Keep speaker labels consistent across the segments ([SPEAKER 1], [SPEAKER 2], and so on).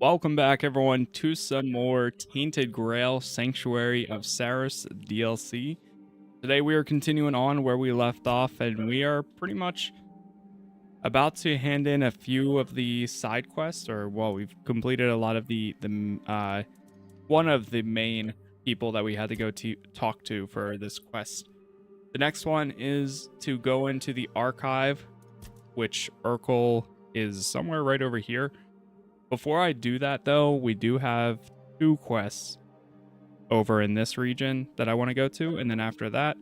[SPEAKER 1] Welcome back, everyone, to some more Tainted Grail Sanctuary of Sarras DLC. Today, we are continuing on where we left off, and we are pretty much about to hand in a few of the side quests, or well, we've completed a lot of one of the main people that we had to go to talk to for this quest. The next one is to go into the archive, which Urkel is somewhere right over here. Before I do that, though, we do have two quests over in this region that I want to go to, and then after that,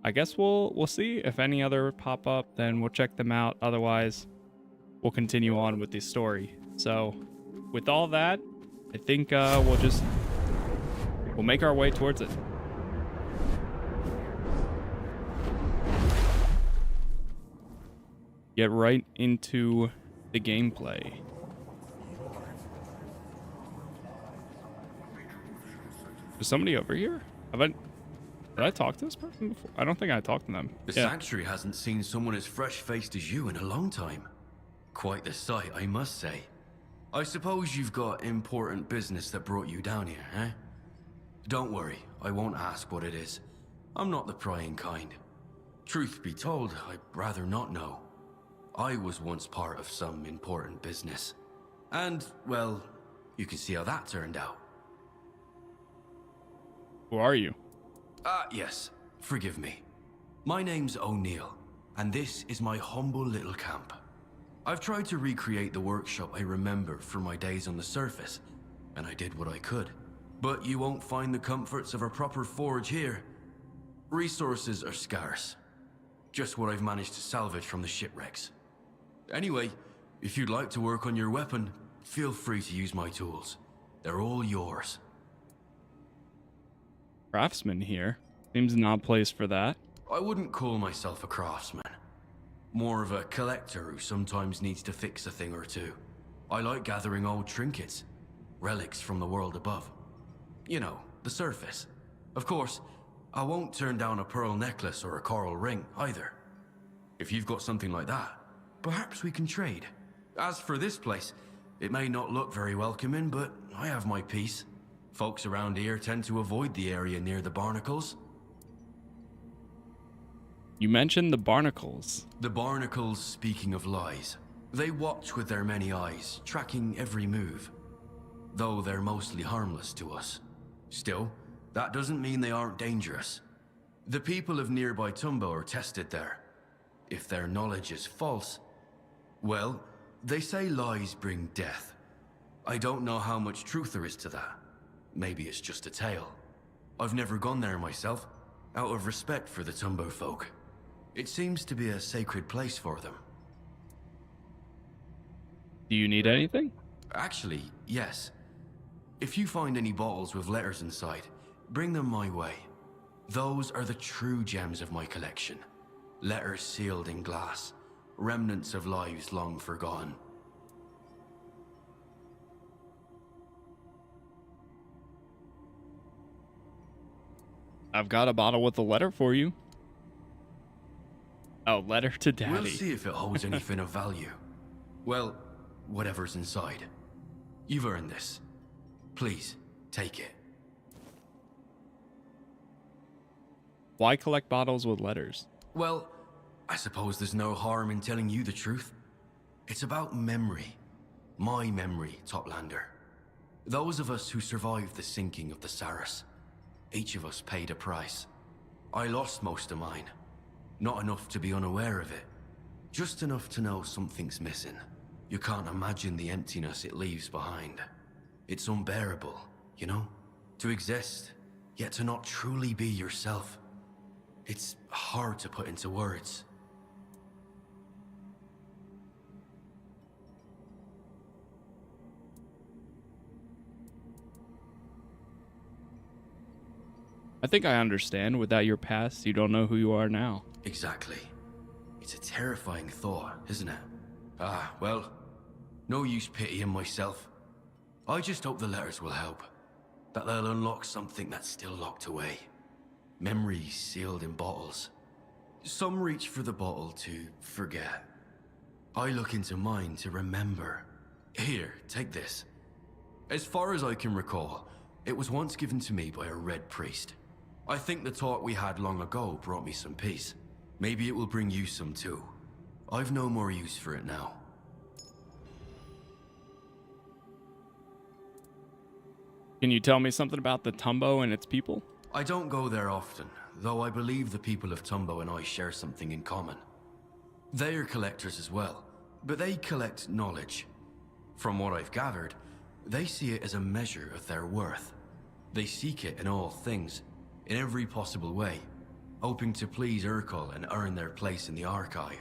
[SPEAKER 1] I guess we'll see if any other pop up. Then we'll check them out. Otherwise, we'll continue on with the story. So, with all that, I think we'll make our way towards it. Get right into the gameplay. Is somebody over here? Did I talk to this person before? I don't think I talked to them.
[SPEAKER 2] The sanctuary hasn't seen someone as fresh-faced as you in a long time. Quite the sight, I must say. I suppose you've got important business that brought you down here, eh? Don't worry, I won't ask what it is. I'm not the prying kind. Truth be told, I'd rather not know. I was once part of some important business. And, well, you can see how that turned out.
[SPEAKER 1] Who are you?
[SPEAKER 2] Yes. Forgive me. My name's O'Neill, and this is my humble little camp. I've tried to recreate the workshop I remember from my days on the surface, and I did what I could. But you won't find the comforts of a proper forge here. Resources are scarce. Just what I've managed to salvage from the shipwrecks. Anyway, if you'd like to work on your weapon, feel free to use my tools. They're all yours.
[SPEAKER 1] Craftsman here. Seems not placed for that.
[SPEAKER 2] I wouldn't call myself a craftsman. More of a collector who sometimes needs to fix a thing or two. I like gathering old trinkets, relics from the world above. You know, the surface. Of course, I won't turn down a pearl necklace or a coral ring either. If you've got something like that, perhaps we can trade. As for this place, it may not look very welcoming, but I have my piece. Folks around here tend to avoid the area near the barnacles.
[SPEAKER 1] You mentioned the barnacles.
[SPEAKER 2] The barnacles, speaking of lies, they watch with their many eyes, tracking every move. Though they're mostly harmless to us. Still, that doesn't mean they aren't dangerous. The people of nearby Tumbo are tested there. If their knowledge is false, well, they say lies bring death. I don't know how much truth there is to that. Maybe it's just a tale. I've never gone there myself, out of respect for the Tumbo folk. It seems to be a sacred place for them.
[SPEAKER 1] Do you need anything?
[SPEAKER 2] Actually, yes. If you find any bottles with letters inside, bring them my way. Those are the true gems of my collection. Letters sealed in glass, remnants of lives long forgotten.
[SPEAKER 1] I've got a bottle with a letter for you. Oh, letter to Daddy.
[SPEAKER 2] We'll see if it holds anything of value. Well, whatever's inside. You've earned this. Please, take it.
[SPEAKER 1] Why collect bottles with letters?
[SPEAKER 2] Well, I suppose there's no harm in telling you the truth. It's about memory. My memory, Toplander. Those of us who survived the sinking of the Sarras. Each of us paid a price. I lost most of mine. Not enough to be unaware of it. Just enough to know something's missing. You can't imagine the emptiness it leaves behind. It's unbearable, you know? To exist, yet to not truly be yourself. It's hard to put into words.
[SPEAKER 1] I think I understand. Without your past, you don't know who you are now.
[SPEAKER 2] Exactly. It's a terrifying thought, isn't it? Well, no use pitying myself. I just hope the letters will help. That they'll unlock something that's still locked away. Memories sealed in bottles. Some reach for the bottle to forget. I look into mine to remember. Here, take this. As far as I can recall, it was once given to me by a red priest. I think the talk we had long ago brought me some peace. Maybe it will bring you some too. I've no more use for it now.
[SPEAKER 1] Can you tell me something about the Tumbo and its people?
[SPEAKER 2] I don't go there often, though I believe the people of Tumbo and I share something in common. They are collectors as well, but they collect knowledge. From what I've gathered, they see it as a measure of their worth. They seek it in all things, in every possible way, hoping to please Urkel and earn their place in the archive.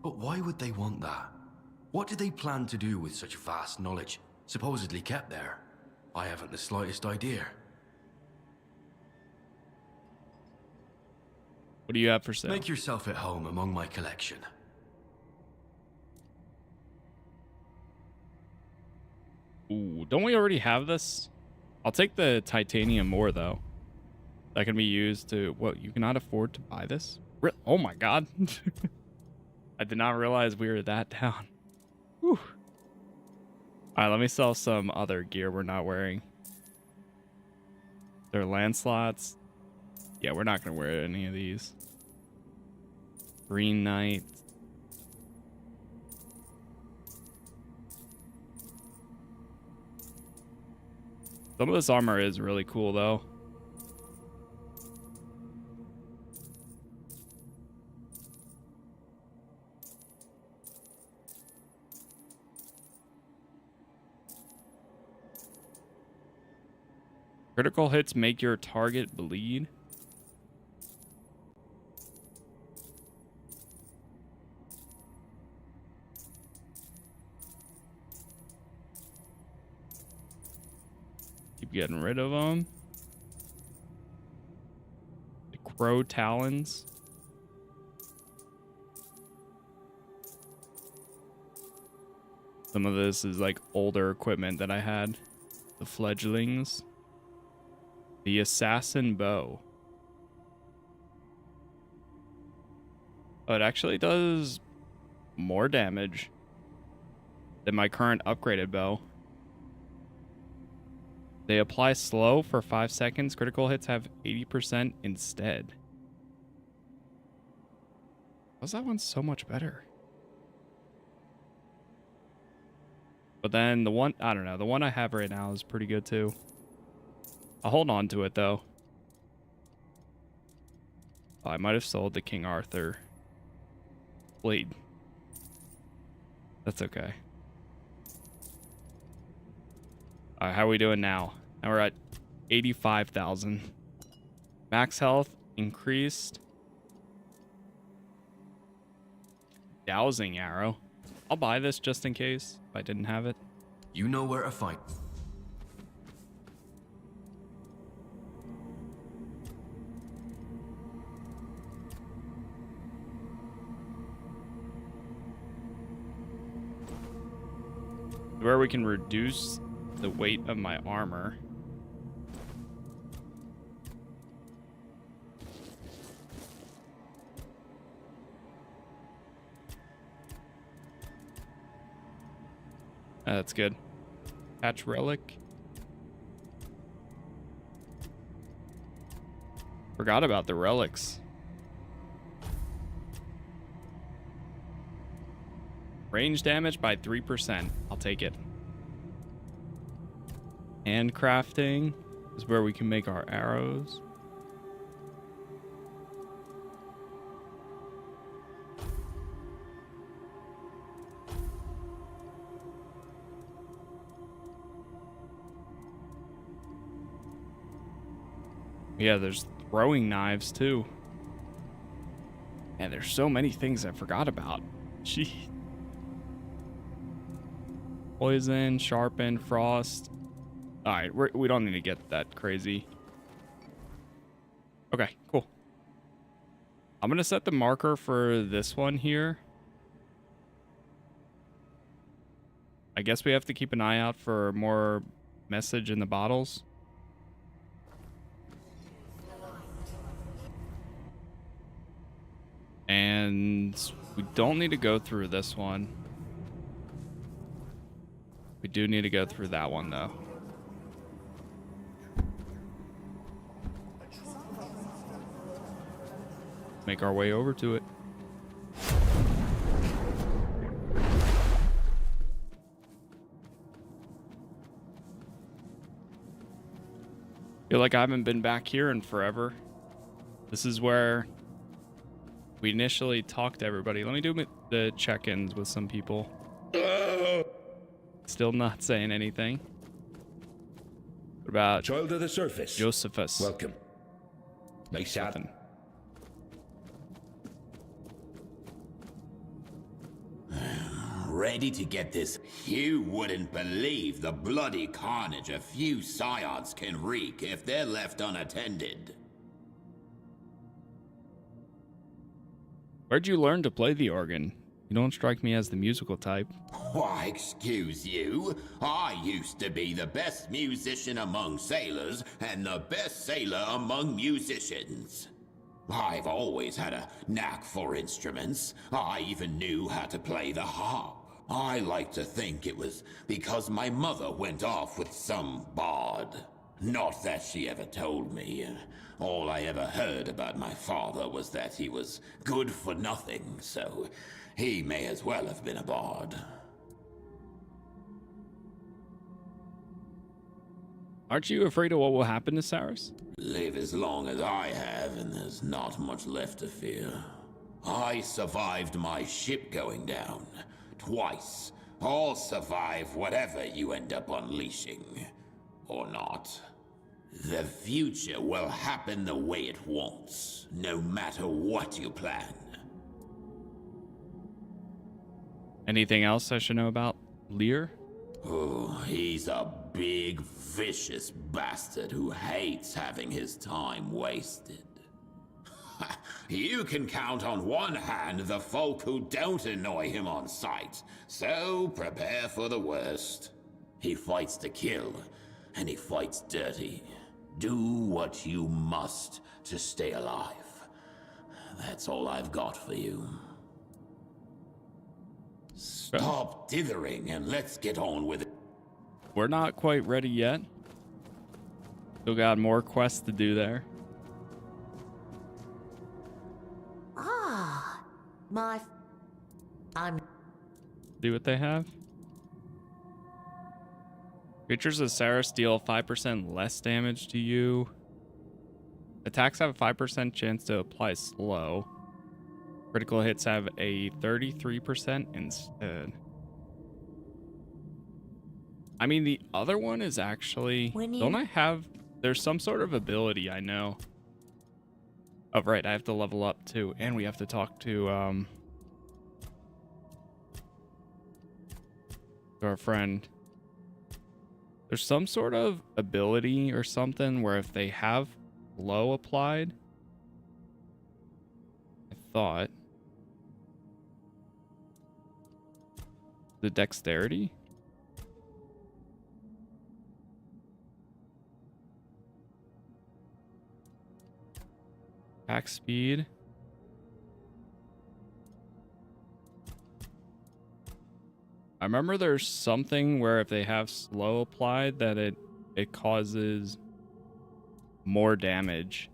[SPEAKER 2] But why would they want that? What do they plan to do with such vast knowledge, supposedly kept there? I haven't the slightest idea.
[SPEAKER 1] What do you have for sale?
[SPEAKER 2] Make yourself at home among my collection.
[SPEAKER 1] Ooh, don't we already have this? I'll take the titanium ore, though. That can be used to... What, you cannot afford to buy this? Oh my god. I did not realize we were that down. Whew. Alright, let me sell some other gear we're not wearing. They're Lancelots. Yeah, we're not going to wear any of these. Green Knight. Some of this armor is really cool, though. Critical hits make your target bleed. Keep getting rid of them. The Crow Talons. Some of this is like older equipment that I had. The Fledglings. The Assassin Bow. Oh, it actually does more damage than my current upgraded bow. They apply slow for 5 seconds. Critical hits have 80% instead. How's that one so much better? But then the one, I don't know, the one I have right now is pretty good too. I'll hold on to it though. Oh, I might have sold the King Arthur blade. That's okay. Alright, how are we doing now? Now we're at 85,000. Max health increased. Dowsing arrow. I'll buy this just in case if I didn't have it.
[SPEAKER 2] You know where to fight.
[SPEAKER 1] Where we can reduce the weight of my armor. That's good. Patch relic. Forgot about the relics. Range damage by 3%. I'll take it. Handcrafting is where we can make our arrows. Yeah, there's throwing knives too. And there's so many things I forgot about. Gee. Poison, sharpen, frost. All right, we don't need to get that crazy. Okay, cool. I'm gonna set the marker for this one here. I guess we have to keep an eye out for more message in the bottles. And we don't need to go through this one. We do need to go through that one, though. make our way over to it. Feel like I haven't been back here in forever. This is where we initially talked to everybody. Let me do the check-ins with some people. Still not saying anything. What about
[SPEAKER 3] Child of the surface?
[SPEAKER 1] Josephus?
[SPEAKER 3] Welcome. Nice shot.
[SPEAKER 1] Nothing.
[SPEAKER 4] Ready to get this? You wouldn't believe the bloody carnage a few scions can wreak if they're left unattended.
[SPEAKER 1] Where'd you learn to play the organ? You don't strike me as the musical type.
[SPEAKER 4] Why, excuse you. I used to be the best musician among sailors and the best sailor among musicians. I've always had a knack for instruments. I even knew how to play the harp. I like to think it was because my mother went off with some bard. Not that she ever told me. All I ever heard about my father was that he was good for nothing, so he may as well have been a bard.
[SPEAKER 1] Aren't you afraid of what will happen to Sarras?
[SPEAKER 4] Live as long as I have, and there's not much left to fear. I survived my ship going down. Twice. I'll survive whatever you end up unleashing. Or not. The future will happen the way it wants, no matter what you plan.
[SPEAKER 1] Anything else I should know about Lear?
[SPEAKER 4] Oh, he's a big, vicious bastard who hates having his time wasted. You can count on one hand the folk who don't annoy him on sight, so prepare for the worst. He fights to kill, and he fights dirty. Do what you must to stay alive. That's all I've got for you. Stop dithering and let's get on with it.
[SPEAKER 1] We're not quite ready yet. Still got more quests to do there.
[SPEAKER 5] I'm
[SPEAKER 1] See what they have? Creatures of Sarras deal 5% less damage to you. Attacks have a 5% chance to apply slow. Critical hits have a 33% instead. I mean, the other one is actually... Don't I have... There's some sort of ability, I know. Oh, right, I have to level up too. And we have to talk to our friend. There's some sort of ability or something where if they have low applied, I thought, the dexterity? Attack speed. I remember there's something where if they have slow applied that it causes more damage.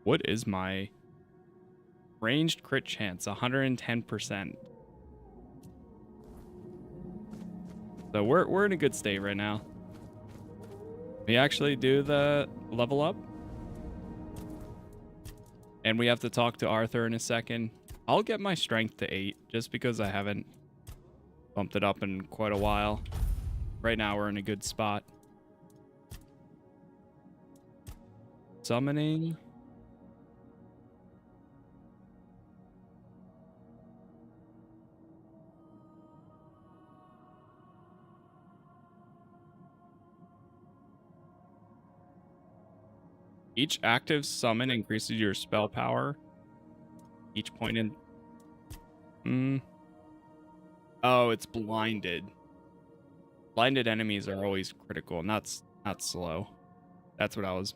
[SPEAKER 1] What is my ranged crit chance? 110%. So we're in a good state right now. We actually do the level up. And we have to talk to Arthur in a second. I'll get my strength to 8 just because I haven't bumped it up in quite a while. Right now we're in a good spot. Summoning. Each active summon increases your spell power. Each point in... Oh, it's blinded. Blinded enemies are always critical, not slow. That's what I was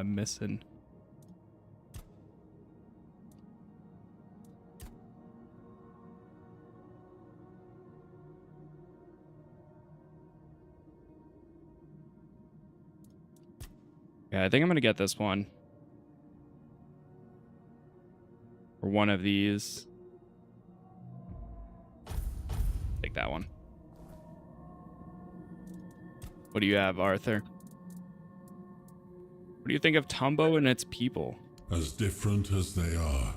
[SPEAKER 1] missing. Yeah, I think I'm gonna get this one. Or one of these. Take that one. What do you have, Arthur? What do you think of Tumbo and its people?
[SPEAKER 5] As different as they are,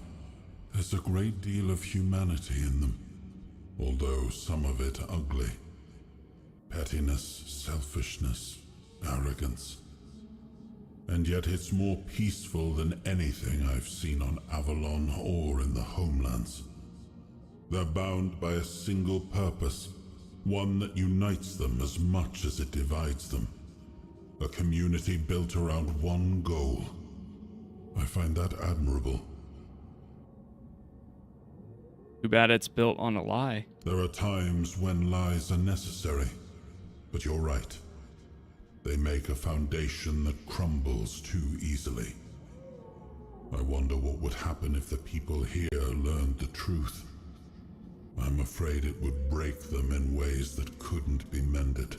[SPEAKER 5] there's a great deal of humanity in them, although some of it ugly. Pettiness, selfishness, arrogance. And yet it's more peaceful than anything I've seen on Avalon or in the homelands. They're bound by a single purpose, one that unites them as much as it divides them. A community built around one goal. I find that admirable.
[SPEAKER 1] Too bad it's built on a lie.
[SPEAKER 5] There are times when lies are necessary, but you're right. They make a foundation that crumbles too easily. I wonder what would happen if the people here learned the truth. I'm afraid it would break them in ways that couldn't be mended.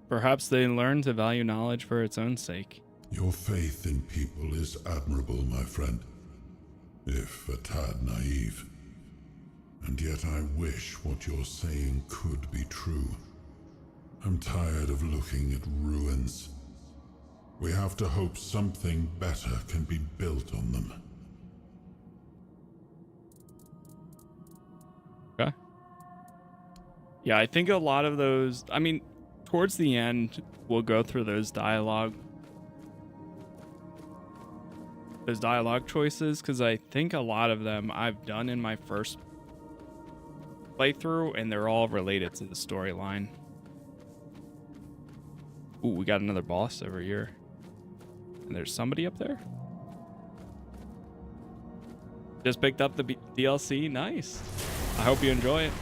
[SPEAKER 1] Perhaps they learn to value knowledge for its own sake.
[SPEAKER 5] Your faith in people is admirable, my friend, if a tad naive. And yet I wish what you're saying could be true. I'm tired of looking at ruins. We have to hope something better can be built on them.
[SPEAKER 1] Okay. Yeah, I think a lot of those, I mean, towards the end, we'll go through those dialogue choices, because I think a lot of them I've done in my first playthrough, and they're all related to the storyline. Ooh, we got another boss over here. And there's somebody up there. Just picked up the DLC. Nice. I hope you enjoy it.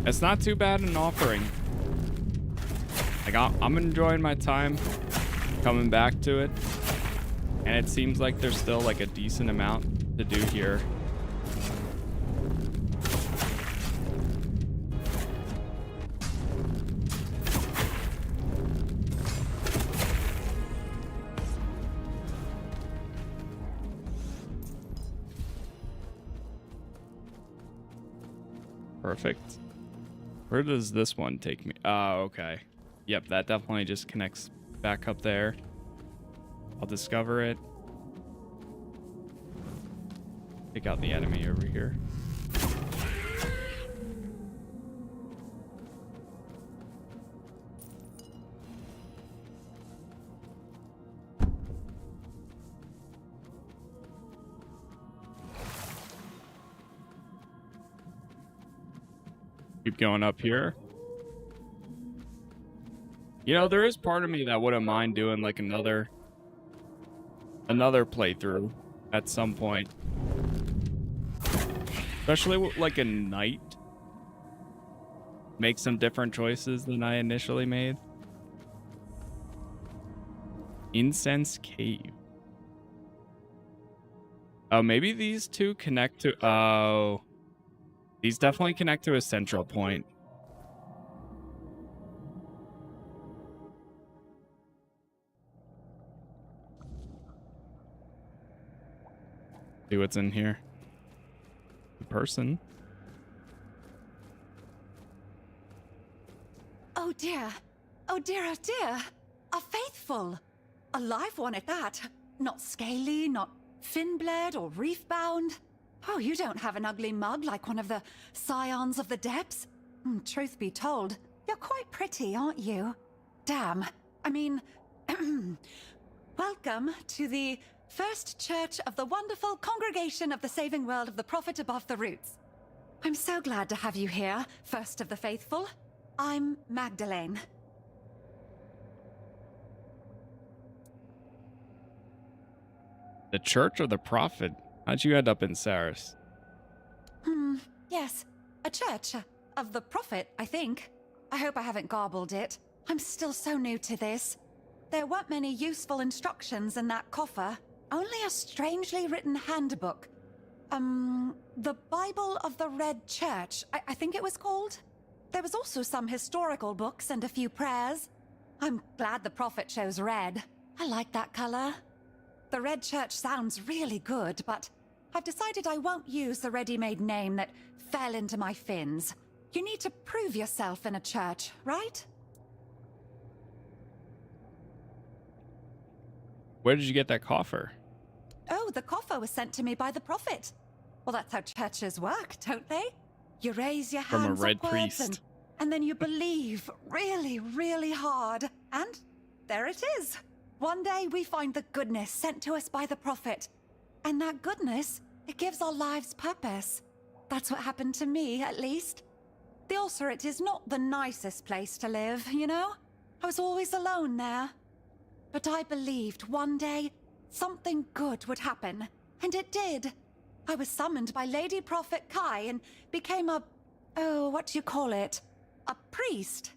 [SPEAKER 1] It's not too bad an offering. Like, I'm enjoying my time coming back to it. And it seems like there's still like a decent amount to do here. Perfect. Where does this one take me? Oh, okay. Yep, that definitely just connects back up there. I'll discover it. Take out the enemy over here. Keep going up here. You know, there is part of me that wouldn't mind doing like another playthrough at some point. Especially with like a knight. Make some different choices than I initially made. Incense Cave. Oh, maybe these two connect to... Oh. These definitely connect to a central point. See what's in here. The person.
[SPEAKER 6] Oh dear. Oh dear, oh dear. A faithful. A live one at that. Not scaly, not fin-bled or reef-bound. Oh, you don't have an ugly mug like one of the scions of the depths. Truth be told, you're quite pretty, aren't you? Damn. I mean, welcome to the First Church of the wonderful Congregation of the Saving World of the Prophet Above the Roots. I'm so glad to have you here, First of the Faithful. I'm Magdalene.
[SPEAKER 1] The Church of the Prophet How'd you end up in Sarras?
[SPEAKER 6] Yes. A church of the prophet, I think. I hope I haven't garbled it. I'm still so new to this. There weren't many useful instructions in that coffer. Only a strangely written handbook. The Bible of the Red Church, I think it was called. There was also some historical books and a few prayers. I'm glad the prophet chose red. I like that color. The Red Church sounds really good, but I've decided I won't use the ready-made name that fell into my fins. You need to prove yourself in a church, right?
[SPEAKER 1] Where did you get that coffer?
[SPEAKER 6] Oh, the coffer was sent to me by the prophet. Well, that's how churches work, don't they? You raise your
[SPEAKER 1] From a
[SPEAKER 6] hands
[SPEAKER 1] red
[SPEAKER 6] upwards
[SPEAKER 1] priest.
[SPEAKER 6] and then you believe really, really hard. And there it is. One day we find the goodness sent to us by the prophet. And that goodness, it gives our lives purpose. That's what happened to me, at least. The Ulcerate is not the nicest place to live, you know? I was always alone there. But I believed one day something good would happen. And it did. I was summoned by Lady Prophet Kai and became what do you call it? A priest.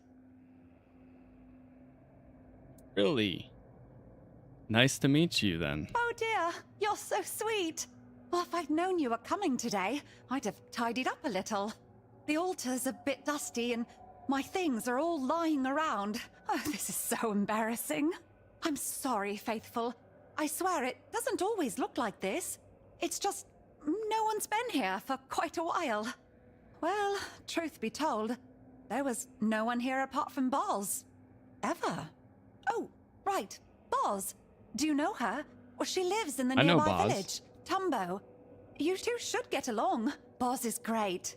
[SPEAKER 1] Really? Nice to meet you then.
[SPEAKER 6] Oh dear, you're so sweet. Well, if I'd known you were coming today, I'd have tidied up a little. The altar's a bit dusty and my things are all lying around. Oh, this is so embarrassing. I'm sorry, Faithful. I swear it doesn't always look like this. It's just no one's been here for quite a while. Well, truth be told, there was no one here apart from Boz. Ever. Oh, right, Boz. Do you know her? Well, she lives in the
[SPEAKER 1] I know
[SPEAKER 6] nearby
[SPEAKER 1] Boz.
[SPEAKER 6] village, Tumbo. You two should get along. Boz is great.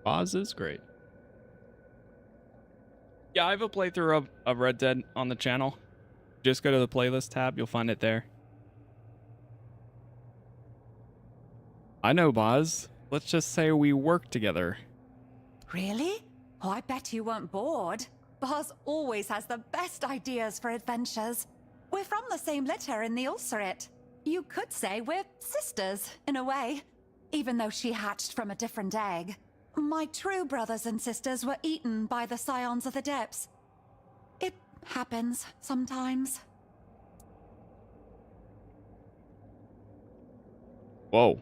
[SPEAKER 1] Oz is great. Yeah, I have a playthrough of Red Dead on the channel. Just go to the playlist tab, you'll find it there. I know Boz. Let's just say we work together.
[SPEAKER 6] Really? Oh, I bet you weren't bored. Boz always has the best ideas for adventures. We're from the same litter in the Ulcerate. You could say we're sisters, in a way, even though she hatched from a different egg. My true brothers and sisters were eaten by the Scions of the Depths. It happens sometimes.
[SPEAKER 1] Whoa.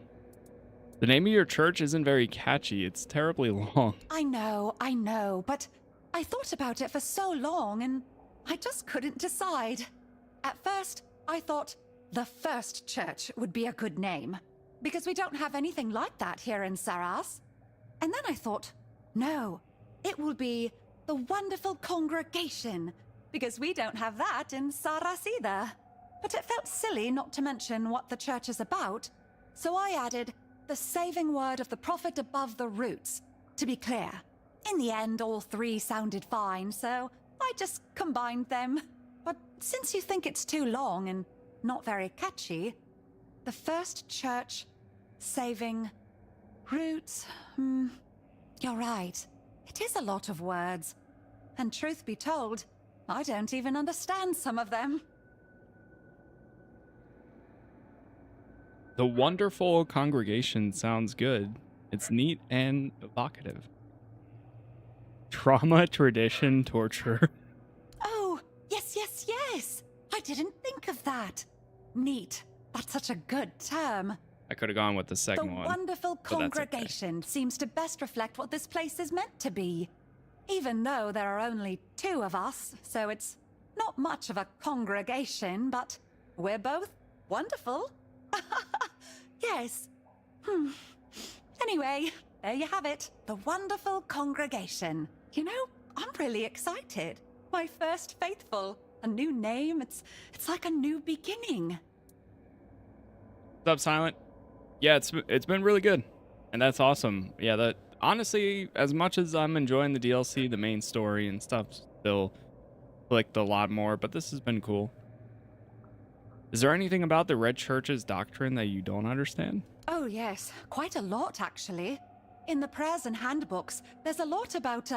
[SPEAKER 1] The name of your church isn't very catchy. It's terribly long.
[SPEAKER 6] I know, but I thought about it for so long and I just couldn't decide. At first, I thought the First Church would be a good name, because we don't have anything like that here in Sarras. And then I thought, no, it will be the Wonderful Congregation, because we don't have that in Sarras either. But it felt silly not to mention what the church is about, so I added the saving word of the prophet above the roots, to be clear. In the end, all three sounded fine, so I just combined them. But since you think it's too long and not very catchy, the First Church, saving, roots, you're right. It is a lot of words. And truth be told, I don't even understand some of them.
[SPEAKER 1] The Wonderful Congregation sounds good. It's neat and evocative. Trauma, tradition, torture.
[SPEAKER 6] Oh, yes. I didn't think of that. Neat. That's such a good term.
[SPEAKER 1] I could have gone with the second
[SPEAKER 6] The
[SPEAKER 1] one.
[SPEAKER 6] Wonderful
[SPEAKER 1] but that's okay.
[SPEAKER 6] Congregation seems to best reflect what this place is meant to be. Even though there are only two of us, so it's not much of a congregation, but we're both wonderful. Yes. Anyway, there you have it. The Wonderful Congregation. You know, I'm really excited. My first Faithful. A new name. It's like a new beginning.
[SPEAKER 1] What's up, Silent? Yeah, it's been really good. And that's awesome. Yeah, that honestly, as much as I'm enjoying the DLC, the main story and stuff still clicked a lot more, but this has been cool. Is there anything about the Red Church's doctrine that you don't understand?
[SPEAKER 6] Oh yes, quite a lot actually. In the prayers and handbooks, there's a lot about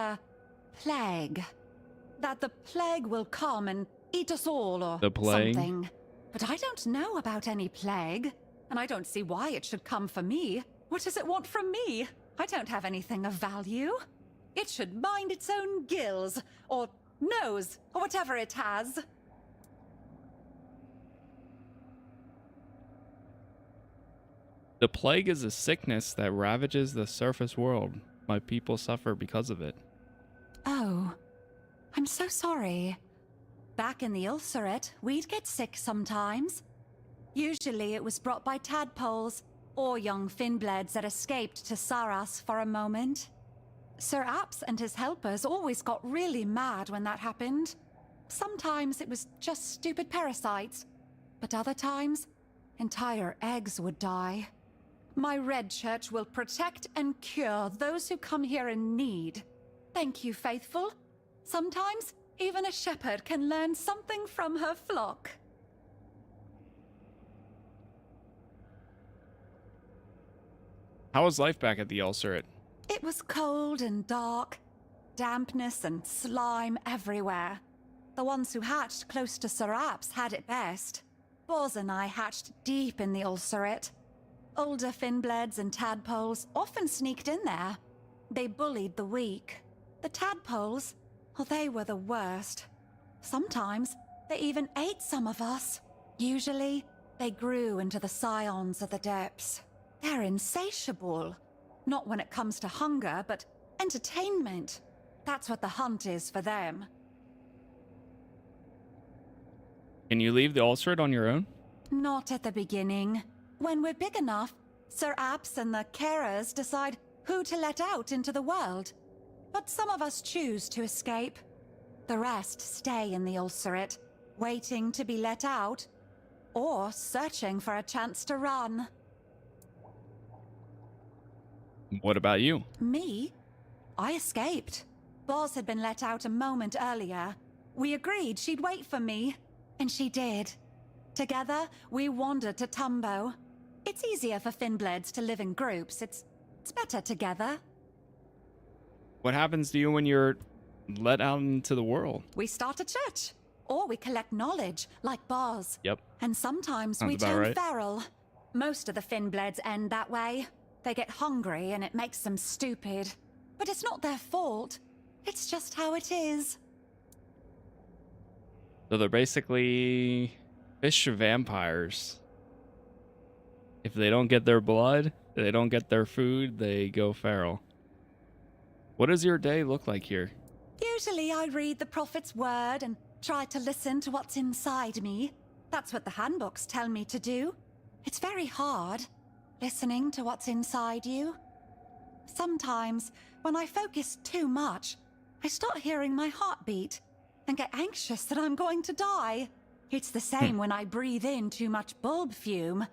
[SPEAKER 6] plague. That the plague will come and eat us all or
[SPEAKER 1] The plague?
[SPEAKER 6] something. But I don't know about any plague. and I don't see why it should come for me. What does it want from me? I don't have anything of value. It should mind its own gills, or nose, or whatever it has.
[SPEAKER 1] The plague is a sickness that ravages the surface world. My people suffer because of it.
[SPEAKER 6] Oh, I'm so sorry. Back in the Ulcerate, we'd get sick sometimes. Usually it was brought by tadpoles, or young finbleds that escaped to Sarras for a moment. Sir Apps and his helpers always got really mad when that happened. Sometimes it was just stupid parasites, but other times, entire eggs would die. My Red Church will protect and cure those who come here in need. Thank you, faithful. Sometimes, even a shepherd can learn something from her flock.
[SPEAKER 1] How was life back at the Ulcerate?
[SPEAKER 6] It was cold and dark, dampness and slime everywhere. The ones who hatched close to Sarras had it best. Boz and I hatched deep in the Ulcerate. Older finbleds and tadpoles often sneaked in there. They bullied the weak. The tadpoles, well, they were the worst. Sometimes they even ate some of us. Usually, they grew into the scions of the depths. They're insatiable. Not when it comes to hunger, but entertainment. That's what the hunt is for them.
[SPEAKER 1] Can you leave the Ulcerate on your own?
[SPEAKER 6] Not at the beginning. When we're big enough, Sir Apps and the Casas decide who to let out into the world. But some of us choose to escape. The rest stay in the Ulcerate, waiting to be let out, or searching for a chance to run.
[SPEAKER 1] What about you?
[SPEAKER 6] Me? I escaped. Boz had been let out a moment earlier. We agreed she'd wait for me, and she did. Together, we wandered to Tumbo. It's easier for finbleds to live in groups. It's better together.
[SPEAKER 1] What happens to you when you're let out into the world?
[SPEAKER 6] We start a church, or we collect knowledge, like Boz.
[SPEAKER 1] Yep.
[SPEAKER 6] And sometimes
[SPEAKER 1] Sounds
[SPEAKER 6] we
[SPEAKER 1] about
[SPEAKER 6] turn
[SPEAKER 1] right.
[SPEAKER 6] feral. Most of the finbleds end that way. They get hungry and it makes them stupid. But it's not their fault. It's just how it is.
[SPEAKER 1] So they're basically fish vampires. If they don't get their blood, they don't get their food, they go feral. What does your day look like here?
[SPEAKER 6] Usually I read the Prophet's word and try to listen to what's inside me. That's what the handbooks tell me to do. It's very hard, listening to what's inside you. Sometimes, when I focus too much, I start hearing my heartbeat and get anxious that I'm going to die. It's the same when I breathe in too much bulb fume.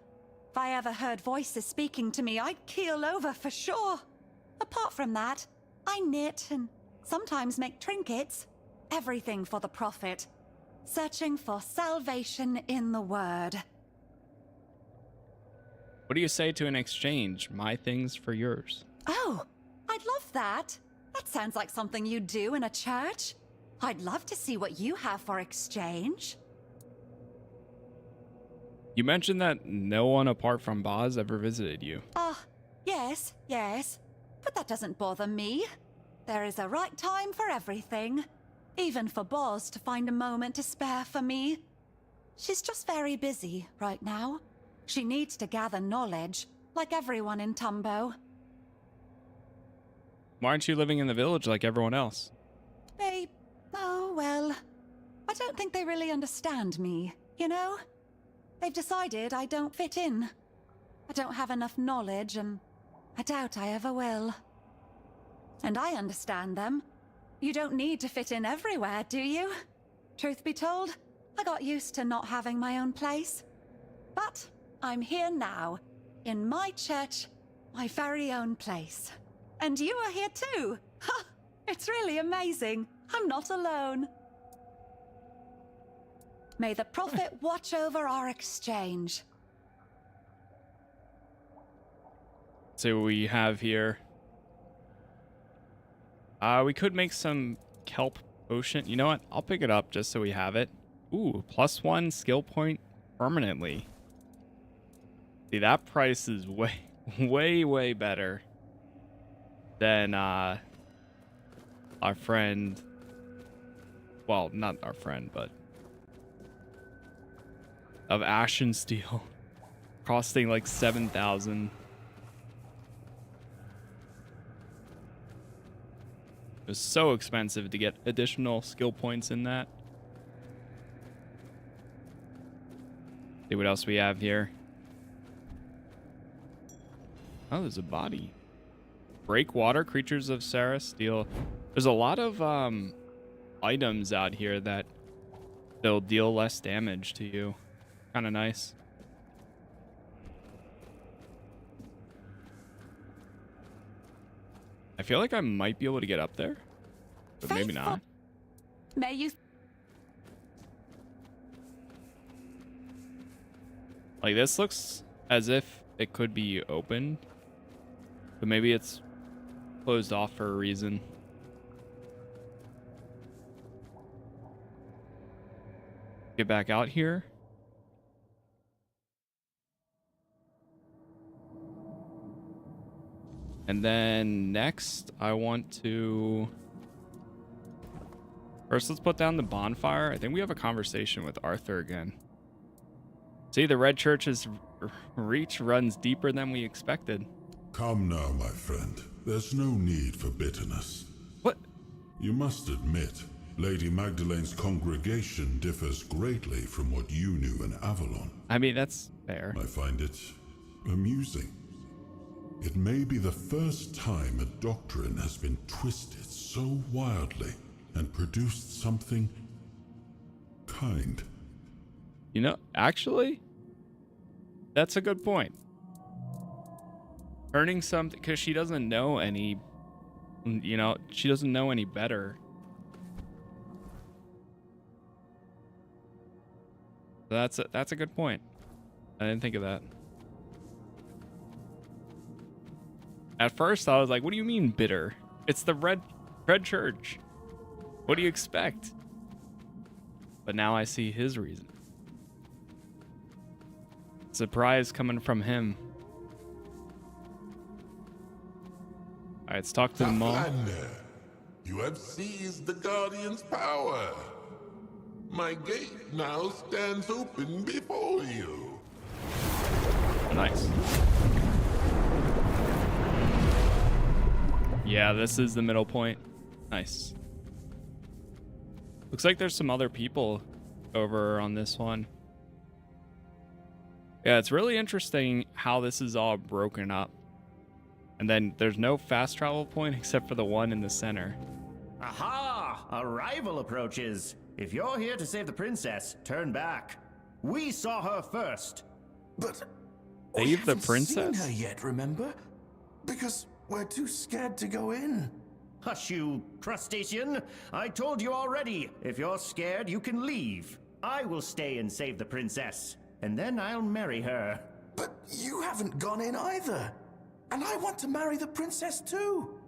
[SPEAKER 6] If I ever heard voices speaking to me, I'd keel over for sure. Apart from that, I knit and sometimes make trinkets. Everything for the Prophet. Searching for salvation in the Word.
[SPEAKER 1] What do you say to an exchange? My things for yours.
[SPEAKER 6] Oh, I'd love that. That sounds like something you'd do in a church. I'd love to see what you have for exchange.
[SPEAKER 1] You mentioned that no one apart from Boz ever visited you.
[SPEAKER 6] Yes. But that doesn't bother me. There is a right time for everything. Even for Boz to find a moment to spare for me. She's just very busy right now. She needs to gather knowledge, like everyone in Tumbo.
[SPEAKER 1] Why aren't you living in the village like everyone else?
[SPEAKER 6] I don't think they really understand me, you know? They've decided I don't fit in. I don't have enough knowledge, and I doubt I ever will. And I understand them. You don't need to fit in everywhere, do you? Truth be told, I got used to not having my own place. But I'm here now, in my church, my very own place. And you are here too! Ha! It's really amazing. I'm not alone. May the Prophet watch over our exchange.
[SPEAKER 1] See what we have here. We could make some kelp potion. You know what? I'll pick it up just so we have it. Ooh, +1 skill point permanently. See, that price is way better than our friend. Well, not our friend, but of Ashen Steel, costing like 7,000. It was so expensive to get additional skill points in that. See what else we have here. Oh, there's a body. Breakwater, creatures of Sarras deal. There's a lot of items out here that they'll deal less damage to you. Kind of nice. I feel like I might be able to get up there, but maybe not.
[SPEAKER 6] May you...
[SPEAKER 1] Like, this looks as if it could be open, but maybe it's closed off for a reason. Get back out here. And then next, I want to... First, let's put down the bonfire. I think we have a conversation with Arthur again. See, the Red Church's reach runs deeper than we expected.
[SPEAKER 5] Come now, my friend. There's no need for bitterness.
[SPEAKER 1] What?
[SPEAKER 5] You must admit, Lady Magdalene's congregation differs greatly from what you knew in Avalon.
[SPEAKER 1] I mean, that's fair.
[SPEAKER 5] I find it amusing. It may be the first time a doctrine has been twisted so wildly and produced something kind.
[SPEAKER 1] You know, actually, that's a good point. Earning something, because she doesn't know any, you know, she doesn't know any better. That's a good point. I didn't think of that. At first, I was like, what do you mean bitter? It's the Red Church. What do you expect? But now I see his reason. Surprise coming from him. All right, let's talk to the mall.
[SPEAKER 7] Outlander, you have seized the Guardian's power. My gate now stands open before you.
[SPEAKER 1] Nice. Yeah, this is the middle point. Nice. Looks like there's some other people over on this one. Yeah, it's really interesting how this is all broken up. And then there's no fast travel point except for the one in the center.
[SPEAKER 8] Aha! A rival approaches. If you're here to save the princess, turn back. We saw her first.
[SPEAKER 2] But
[SPEAKER 1] Save the
[SPEAKER 2] haven't
[SPEAKER 1] princess?
[SPEAKER 2] seen her yet, remember? Because we're too scared to go in.
[SPEAKER 8] Hush, you crustacean. I told you already. If you're scared, you can leave. I will stay and save the princess. And then I'll marry her.
[SPEAKER 2] But you haven't gone in either. And I want to marry the princess too.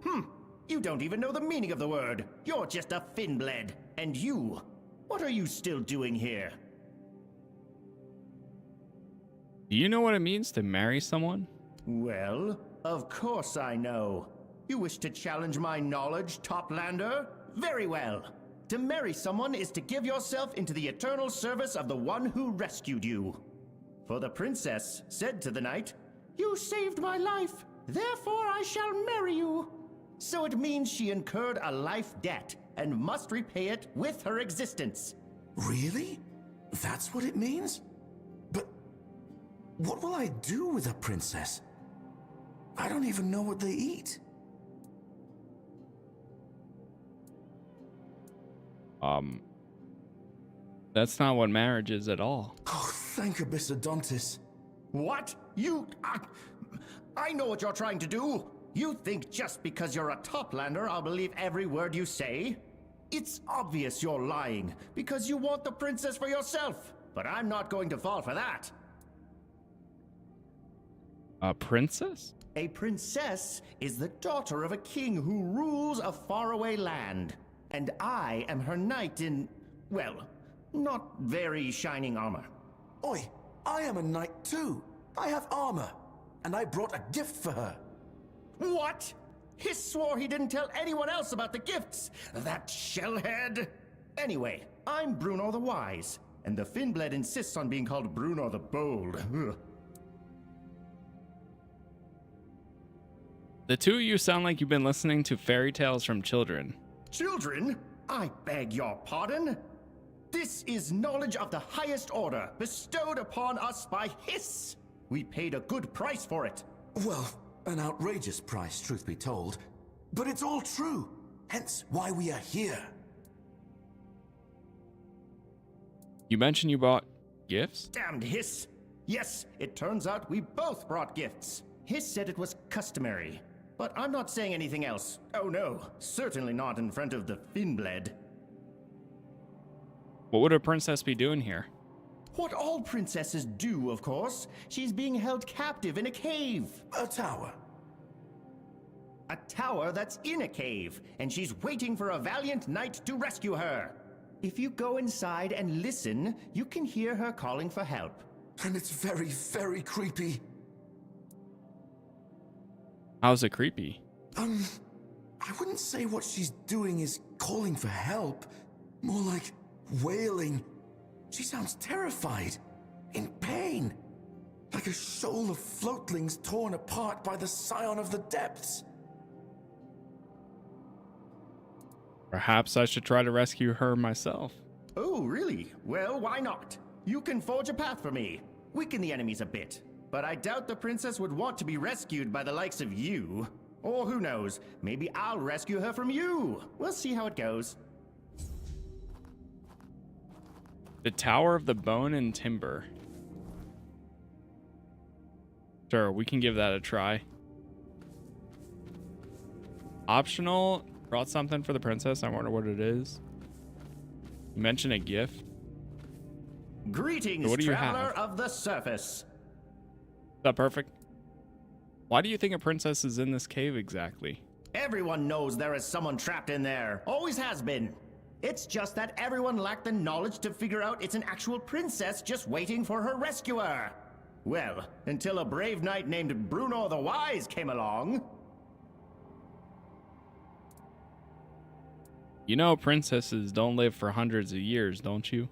[SPEAKER 8] You don't even know the meaning of the word. You're just a Finbled. And you, what are you still doing here?
[SPEAKER 1] Do you know what it means to marry someone?
[SPEAKER 8] Well, of course I know. You wish to challenge my knowledge, Toplander? Very well. To marry someone is to give yourself into the eternal service of the one who rescued you. For the princess said to the knight, "You saved my life, therefore I shall marry you." So it means she incurred a life debt and must repay it with her existence.
[SPEAKER 2] Really? That's what it means? But what will I do with a princess? I don't even know what they eat.
[SPEAKER 1] That's not what marriage is at all.
[SPEAKER 2] Oh, thank Abyssodontis.
[SPEAKER 8] What? You... I know what you're trying to do. You think just because you're a Toplander, I'll believe every word you say? It's obvious you're lying, because you want the princess for yourself. But I'm not going to fall for that.
[SPEAKER 1] A princess?
[SPEAKER 8] A princess is the daughter of a king who rules a faraway land. And I am her knight in, well, not very shining armor.
[SPEAKER 2] Oi, I am a knight too.
[SPEAKER 9] I have armor, and I brought a gift for her.
[SPEAKER 8] What? He swore he didn't tell anyone else about the gifts. That shellhead. Anyway, I'm Bruno the Wise, and the Finnblade insists on being called Bruno the Bold. Ugh.
[SPEAKER 1] The two of you sound like you've been listening to fairy tales from children.
[SPEAKER 8] Children? I beg your pardon? This is knowledge of the highest order, bestowed upon us by Hiss. We paid a good price for it.
[SPEAKER 9] Well, an outrageous price, truth be told. But it's all true, hence why we are here.
[SPEAKER 1] You mentioned you bought gifts?
[SPEAKER 8] Damned Hiss. Yes, it turns out we both brought gifts. Hiss said it was customary, but I'm not saying anything else. Oh no, certainly not in front of the Finnblade.
[SPEAKER 1] What would a princess be doing here?
[SPEAKER 8] What all princesses do, of course. She's being held captive in a cave.
[SPEAKER 9] A tower.
[SPEAKER 8] A tower that's in a cave, and she's waiting for a valiant knight to rescue her. If you go inside and listen, you can hear her calling for help.
[SPEAKER 9] And it's very, very creepy.
[SPEAKER 1] How's it creepy?
[SPEAKER 9] I wouldn't say what she's doing is calling for help. More like wailing. She sounds terrified, in pain, like a shoal of floatlings torn apart by the scion of the depths.
[SPEAKER 1] Perhaps I should try to rescue her myself.
[SPEAKER 8] Oh, really? Well, why not? You can forge a path for me, weaken the enemies a bit. But I doubt the princess would want to be rescued by the likes of you. Or who knows, maybe I'll rescue her from you. We'll see how it goes.
[SPEAKER 1] The Tower of the Bone and Timber. Sure, we can give that a try. Optional. Brought something for the princess. I wonder what it is. You mentioned a gift.
[SPEAKER 8] Greetings,
[SPEAKER 1] what do you
[SPEAKER 8] traveler
[SPEAKER 1] have?
[SPEAKER 8] of the surface.
[SPEAKER 1] Is that perfect? Why do you think a princess is in this cave exactly?
[SPEAKER 8] Everyone knows there is someone trapped in there. Always has been. It's just that everyone lacked the knowledge to figure out it's an actual princess just waiting for her rescuer. Well, until a brave knight named Bruno the Wise came along.
[SPEAKER 1] You know princesses don't live for hundreds of years, don't you?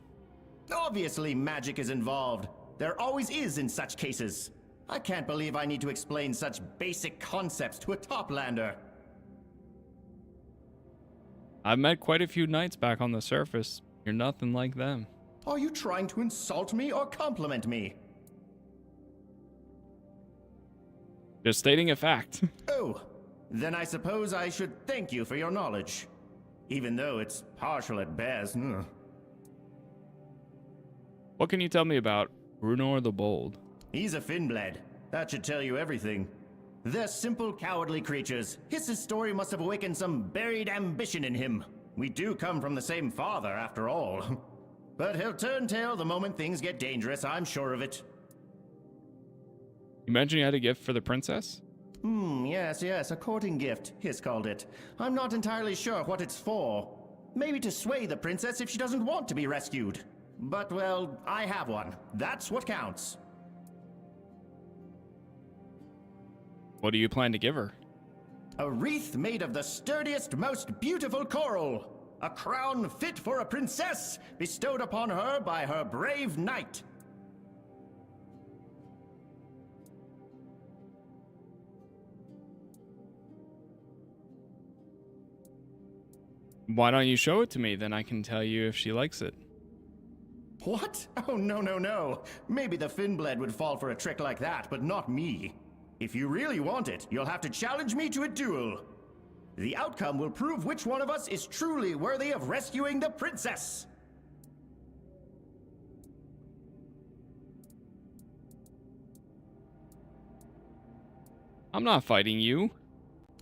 [SPEAKER 8] Obviously, magic is involved. There always is in such cases. I can't believe I need to explain such basic concepts to a toplander.
[SPEAKER 1] I've met quite a few knights back on the surface. You're nothing like them.
[SPEAKER 8] Are you trying to insult me or compliment me?
[SPEAKER 1] Just stating a fact.
[SPEAKER 8] Oh, then I suppose I should thank you for your knowledge. Even though it's partial at best.
[SPEAKER 1] What can you tell me about Bruno the Bold?
[SPEAKER 8] He's a Finnblade. That should tell you everything. They're simple, cowardly creatures. Hiss's story must have awakened some buried ambition in him. We do come from the same father, after all. But he'll turn tail the moment things get dangerous, I'm sure of it.
[SPEAKER 1] You mentioned you had a gift for the princess?
[SPEAKER 8] Yes, a courting gift, Hiss called it. I'm not entirely sure what it's for. Maybe to sway the princess if she doesn't want to be rescued. But, well, I have one. That's what counts.
[SPEAKER 1] What do you plan to give her?
[SPEAKER 8] A wreath made of the sturdiest, most beautiful coral. A crown fit for a princess, bestowed upon her by her brave knight.
[SPEAKER 1] Why don't you show it to me? Then I can tell you if she likes it.
[SPEAKER 8] What? Oh, no. Maybe the Finnblade would fall for a trick like that, but not me. If you really want it, you'll have to challenge me to a duel. The outcome will prove which one of us is truly worthy of rescuing the princess.
[SPEAKER 1] I'm not fighting you.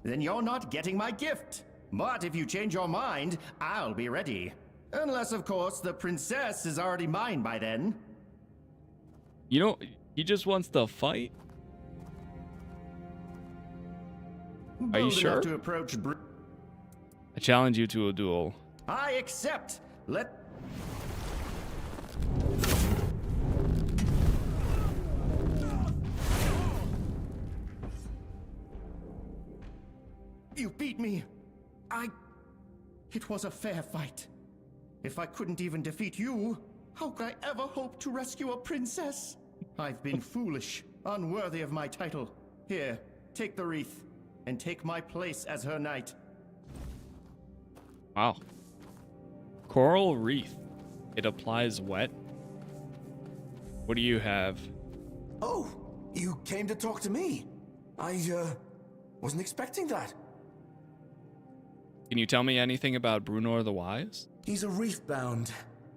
[SPEAKER 8] Then you're not getting my gift. But if you change your mind, I'll be ready. Unless, of course, the princess is already mine by then.
[SPEAKER 1] You know, he just wants to fight? Are you
[SPEAKER 8] Bold
[SPEAKER 1] sure?
[SPEAKER 8] enough to approach
[SPEAKER 1] I challenge you to a duel.
[SPEAKER 8] I accept. You beat me. It was a fair fight. If I couldn't even defeat you, how could I ever hope to rescue a princess? I've been foolish, unworthy of my title. Here, take the wreath, and take my place as her knight.
[SPEAKER 1] Wow. Coral wreath. It applies wet. What do you have?
[SPEAKER 9] Oh, you came to talk to me. I wasn't expecting that.
[SPEAKER 1] Can you tell me anything about Brunor the Wise?
[SPEAKER 9] He's a reef-bound,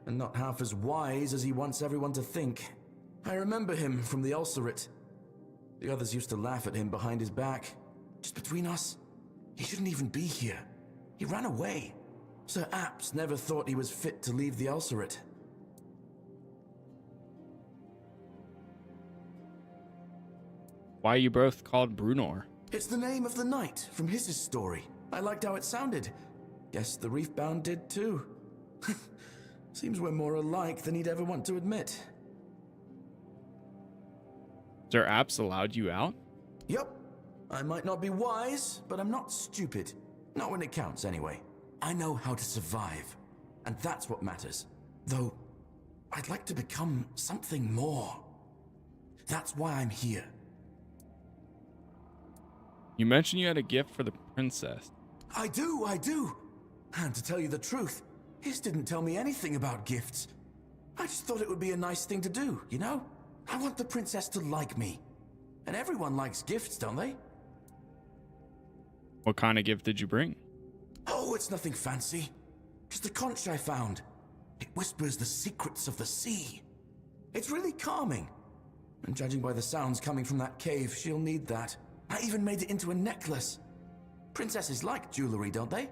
[SPEAKER 9] and not half as wise as he wants everyone to think. I remember him from the Ulcerate. The others used to laugh at him behind his back. Just between us, he shouldn't even be here. He ran away. Sir Apps never thought he was fit to leave the Ulcerate.
[SPEAKER 1] Why are you both called Brunor?
[SPEAKER 9] It's the name of the knight from his story. I liked how it sounded. Guess the reef-bound did too. Seems we're more alike than he'd ever want to admit.
[SPEAKER 1] Sir Apps allowed you out?
[SPEAKER 9] Yup. I might not be wise, but I'm not stupid. Not when it counts, anyway. I know how to survive, and that's what matters. Though, I'd like to become something more. That's why I'm here.
[SPEAKER 1] You mentioned you had a gift for the princess.
[SPEAKER 9] I do. And to tell you the truth, Hiss didn't tell me anything about gifts. I just thought it would be a nice thing to do, you know? I want the princess to like me. And everyone likes gifts, don't they?
[SPEAKER 1] What kind of gift did you bring?
[SPEAKER 9] Oh, it's nothing fancy. Just a conch I found. It whispers the secrets of the sea. It's really calming. And judging by the sounds coming from that cave, she'll need that. I even made it into a necklace. Princesses like jewelry, don't they?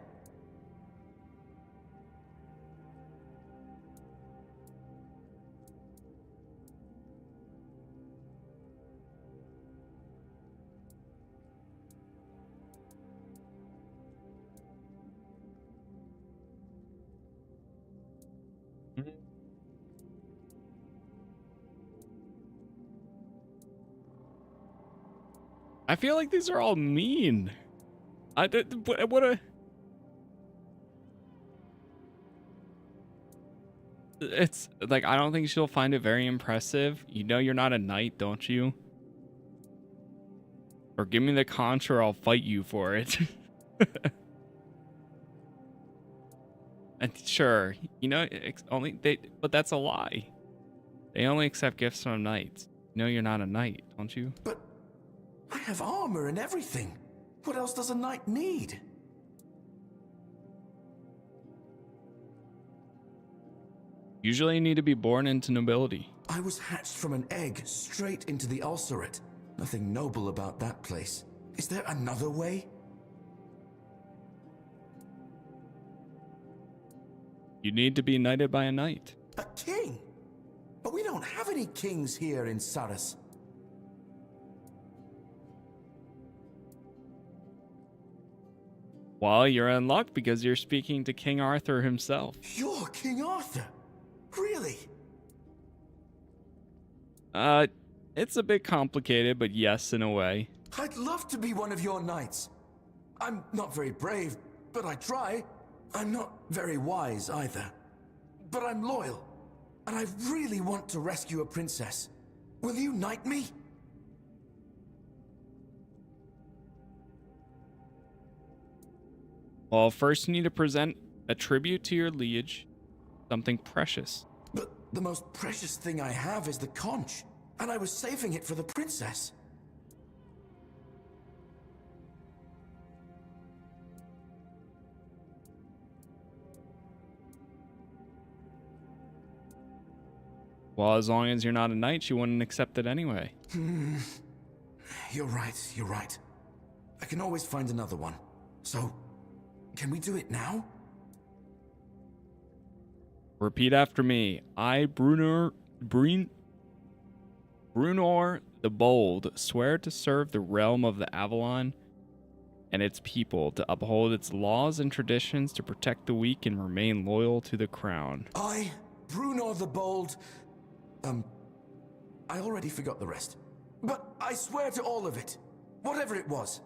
[SPEAKER 1] I feel like these are all mean. What a... It's like, I don't think she'll find it very impressive. You know you're not a knight, don't you? Or give me the conch or I'll fight you for it. And sure, you know, but that's a lie. They only accept gifts from knights. You know you're not a knight, don't you?
[SPEAKER 9] But I have armor and everything. What else does a knight need?
[SPEAKER 1] Usually you need to be born into nobility.
[SPEAKER 9] I was hatched from an egg straight into the Ulcerate. Nothing noble about that place. Is there another way?
[SPEAKER 1] You need to be knighted by a knight.
[SPEAKER 9] A king? But we don't have any kings here in Sarras.
[SPEAKER 1] Well, you're in luck because you're speaking to King Arthur himself.
[SPEAKER 9] You're King Arthur? Really?
[SPEAKER 1] It's a bit complicated, but yes, in a way.
[SPEAKER 9] I'd love to be one of your knights. I'm not very brave, but I try. I'm not very wise either. But I'm loyal, and I really want to rescue a princess. Will you knight me?
[SPEAKER 1] Well, first you need to present a tribute to your liege, something precious.
[SPEAKER 9] But the most precious thing I have is the conch, and I was saving it for the princess.
[SPEAKER 1] Well, as long as you're not a knight, she wouldn't accept it anyway.
[SPEAKER 9] You're right. I can always find another one. So, can we do it now?
[SPEAKER 1] Repeat after me. I, Brunor the Bold, swear to serve the realm of the Avalon and its people, to uphold its laws and traditions, to protect the weak and remain loyal to the crown.
[SPEAKER 9] I, Brunor the Bold... I already forgot the rest. But I swear to all of it. Whatever it was.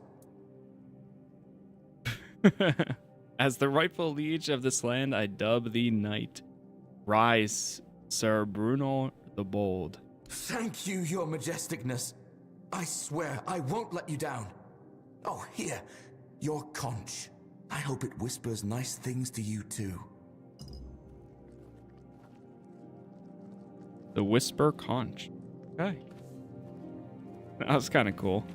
[SPEAKER 1] As the rightful liege of this land, I dub thee knight. Rise, Sir Bruno the Bold.
[SPEAKER 9] Thank you, your majesticness. I swear I won't let you down. Oh, here, your conch. I hope it whispers nice things to you too.
[SPEAKER 1] The Whisper Conch. Okay. That was kind of cool.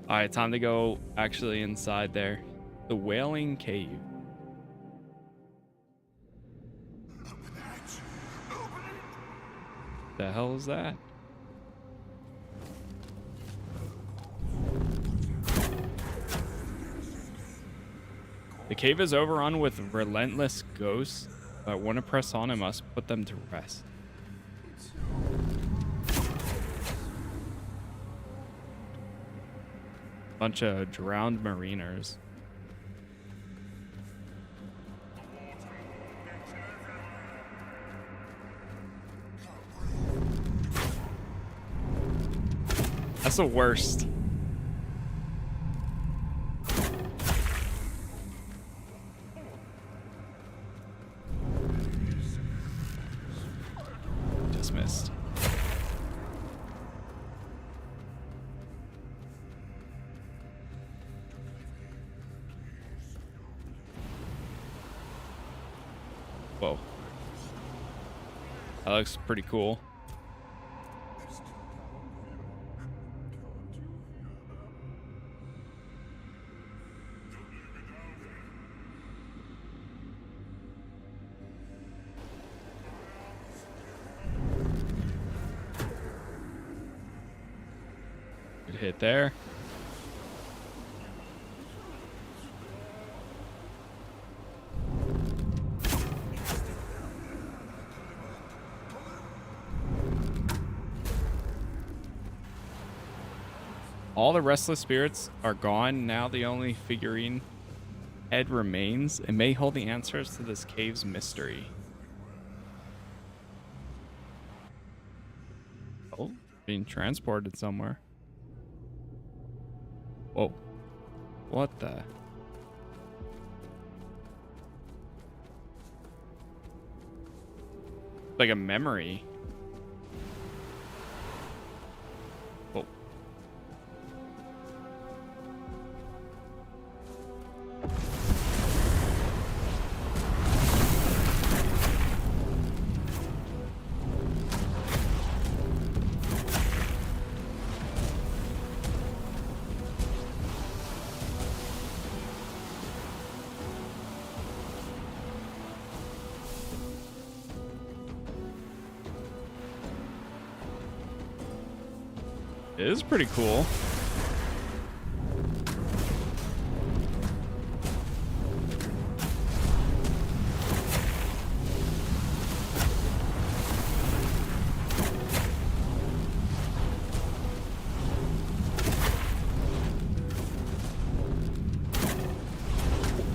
[SPEAKER 1] All right, time to go actually inside there. The Wailing Cave. The hell is that? The cave is overrun with relentless ghosts, but when to press on, I must put them to rest. Bunch of drowned mariners. That's the worst. Just missed. Whoa. That looks pretty cool. Good hit there. All the restless spirits are gone. Now the only figurine head remains. It may hold the answers to this cave's mystery. Oh, being transported somewhere. Whoa. What the? Like a memory. Oh. It is pretty cool.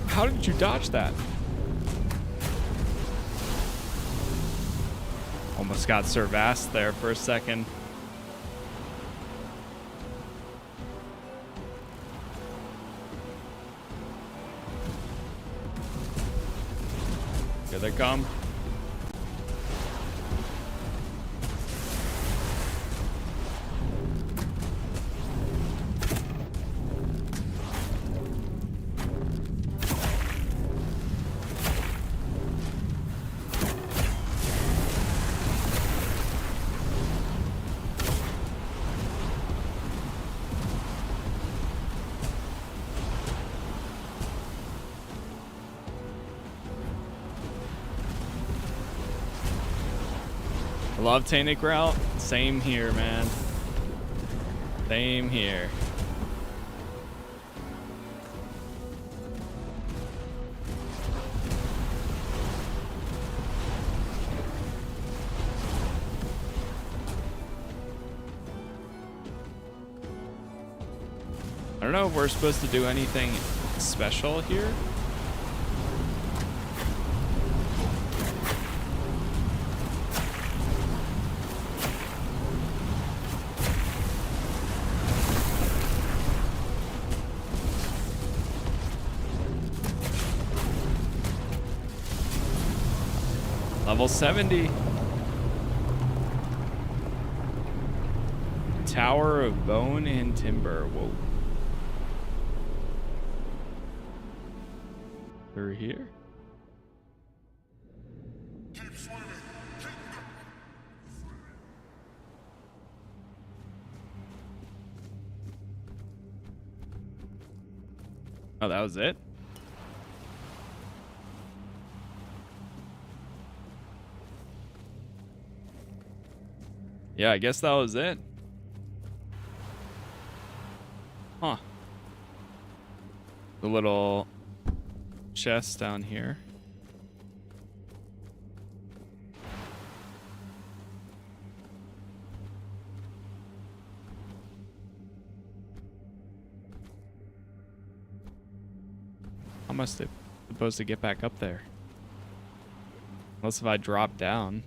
[SPEAKER 1] How did you dodge that? Almost got Sarras there for a second. Here they come. Love Tainted Grail. Same here, man. Same here. I don't know if we're supposed to do anything special here. Level 70. Tower of Bone and Timber. Whoa. Through here. Oh, that was it? Yeah, I guess that was it. Huh. The little chest down here. How am I supposed to get back up there? Unless if I drop down.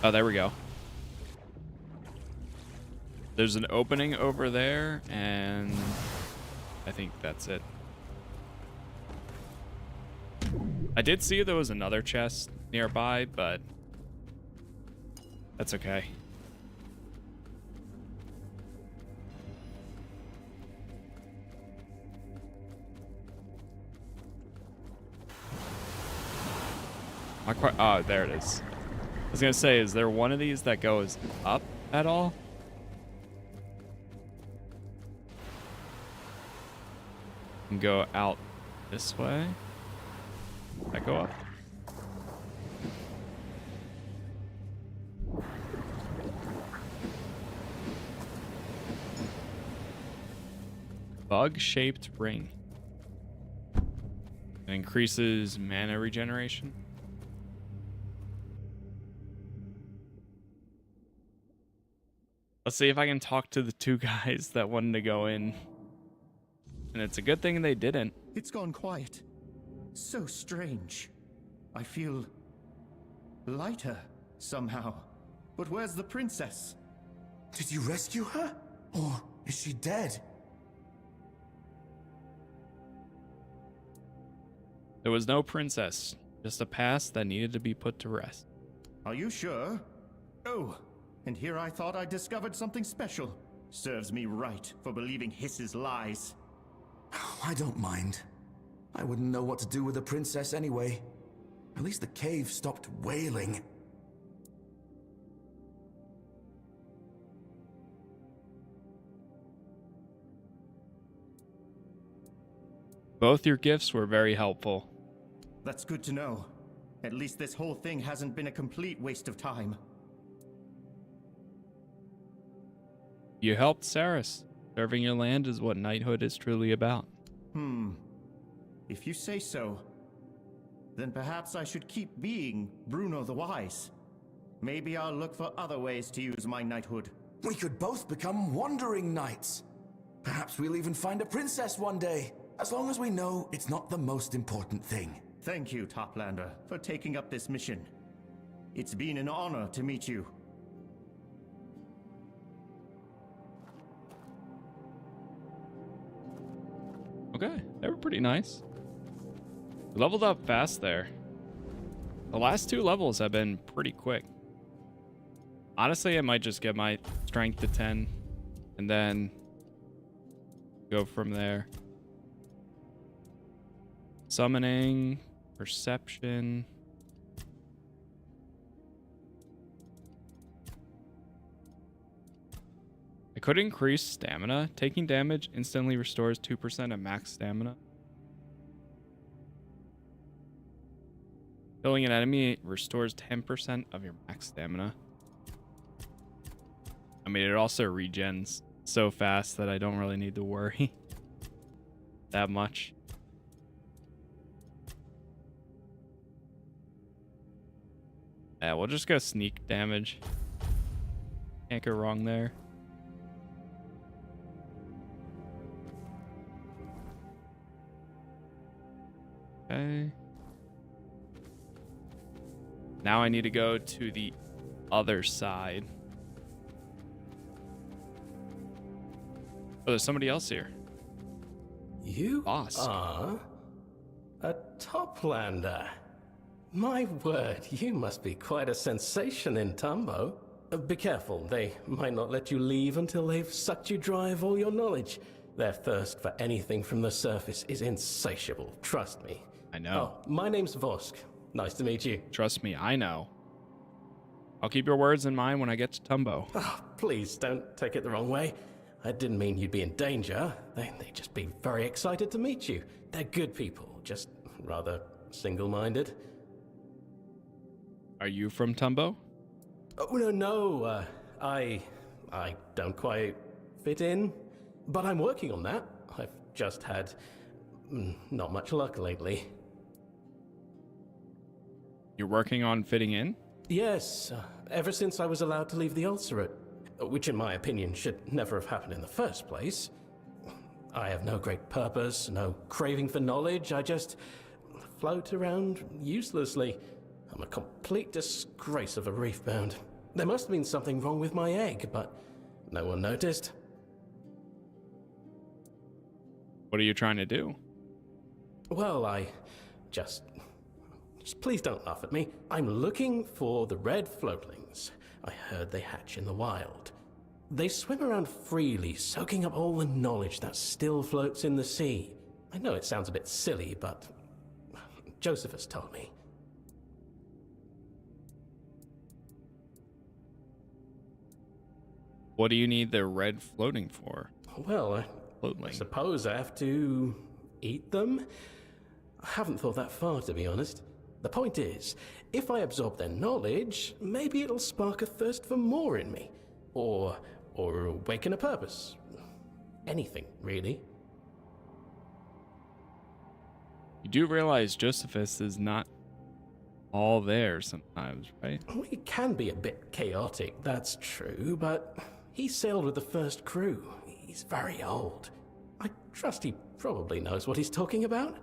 [SPEAKER 1] Oh, there we go. There's an opening over there, and I think that's it. I did see there was another chest nearby, but that's okay. Oh, there it is. I was gonna say, is there one of these that goes up at all? And go out this way? That go up? Bug-shaped ring. It increases mana regeneration. Let's see if I can talk to the two guys that wanted to go in. And it's a good thing they didn't.
[SPEAKER 8] It's gone quiet. So strange. I feel lighter somehow. But where's the princess?
[SPEAKER 9] Did you rescue her? Or is she dead?
[SPEAKER 1] There was no princess, just a past that needed to be put to rest.
[SPEAKER 8] Are you sure? Oh, and here I thought I discovered something special. Serves me right for believing Hiss's lies.
[SPEAKER 9] I don't mind. I wouldn't know what to do with the princess anyway. At least the cave stopped wailing.
[SPEAKER 1] Both your gifts were very helpful.
[SPEAKER 8] That's good to know. At least this whole thing hasn't been a complete waste of time.
[SPEAKER 1] You helped Sarras. Serving your land is what knighthood is truly about.
[SPEAKER 8] If you say so, then perhaps I should keep being Bruno the Wise. Maybe I'll look for other ways to use my knighthood.
[SPEAKER 9] We could both become wandering knights. Perhaps we'll even find a princess one day. As long as we know it's not the most important thing.
[SPEAKER 8] Thank you, Toplander, for taking up this mission. It's been an honor to meet you.
[SPEAKER 1] Okay, they were pretty nice. We leveled up fast there. The last two levels have been pretty quick. Honestly, I might just get my strength to 10 and then go from there. Summoning, perception. I could increase stamina. Taking damage instantly restores 2% of max stamina. Killing an enemy restores 10% of your max stamina. I mean, it also regens so fast that I don't really need to worry that much. Yeah, we'll just go sneak damage. Can't go wrong there. Okay. Now I need to go to the other side. Oh, there's somebody else here.
[SPEAKER 10] You
[SPEAKER 1] Boss.
[SPEAKER 10] are a toplander. My word, you must be quite a sensation in Tumbo. Be careful, they might not let you leave until they've sucked you dry of all your knowledge. Their thirst for anything from the surface is insatiable, trust me.
[SPEAKER 1] I know.
[SPEAKER 10] Oh, my name's Vosk. Nice to meet you.
[SPEAKER 1] Trust me, I know. I'll keep your words in mind when I get to Tumbo.
[SPEAKER 10] Oh, please don't take it the wrong way. I didn't mean you'd be in danger. They'd just be very excited to meet you. They're good people, just rather single-minded.
[SPEAKER 1] Are you from Tumbo?
[SPEAKER 10] Oh, no. I don't quite fit in, but I'm working on that. I've just had not much luck lately.
[SPEAKER 1] You're working on fitting in?
[SPEAKER 10] Yes, ever since I was allowed to leave the ulcerate, which in my opinion should never have happened in the first place. I have no great purpose, no craving for knowledge. I just float around uselessly. I'm a complete disgrace of a reefbound. There must have been something wrong with my egg, but no one noticed.
[SPEAKER 1] What are you trying to do?
[SPEAKER 10] Well, I just please don't laugh at me. I'm looking for the red floatlings. I heard they hatch in the wild. They swim around freely, soaking up all the knowledge that still floats in the sea. I know it sounds a bit silly, but Josephus told me.
[SPEAKER 1] What do you need the red floating for?
[SPEAKER 10] Well, I
[SPEAKER 1] Floatling.
[SPEAKER 10] suppose I have to eat them? I haven't thought that far, to be honest. The point is, if I absorb their knowledge, maybe it'll spark a thirst for more in me. Or awaken a purpose. Anything, really.
[SPEAKER 1] You do realize Josephus is not all there sometimes, right?
[SPEAKER 10] Well, he can be a bit chaotic, that's true, but he sailed with the first crew. He's very old. I trust he probably knows what he's talking about.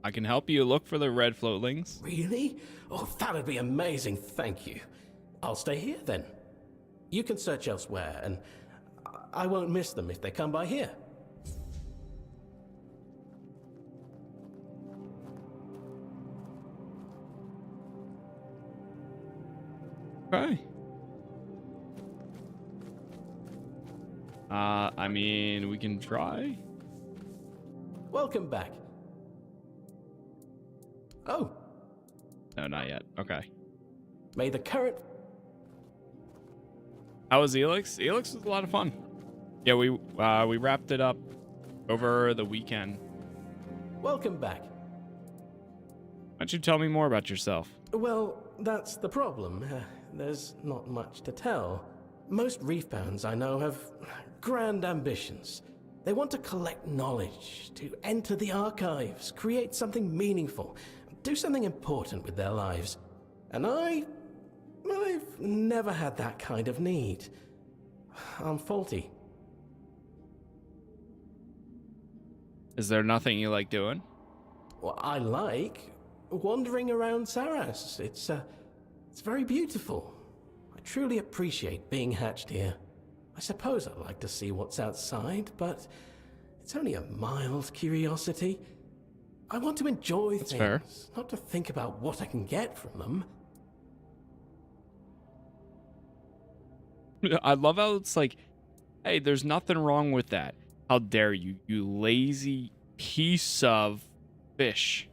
[SPEAKER 1] I can help you look for the red floatlings.
[SPEAKER 10] Really? Oh, that'd be amazing, thank you. I'll stay here then. You can search elsewhere, and I won't miss them if they come by here.
[SPEAKER 1] Okay. I mean, we can try.
[SPEAKER 10] Welcome back. Oh,
[SPEAKER 1] No, not yet. Okay.
[SPEAKER 10] may the current...
[SPEAKER 1] How was Elix? Elix was a lot of fun. Yeah, we wrapped it up over the weekend.
[SPEAKER 10] Welcome back.
[SPEAKER 1] Why don't you tell me more about yourself?
[SPEAKER 10] Well, that's the problem. There's not much to tell. Most reefbounds I know have grand ambitions. They want to collect knowledge, to enter the archives, create something meaningful, do something important with their lives. And I've never had that kind of need. I'm faulty.
[SPEAKER 1] Is there nothing you like doing?
[SPEAKER 10] Well, I like wandering around Sarras. It's very beautiful. I truly appreciate being hatched here. I suppose I'd like to see what's outside, but it's only a mild curiosity. I want to enjoy things,
[SPEAKER 1] fair.
[SPEAKER 10] not to think about what I can get from them.
[SPEAKER 1] I love how it's like, hey, there's nothing wrong with that. How dare you, you lazy piece of fish.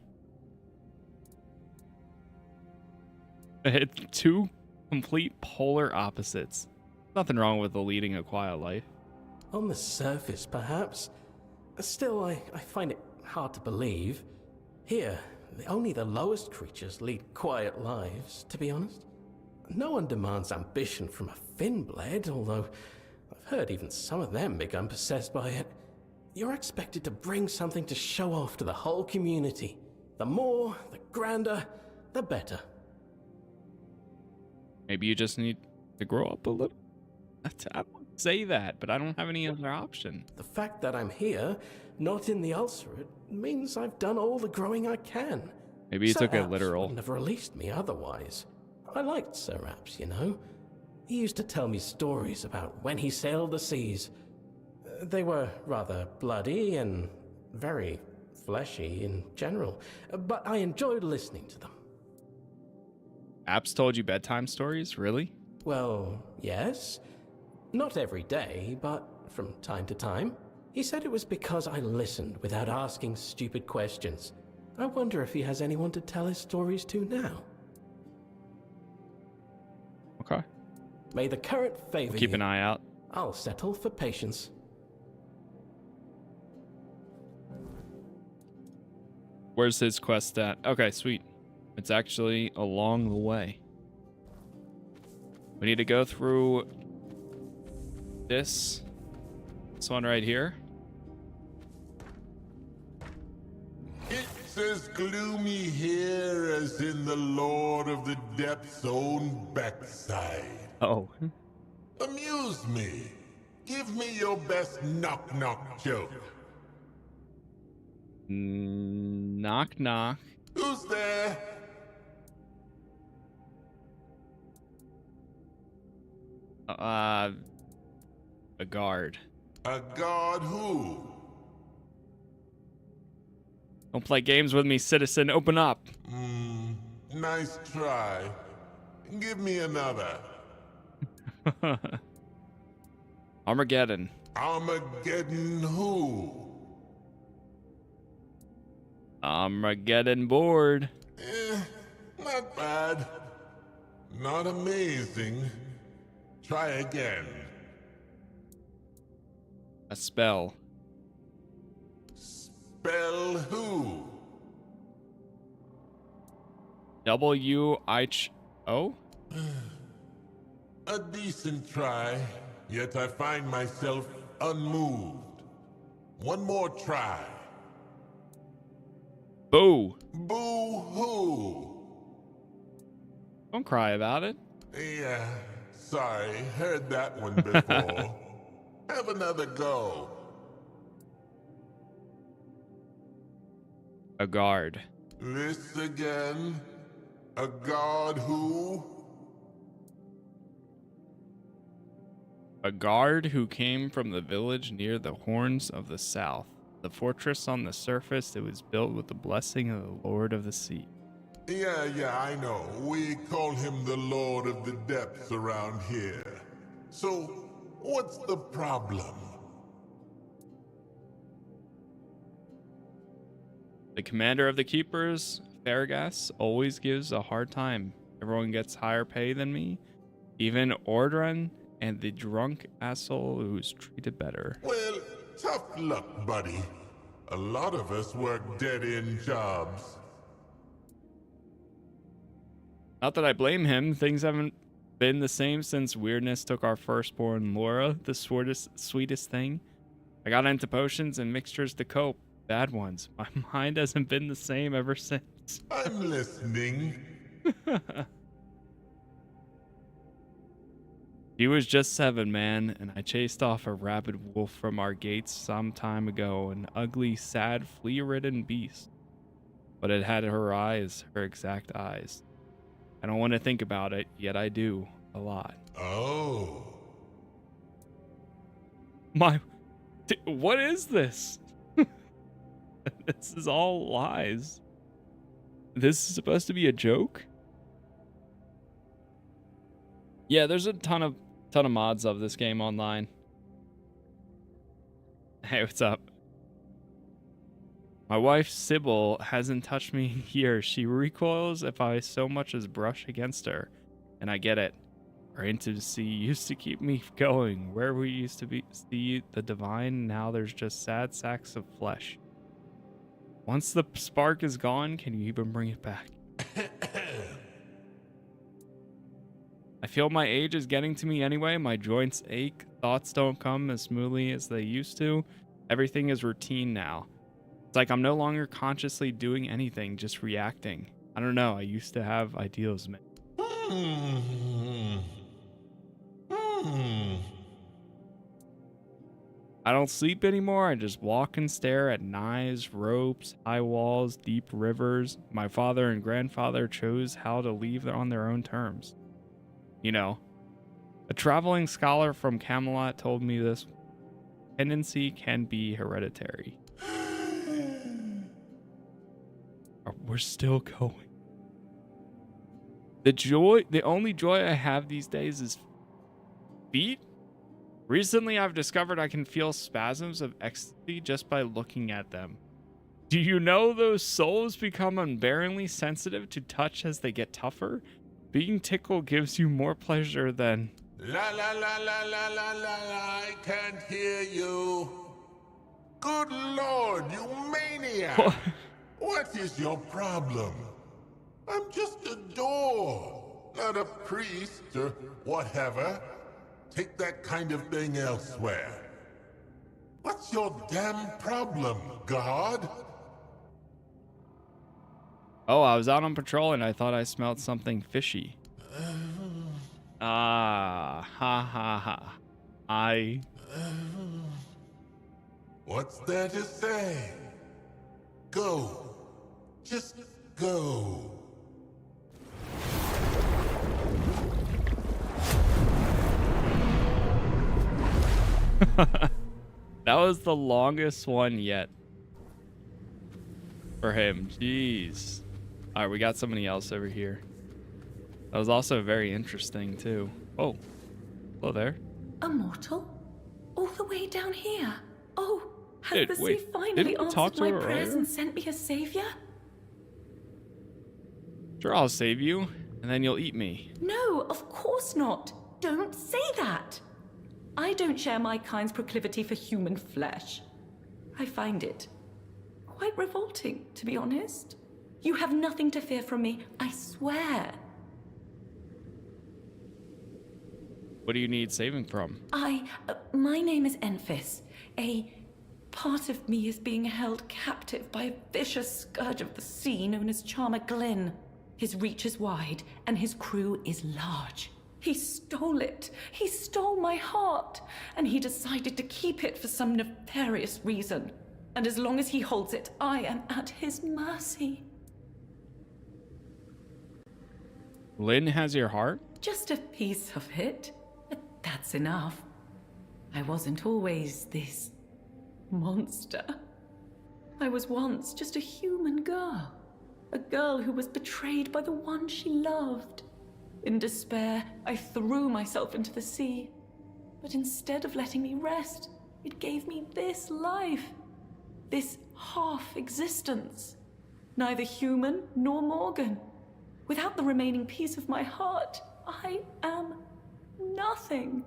[SPEAKER 1] It's two complete polar opposites. Nothing wrong with leading a quiet life.
[SPEAKER 10] On the surface, perhaps. Still, I find it hard to believe. Here, only the lowest creatures lead quiet lives, to be honest. No one demands ambition from a fin-blade, although I've heard even some of them become possessed by it. You're expected to bring something to show off to the whole community. The more, the grander, the better.
[SPEAKER 1] Maybe you just need to grow up a little. I won't say that, but I don't have any other option.
[SPEAKER 10] The fact that I'm here, not in the ulcerate, means I've done all the growing I can.
[SPEAKER 1] Maybe he took it
[SPEAKER 10] Sarras
[SPEAKER 1] literal.
[SPEAKER 10] wouldn't have released me otherwise. I liked Sarras, you know. He used to tell me stories about when he sailed the seas. They were rather bloody and very fleshy in general, but I enjoyed listening to them.
[SPEAKER 1] Apps told you bedtime stories? Really?
[SPEAKER 10] Well, yes. Not every day, but from time to time. He said it was because I listened without asking stupid questions. I wonder if he has anyone to tell his stories to now.
[SPEAKER 1] Okay.
[SPEAKER 10] May the current favor
[SPEAKER 1] Keep
[SPEAKER 10] you.
[SPEAKER 1] an eye out.
[SPEAKER 10] I'll settle for patience.
[SPEAKER 1] Where's his quest at? Okay, sweet. It's actually along the way. We need to go through this one right here.
[SPEAKER 7] It's as gloomy here as in the Lord of the Depth's own backside.
[SPEAKER 1] Oh.
[SPEAKER 7] Amuse me. Give me your best knock-knock joke.
[SPEAKER 1] Knock, knock.
[SPEAKER 7] Who's there?
[SPEAKER 1] A guard.
[SPEAKER 7] A guard who?
[SPEAKER 1] Don't play games with me, citizen. Open up.
[SPEAKER 7] Nice try. Give me another.
[SPEAKER 1] Armageddon.
[SPEAKER 7] Armageddon who?
[SPEAKER 1] Armageddon board.
[SPEAKER 7] Not bad. Not amazing. Try again.
[SPEAKER 1] A spell.
[SPEAKER 7] Spell who?
[SPEAKER 1] W-H-O?
[SPEAKER 7] A decent try, yet I find myself unmoved. One more try.
[SPEAKER 1] Boo.
[SPEAKER 7] Boo-hoo.
[SPEAKER 1] Don't cry about it.
[SPEAKER 7] Yeah, sorry, heard that one before. Have another go.
[SPEAKER 1] A guard.
[SPEAKER 7] This again? A guard who?
[SPEAKER 1] A guard who came from the village near the Horns of the South. The fortress on the surface, it was built with the blessing of the Lord of the Sea.
[SPEAKER 7] Yeah, I know. We call him the Lord of the Depths around here. So, what's the problem?
[SPEAKER 1] The commander of the Keepers, Sarras, always gives a hard time. Everyone gets higher pay than me. Even Ordran and the drunk asshole who's treated better.
[SPEAKER 7] Well, tough luck, buddy. A lot of us work dead-end jobs.
[SPEAKER 1] Not that I blame him. Things haven't been the same since weirdness took our firstborn Laura, the sweetest thing. I got into potions and mixtures to cope. Bad ones. My mind hasn't been the same ever since.
[SPEAKER 7] I'm listening.
[SPEAKER 1] He was just 7, man, and I chased off a rabid wolf from our gates some time ago, an ugly, sad, flea-ridden beast. But it had her eyes, her exact eyes. I don't want to think about it, yet I do, a lot.
[SPEAKER 7] Oh.
[SPEAKER 1] What is this? This is all lies. This is supposed to be a joke? Yeah, there's a ton of mods of this game online. Hey, what's up? My wife, Sybil, hasn't touched me in years. She recoils if I so much as brush against her. And I get it. Our intimacy used to keep me going. Where we used to see the divine, now there's just sad sacks of flesh. Once the spark is gone, can you even bring it back? I feel my age is getting to me anyway. My joints ache. Thoughts don't come as smoothly as they used to. Everything is routine now. It's like I'm no longer consciously doing anything, just reacting. I don't know. I used to have ideals, man. I don't sleep anymore. I just walk and stare at knives, ropes, high walls, deep rivers. My father and grandfather chose how to leave on their own terms. You know, a traveling scholar from Camelot told me this tendency can be hereditary. We're still going. The only joy I have these days is feet. Recently, I've discovered I can feel spasms of ecstasy just by looking at them. Do you know those souls become unbearably sensitive to touch as they get tougher? Being tickled gives you more pleasure than...
[SPEAKER 7] La la la la la la la, I can't hear you. Good Lord, you maniac! What is your problem? I'm just a door, not a priest or whatever. Take that kind of thing elsewhere. What's your damn problem, God?
[SPEAKER 1] Oh, I was out on patrol and I thought I smelled something fishy. Ha ha.
[SPEAKER 7] What's there to say? Go. Just go.
[SPEAKER 1] That was the longest one yet. For him. Jeez. Alright, we got somebody else over here. That was also very interesting, too. Oh. Hello there.
[SPEAKER 11] A mortal? All the way down here? Oh, has
[SPEAKER 1] Dude,
[SPEAKER 11] the sea
[SPEAKER 1] wait,
[SPEAKER 11] finally
[SPEAKER 1] didn't we talk
[SPEAKER 11] answered
[SPEAKER 1] to
[SPEAKER 11] my
[SPEAKER 1] her
[SPEAKER 11] prayers
[SPEAKER 1] earlier?
[SPEAKER 11] and sent me a savior?
[SPEAKER 1] Sure, I'll save you, and then you'll eat me.
[SPEAKER 11] No, of course not. Don't say that. I don't share my kind's proclivity for human flesh. I find it quite revolting, to be honest. You have nothing to fear from me, I swear.
[SPEAKER 1] What do you need saving from?
[SPEAKER 11] My name is Enfys. A part of me is being held captive by a vicious scourge of the sea known as Charmer Glynn. His reach is wide, and his crew is large. He stole it. He stole my heart, and he decided to keep it for some nefarious reason. And as long as he holds it, I am at his mercy.
[SPEAKER 1] Lynn has your heart?
[SPEAKER 11] Just a piece of it. But that's enough. I wasn't always this monster. I was once just a human girl. A girl who was betrayed by the one she loved. In despair, I threw myself into the sea. But instead of letting me rest, it gave me this life. This half-existence. Neither human nor Morgan. Without the remaining piece of my heart, I am nothing.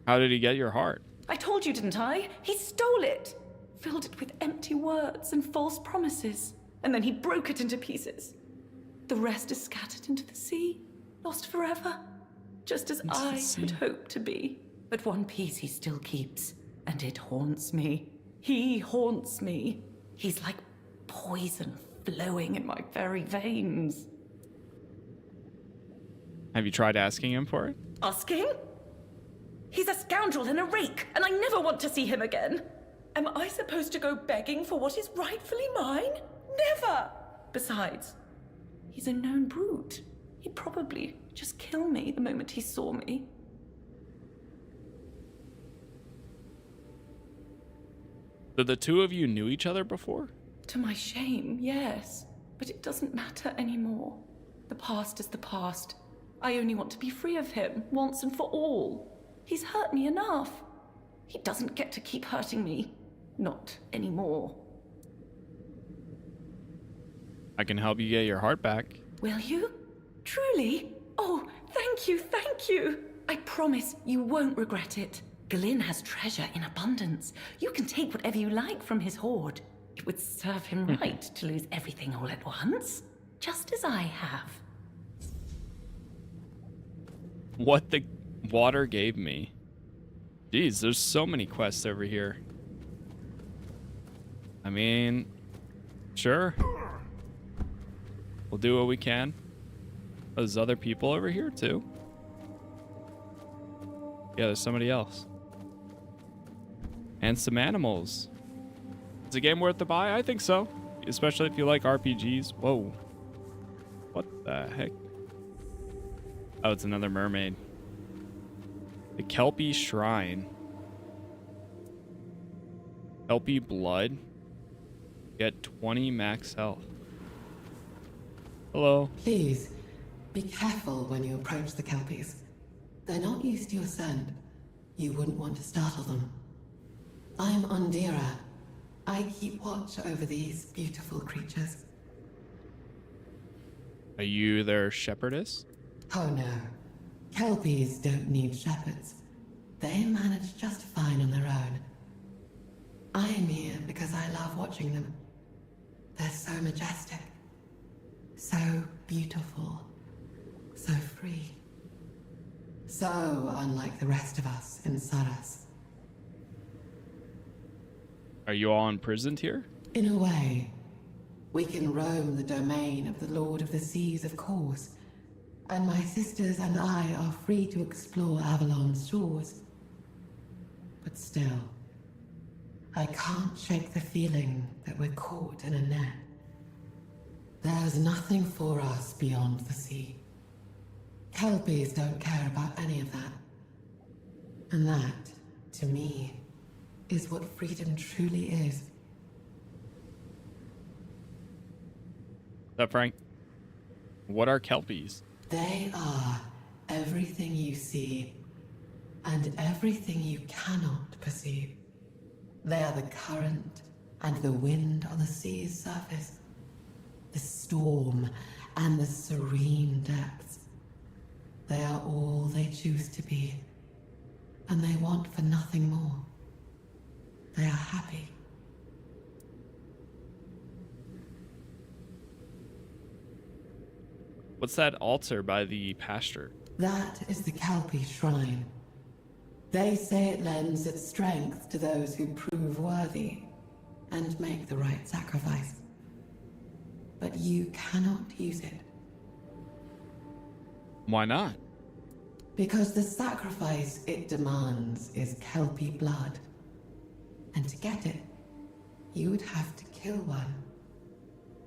[SPEAKER 1] How did he get your heart?
[SPEAKER 11] I told you, didn't I? He stole it. Filled it with empty words and false promises. And then he broke it into pieces. The rest is scattered into the sea, lost forever. Just as I had hoped to be. But one piece he still keeps, and it haunts me. He haunts me. He's like poison flowing in my very veins.
[SPEAKER 1] Have you tried asking him for it?
[SPEAKER 11] Asking? He's a scoundrel and a rake, and I never want to see him again. Am I supposed to go begging for what is rightfully mine? Never! Besides, he's a known brute. He'd probably just kill me the moment he saw me.
[SPEAKER 1] So the two of you knew each other before?
[SPEAKER 11] To my shame, yes. But it doesn't matter anymore. The past is the past. I only want to be free of him, once and for all. He's hurt me enough. He doesn't get to keep hurting me. Not anymore.
[SPEAKER 1] I can help you get your heart back.
[SPEAKER 11] Will you? Truly? Oh, thank you, thank you. I promise you won't regret it. Glynn has treasure in abundance. You can take whatever you like from his hoard. It would serve him right to lose everything all at once, just as I have.
[SPEAKER 1] What the water gave me. Jeez, there's so many quests over here. I mean, sure. We'll do what we can. There's other people over here too. Yeah, there's somebody else. And some animals. Is the game worth the buy? I think so. Especially if you like RPGs. Whoa. What the heck? Oh, it's another mermaid. The Kelpie Shrine. Kelpie Blood. Get 20 max health. Hello.
[SPEAKER 12] Please, be careful when you approach the Kelpies. They're not used to your scent. You wouldn't want to startle them. I'm Ondira. I keep watch over these beautiful creatures.
[SPEAKER 1] Are you their shepherdess?
[SPEAKER 12] Oh no. Kelpies don't need shepherds. They manage just fine on their own. I am here because I love watching them. They're so majestic. So beautiful. So free. So unlike the rest of us in Sarras.
[SPEAKER 1] Are you all imprisoned here?
[SPEAKER 12] In a way. We can roam the domain of the Lord of the Seas, of course. And my sisters and I are free to explore Avalon's shores. But still, I can't shake the feeling that we're caught in a net. There's nothing for us beyond the sea. Kelpies don't care about any of that. And that, to me, is what freedom truly is.
[SPEAKER 1] Frank, what are Kelpies?
[SPEAKER 12] They are everything you see and everything you cannot perceive. They are the current and the wind on the sea's surface, the storm and the serene depths. They are all they choose to be, and they want for nothing more. They are happy.
[SPEAKER 1] What's that altar by the pasture?
[SPEAKER 12] That is the Kelpie Shrine. They say it lends its strength to those who prove worthy and make the right sacrifice. But you cannot use it.
[SPEAKER 1] Why not?
[SPEAKER 12] Because the sacrifice it demands is Kelpie blood. And to get it, you would have to kill one.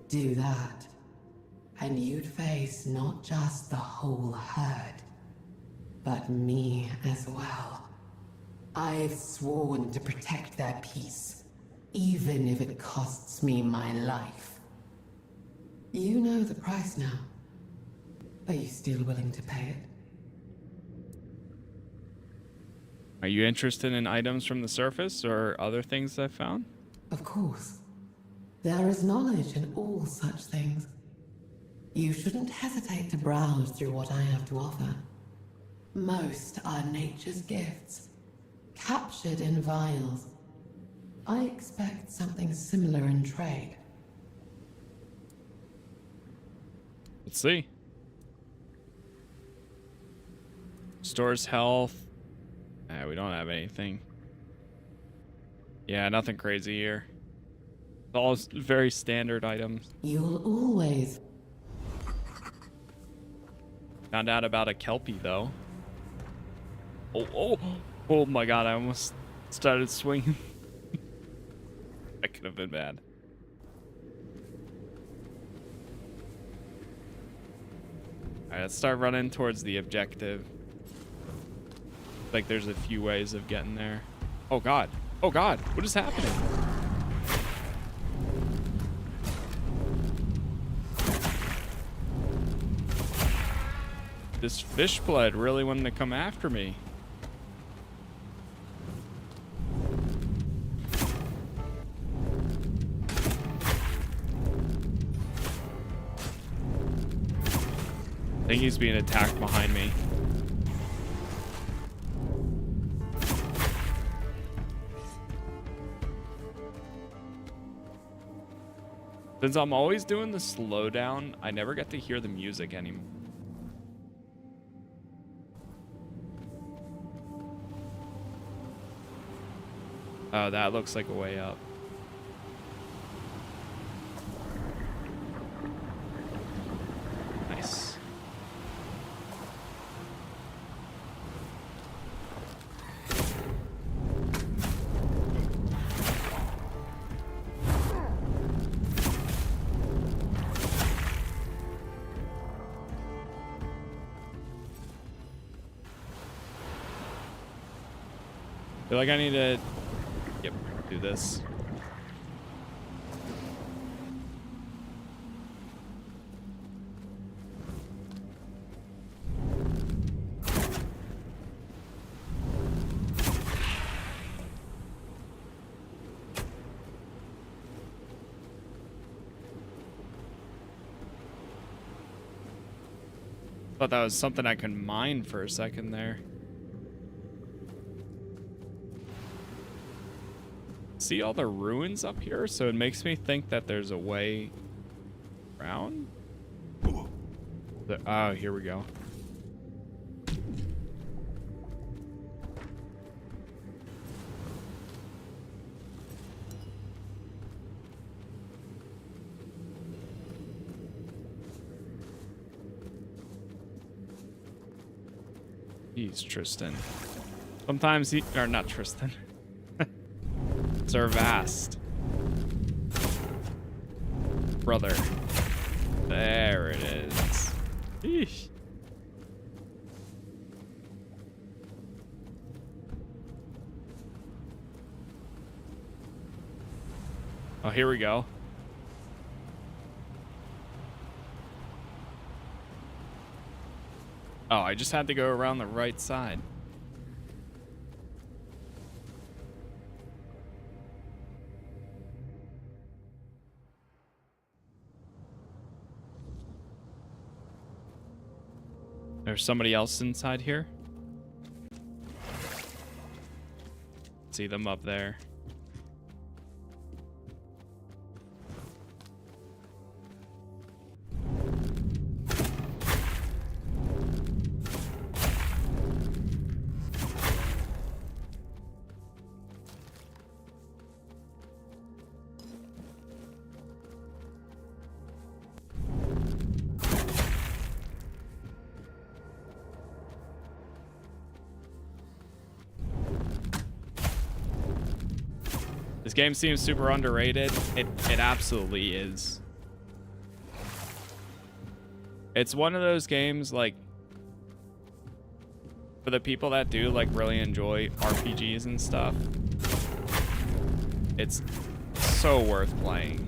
[SPEAKER 12] Do that, and you'd face not just the whole herd, but me as well. I've sworn to protect their peace, even if it costs me my life. You know the price now. Are you still willing to pay it?
[SPEAKER 1] Are you interested in items from the surface or other things I found?
[SPEAKER 12] Of course. There is knowledge in all such things. You shouldn't hesitate to browse through what I have to offer. Most are nature's gifts, captured in vials. I expect something similar in trade.
[SPEAKER 1] Let's see. Stores health. We don't have anything. Yeah, nothing crazy here. It's all very standard items.
[SPEAKER 12] You'll always...
[SPEAKER 1] Found out about a Kelpie, though. Oh my god, I almost started swinging. That could have been bad. Alright, let's start running towards the objective. Like there's a few ways of getting there. Oh god, what is happening? This fish blood really wanted to come after me. I think he's being attacked behind me. Since I'm always doing the slowdown, I never get to hear the music anymore. Oh, that looks like a way up. Nice. feel like I need to, yep, do this. Thought that was something I could mine for a second there. See all the ruins up here, so it makes me think that there's a way around. Oh, here we go. He's Tristan. Sometimes he, or not Tristan. Sarras. Brother. There it is. Eesh. Oh, here we go. Oh, I just had to go around the right side. There's somebody else inside here. See them up there. This game seems super underrated. It absolutely is. It's one of those games, like, for the people that do like really enjoy RPGs and stuff. It's so worth playing.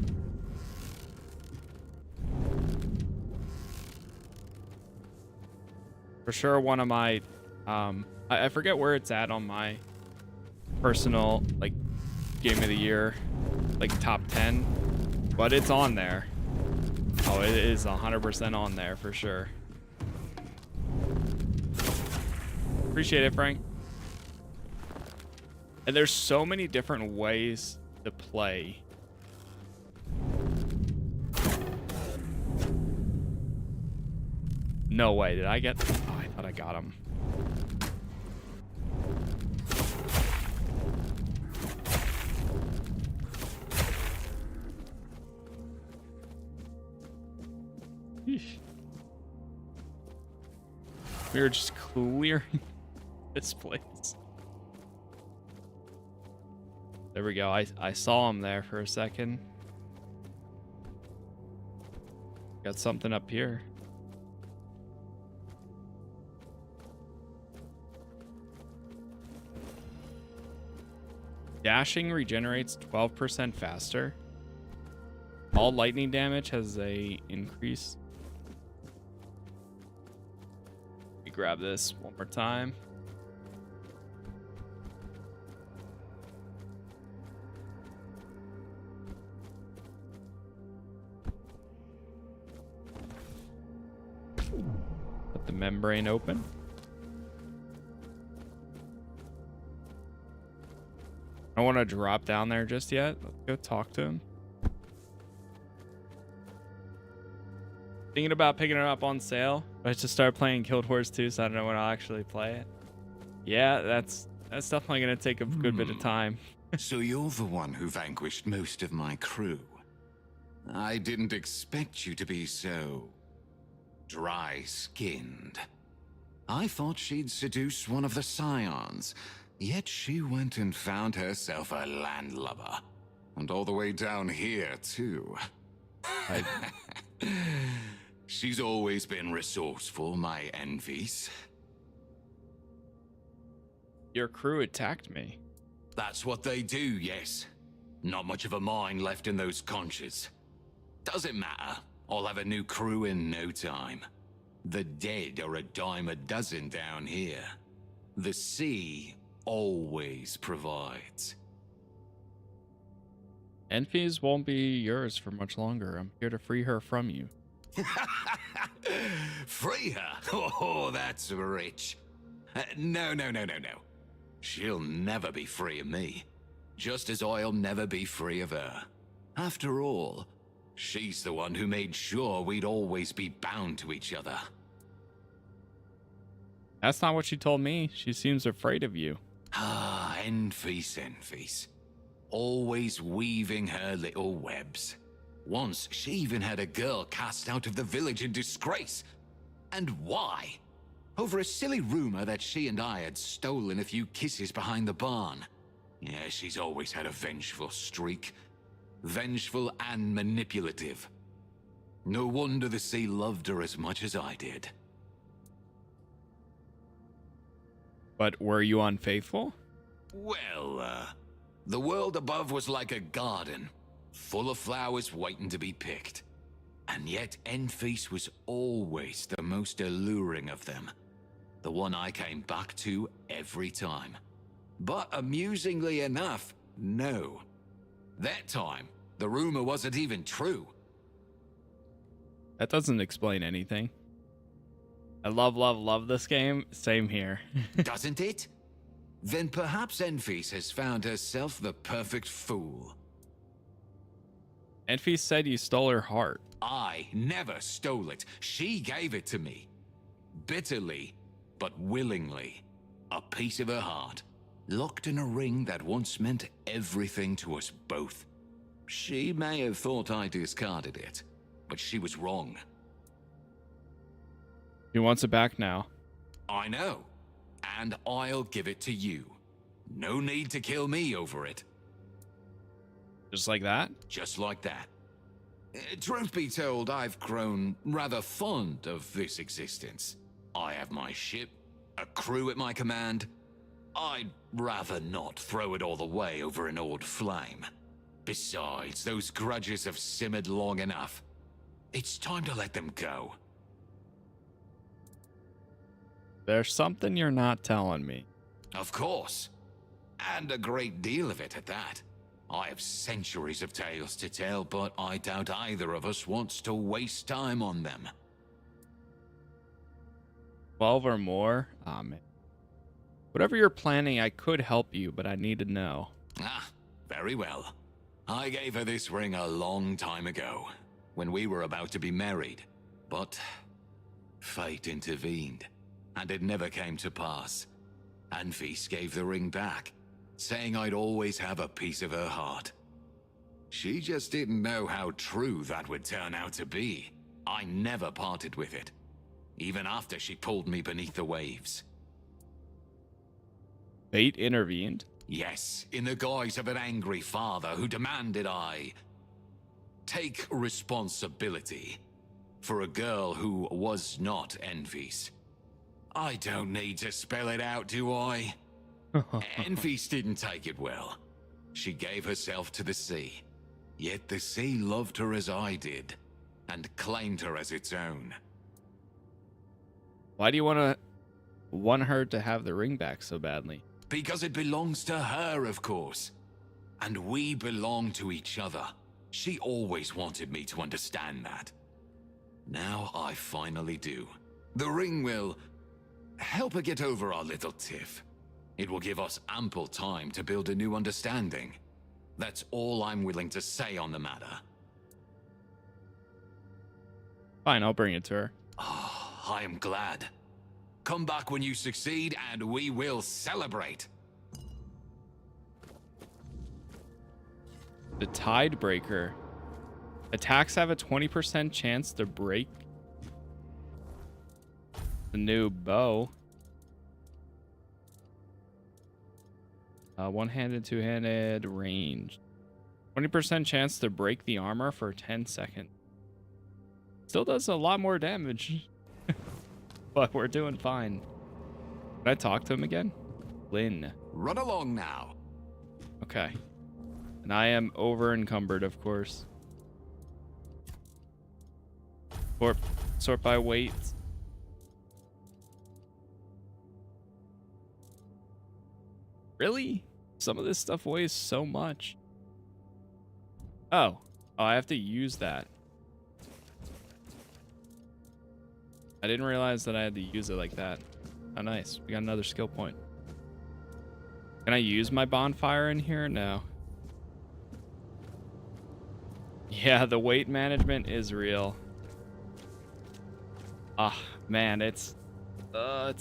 [SPEAKER 1] For sure, one of my I forget where it's at on my personal like game of the year, like top 10, but it's on there. Oh, it is 100% on there for sure. Appreciate it, Frank. And there's so many different ways to play. No way, did I get... Oh, I thought I got him. Yeesh. We were just clearing this place. There we go. I saw him there for a second. Got something up here. Dashing regenerates 12% faster. All lightning damage has a increase. Let me grab this one more time. Put the membrane open. I don't want to drop down there just yet. Let's go talk to him. Thinking about picking it up on sale, but I just started playing Guild Wars 2, so I don't know when I'll actually play it. Yeah, that's definitely going to take a good bit of time.
[SPEAKER 13] So you're the one who vanquished most of my crew. I didn't expect you to be so dry-skinned. I thought she'd seduce one of the scions. Yet she went and found herself a landlubber. And all the way down here, too. She's always been resourceful, my envies.
[SPEAKER 1] Your crew attacked me.
[SPEAKER 13] That's what they do, yes. Not much of a mind left in those conches. Doesn't matter. I'll have a new crew in no time. The dead are a dime a dozen down here. The sea always provides.
[SPEAKER 1] Enfys won't be yours for much longer. I'm here to free her from you.
[SPEAKER 13] Free her? Oh, that's rich. No. She'll never be free of me. Just as I'll never be free of her. After all, she's the one who made sure we'd always be bound to each other.
[SPEAKER 1] That's not what she told me. She seems afraid of you.
[SPEAKER 13] Ah, Enfys. Always weaving her little webs. Once, she even had a girl cast out of the village in disgrace. And why? Over a silly rumor that she and I had stolen a few kisses behind the barn. Yeah, she's always had a vengeful streak. Vengeful and manipulative. No wonder the sea loved her as much as I did.
[SPEAKER 1] But were you unfaithful?
[SPEAKER 13] Well, the world above was like a garden, full of flowers waiting to be picked. And yet Enfys was always the most alluring of them. The one I came back to every time. But amusingly enough, no. That time, the rumor wasn't even true.
[SPEAKER 1] That doesn't explain anything. I love this game. Same here.
[SPEAKER 13] Doesn't it? Then perhaps Enfys has found herself the perfect fool.
[SPEAKER 1] Enfys said you stole her heart.
[SPEAKER 13] I never stole it. She gave it to me. Bitterly, but willingly. A piece of her heart, locked in a ring that once meant everything to us both. She may have thought I discarded it, but she was wrong.
[SPEAKER 1] He wants it back now.
[SPEAKER 13] I know, and I'll give it to you. No need to kill me over it.
[SPEAKER 1] Just like that?
[SPEAKER 13] Just like that. Truth be told, I've grown rather fond of this existence. I have my ship, a crew at my command. I'd rather not throw it all away over an old flame. Besides, those grudges have simmered long enough. It's time to let them go.
[SPEAKER 1] There's something you're not telling me.
[SPEAKER 13] Of course. And a great deal of it at that. I have centuries of tales to tell, but I doubt either of us wants to waste time on them.
[SPEAKER 1] 12 or more? Ah, man. Whatever you're planning, I could help you, but I need to know.
[SPEAKER 13] Ah, very well. I gave her this ring a long time ago, when we were about to be married. But fate intervened, and it never came to pass. Enfys gave the ring back, saying I'd always have a piece of her heart. She just didn't know how true that would turn out to be. I never parted with it, even after she pulled me beneath the waves.
[SPEAKER 1] Fate intervened?
[SPEAKER 13] Yes, in the guise of an angry father who demanded I take responsibility for a girl who was not Enfys. I don't need to spell it out, do I? Enfys didn't take it well. She gave herself to the sea. Yet the sea loved her as I did, and claimed her as its own.
[SPEAKER 1] Why do you want her to have the ring back so badly?
[SPEAKER 13] Because it belongs to her, of course. And we belong to each other. She always wanted me to understand that. Now I finally do. The ring will help her get over our little tiff. It will give us ample time to build a new understanding. That's all I'm willing to say on the matter.
[SPEAKER 1] Fine, I'll bring it to her.
[SPEAKER 13] Oh, I am glad. Come back when you succeed, and we will celebrate.
[SPEAKER 1] The Tidebreaker. Attacks have a 20% chance to break. The new bow. One-handed, two-handed, range. 20% chance to break the armor for 10 seconds. Still does a lot more damage. But we're doing fine. Can I talk to him again? Lynn.
[SPEAKER 13] Run along now.
[SPEAKER 1] Okay. And I am over encumbered, of course. Sort by weight. Really? Some of this stuff weighs so much. Oh. Oh, I have to use that. I didn't realize that I had to use it like that. Oh, nice. We got another skill point. Can I use my bonfire in here? No. Yeah, the weight management is real. Ah, man, it's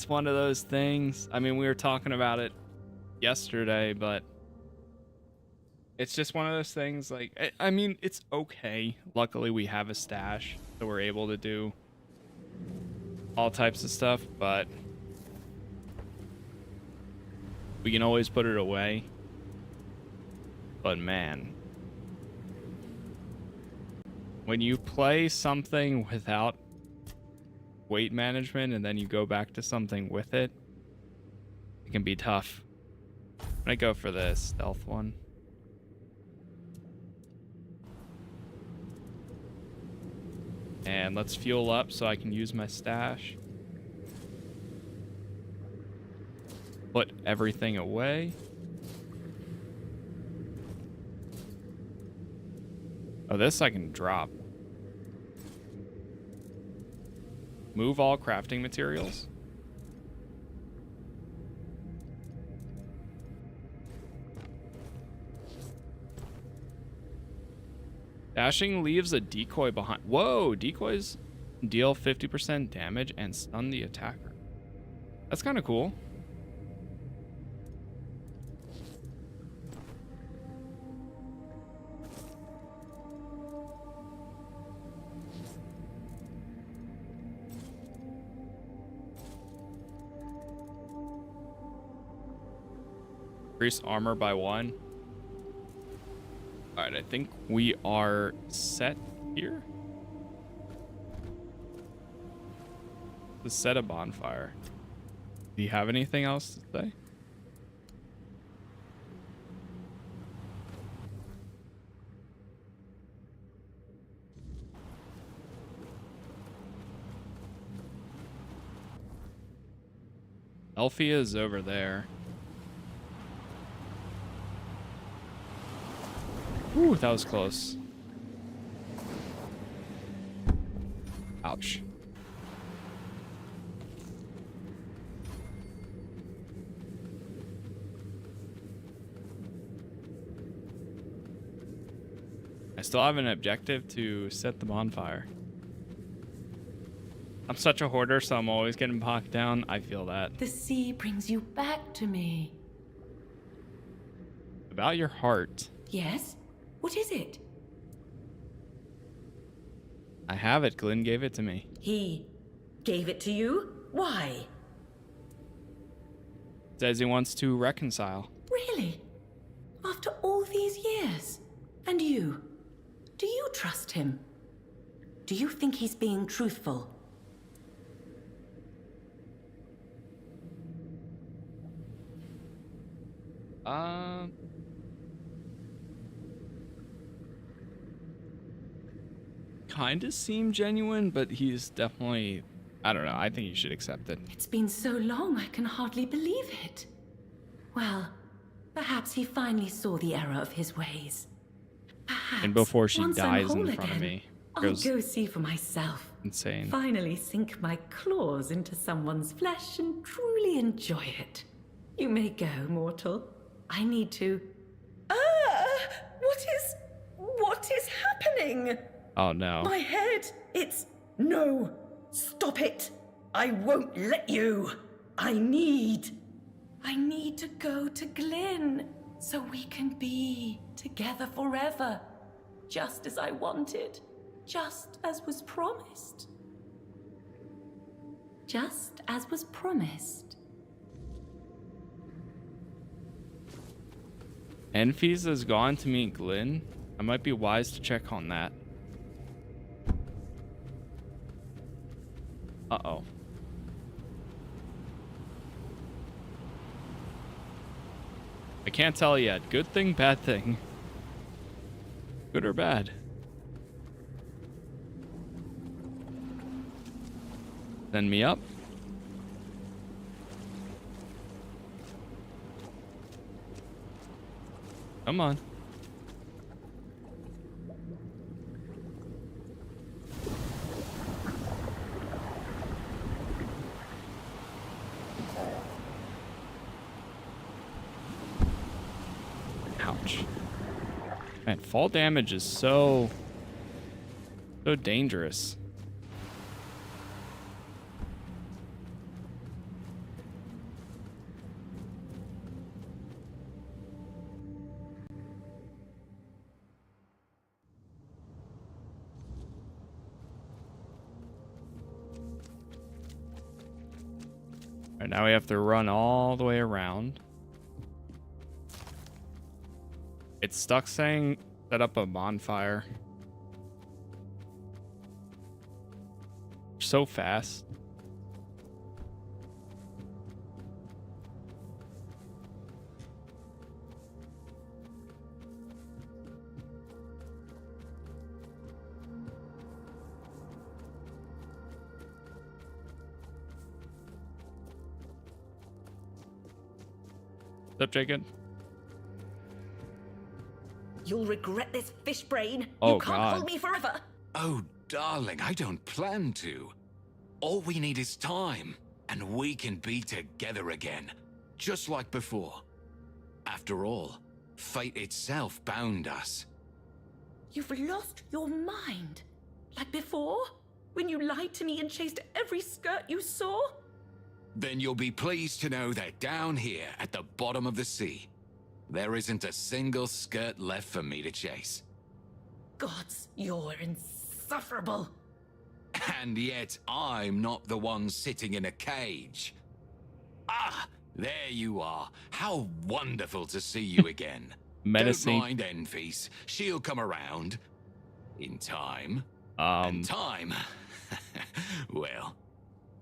[SPEAKER 1] one of those things. I mean, we were talking about it yesterday, but it's just one of those things. Like, I mean, it's okay. Luckily, we have a stash, so we're able to do all types of stuff, but we can always put it away. But man, when you play something without weight management and then you go back to something with it, it can be tough. I'm gonna go for the stealth one. And let's fuel up so I can use my stash. Put everything away. Oh, this I can drop. Move all crafting materials. Dashing leaves a decoy behind. Whoa, decoys deal 50% damage and stun the attacker. That's kind of cool. Increase armor by 1. All right, I think we are set here. Let's set a bonfire. Do you have anything else to say? Alfia is over there. Ooh, that was close. Ouch. I still have an objective to set the bonfire. I'm such a hoarder, so I'm always getting bogged down. I feel that.
[SPEAKER 11] The sea brings you back to me.
[SPEAKER 1] About your heart.
[SPEAKER 11] Yes? What is it?
[SPEAKER 1] I have it. Glenn gave it to me.
[SPEAKER 11] He gave it to you? Why?
[SPEAKER 1] Says he wants to reconcile.
[SPEAKER 11] Really? After all these years? And you? Do you trust him? Do you think he's being truthful?
[SPEAKER 1] Kind of seem genuine, but he's definitely, I don't know, I think you should accept it.
[SPEAKER 11] It's been so long, I can hardly believe it. Well, perhaps he finally saw the error of his ways. Perhaps
[SPEAKER 1] And before she
[SPEAKER 11] once I'm
[SPEAKER 1] dies in
[SPEAKER 11] whole
[SPEAKER 1] front of
[SPEAKER 11] again,
[SPEAKER 1] me,
[SPEAKER 11] I'll
[SPEAKER 1] goes
[SPEAKER 11] go see for myself.
[SPEAKER 1] insane.
[SPEAKER 11] Finally sink my claws into someone's flesh and truly enjoy it. You may go, mortal. I need to... What is happening?
[SPEAKER 1] Oh no.
[SPEAKER 11] My head! It's... No! Stop it! I won't let you! I need to go to Glyn, so we can be together forever. Just as I wanted. Just as was promised. Just as was promised.
[SPEAKER 1] Enfys has gone to meet Glyn. I might be wise to check on that. Uh-oh. I can't tell yet. Good thing, bad thing. Good or bad? Send me up. Come on. Ouch. Man, fall damage is so dangerous. Alright, now we have to run all the way around. It's stuck saying set up a bonfire. So fast. What's up, Jacob?
[SPEAKER 14] You'll regret this, fish brain.
[SPEAKER 1] Oh,
[SPEAKER 14] you can't
[SPEAKER 1] God.
[SPEAKER 14] hold me forever.
[SPEAKER 13] Oh, darling, I don't plan to. All we need is time, and we can be together again, just like before. After all, fate itself bound us.
[SPEAKER 14] You've lost your mind. Like before? When you lied to me and chased every skirt you saw?
[SPEAKER 13] Then you'll be pleased to know that down here at the bottom of the sea, there isn't a single skirt left for me to chase.
[SPEAKER 14] Gods, you're insufferable.
[SPEAKER 13] And yet I'm not the one sitting in a cage. Ah, there you are. How wonderful to see you again.
[SPEAKER 1] Menacing.
[SPEAKER 13] Don't mind Enfys. She'll come around. In time. And time. Well,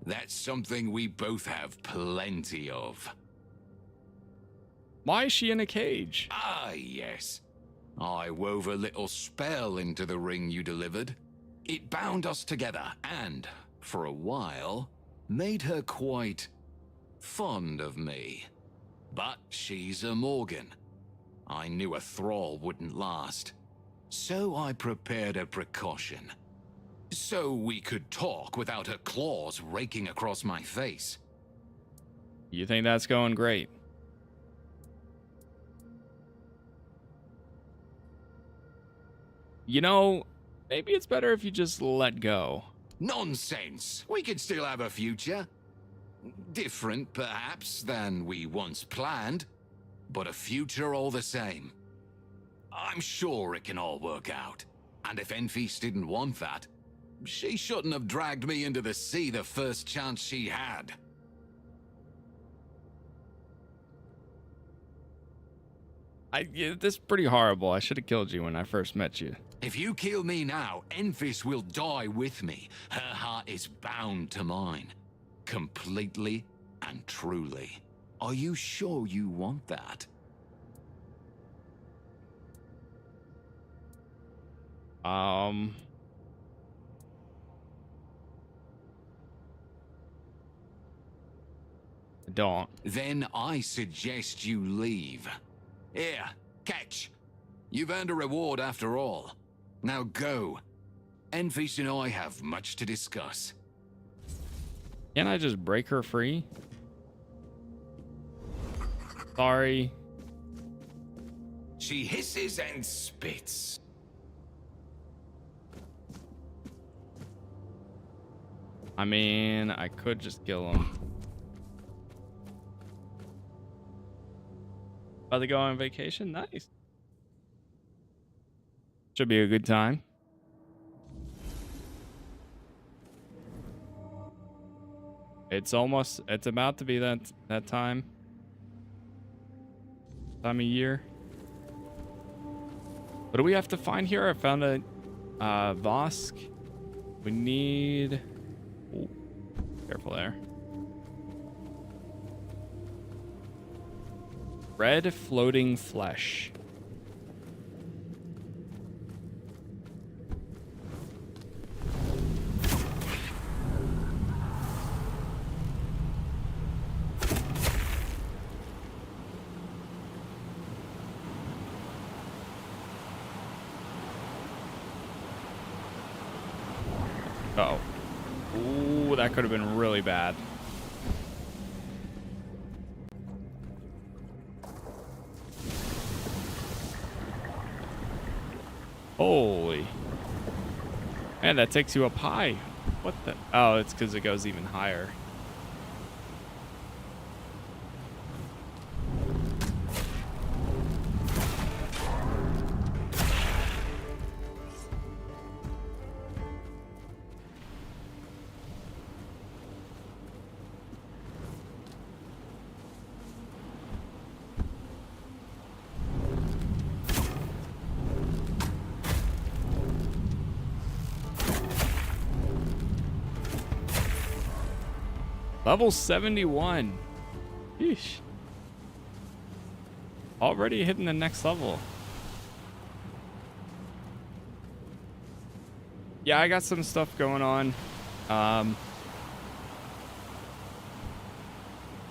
[SPEAKER 13] that's something we both have plenty of.
[SPEAKER 1] Why is she in a cage?
[SPEAKER 13] Ah, yes. I wove a little spell into the ring you delivered. It bound us together and, for a while, made her quite fond of me. But she's a Morgan. I knew a thrall wouldn't last. So I prepared a precaution. So we could talk without her claws raking across my face.
[SPEAKER 1] You think that's going great? You know, maybe it's better if you just let go.
[SPEAKER 13] Nonsense! We could still have a future. Different, perhaps, than we once planned, but a future all the same. I'm sure it can all work out. And if Enfys didn't want that, she shouldn't have dragged me into the sea the first chance she had.
[SPEAKER 1] This is pretty horrible. I should have killed you when I first met you.
[SPEAKER 13] If you kill me now, Enfys will die with me. Her heart is bound to mine. Completely and truly. Are you sure you want that?
[SPEAKER 1] Don't.
[SPEAKER 13] Then I suggest you leave. Here, catch. You've earned a reward after all. Now go. Enfys and I have much to discuss.
[SPEAKER 1] Can't I just break her free? Sorry.
[SPEAKER 13] She hisses and spits.
[SPEAKER 1] I mean, I could just kill him. About to go on vacation? Nice. Should be a good time. It's about to be that time of year. What do we have to find here? I found a Vosk. We need... Ooh, careful there. Red floating flesh. Uh-oh. Ooh, that could have been really bad. Holy. Man, that takes you up high. What the? Oh, it's because it goes even higher. Level 71. Yeesh. Already hitting the next level. Yeah, I got some stuff going on.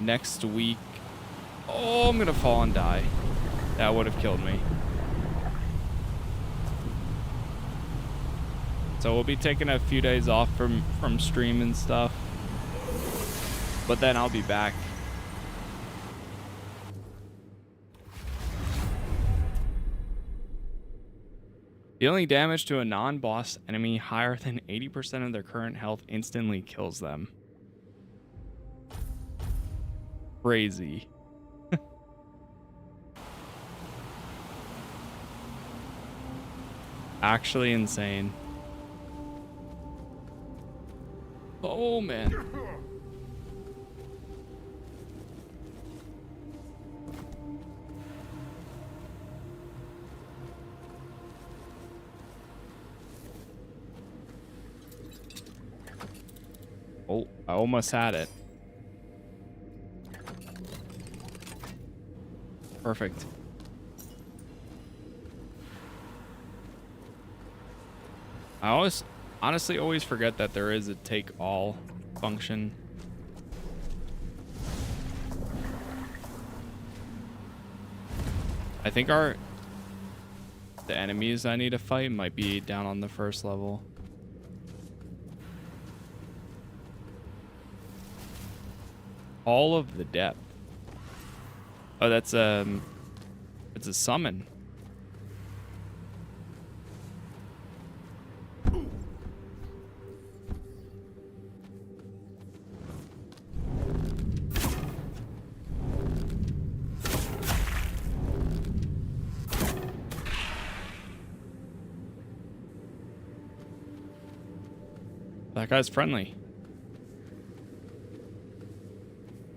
[SPEAKER 1] Next week. Oh, I'm gonna fall and die. That would have killed me. So we'll be taking a few days off from stream and stuff. But then I'll be back. Dealing damage to a non-boss enemy higher than 80% of their current health instantly kills them. Crazy. Actually insane. Oh man. Oh, I almost had it. Perfect. I honestly always forget that there is a take all function. I think the enemies I need to fight might be down on the first level. All of the depth. Oh, that's it's a summon. That guy's friendly.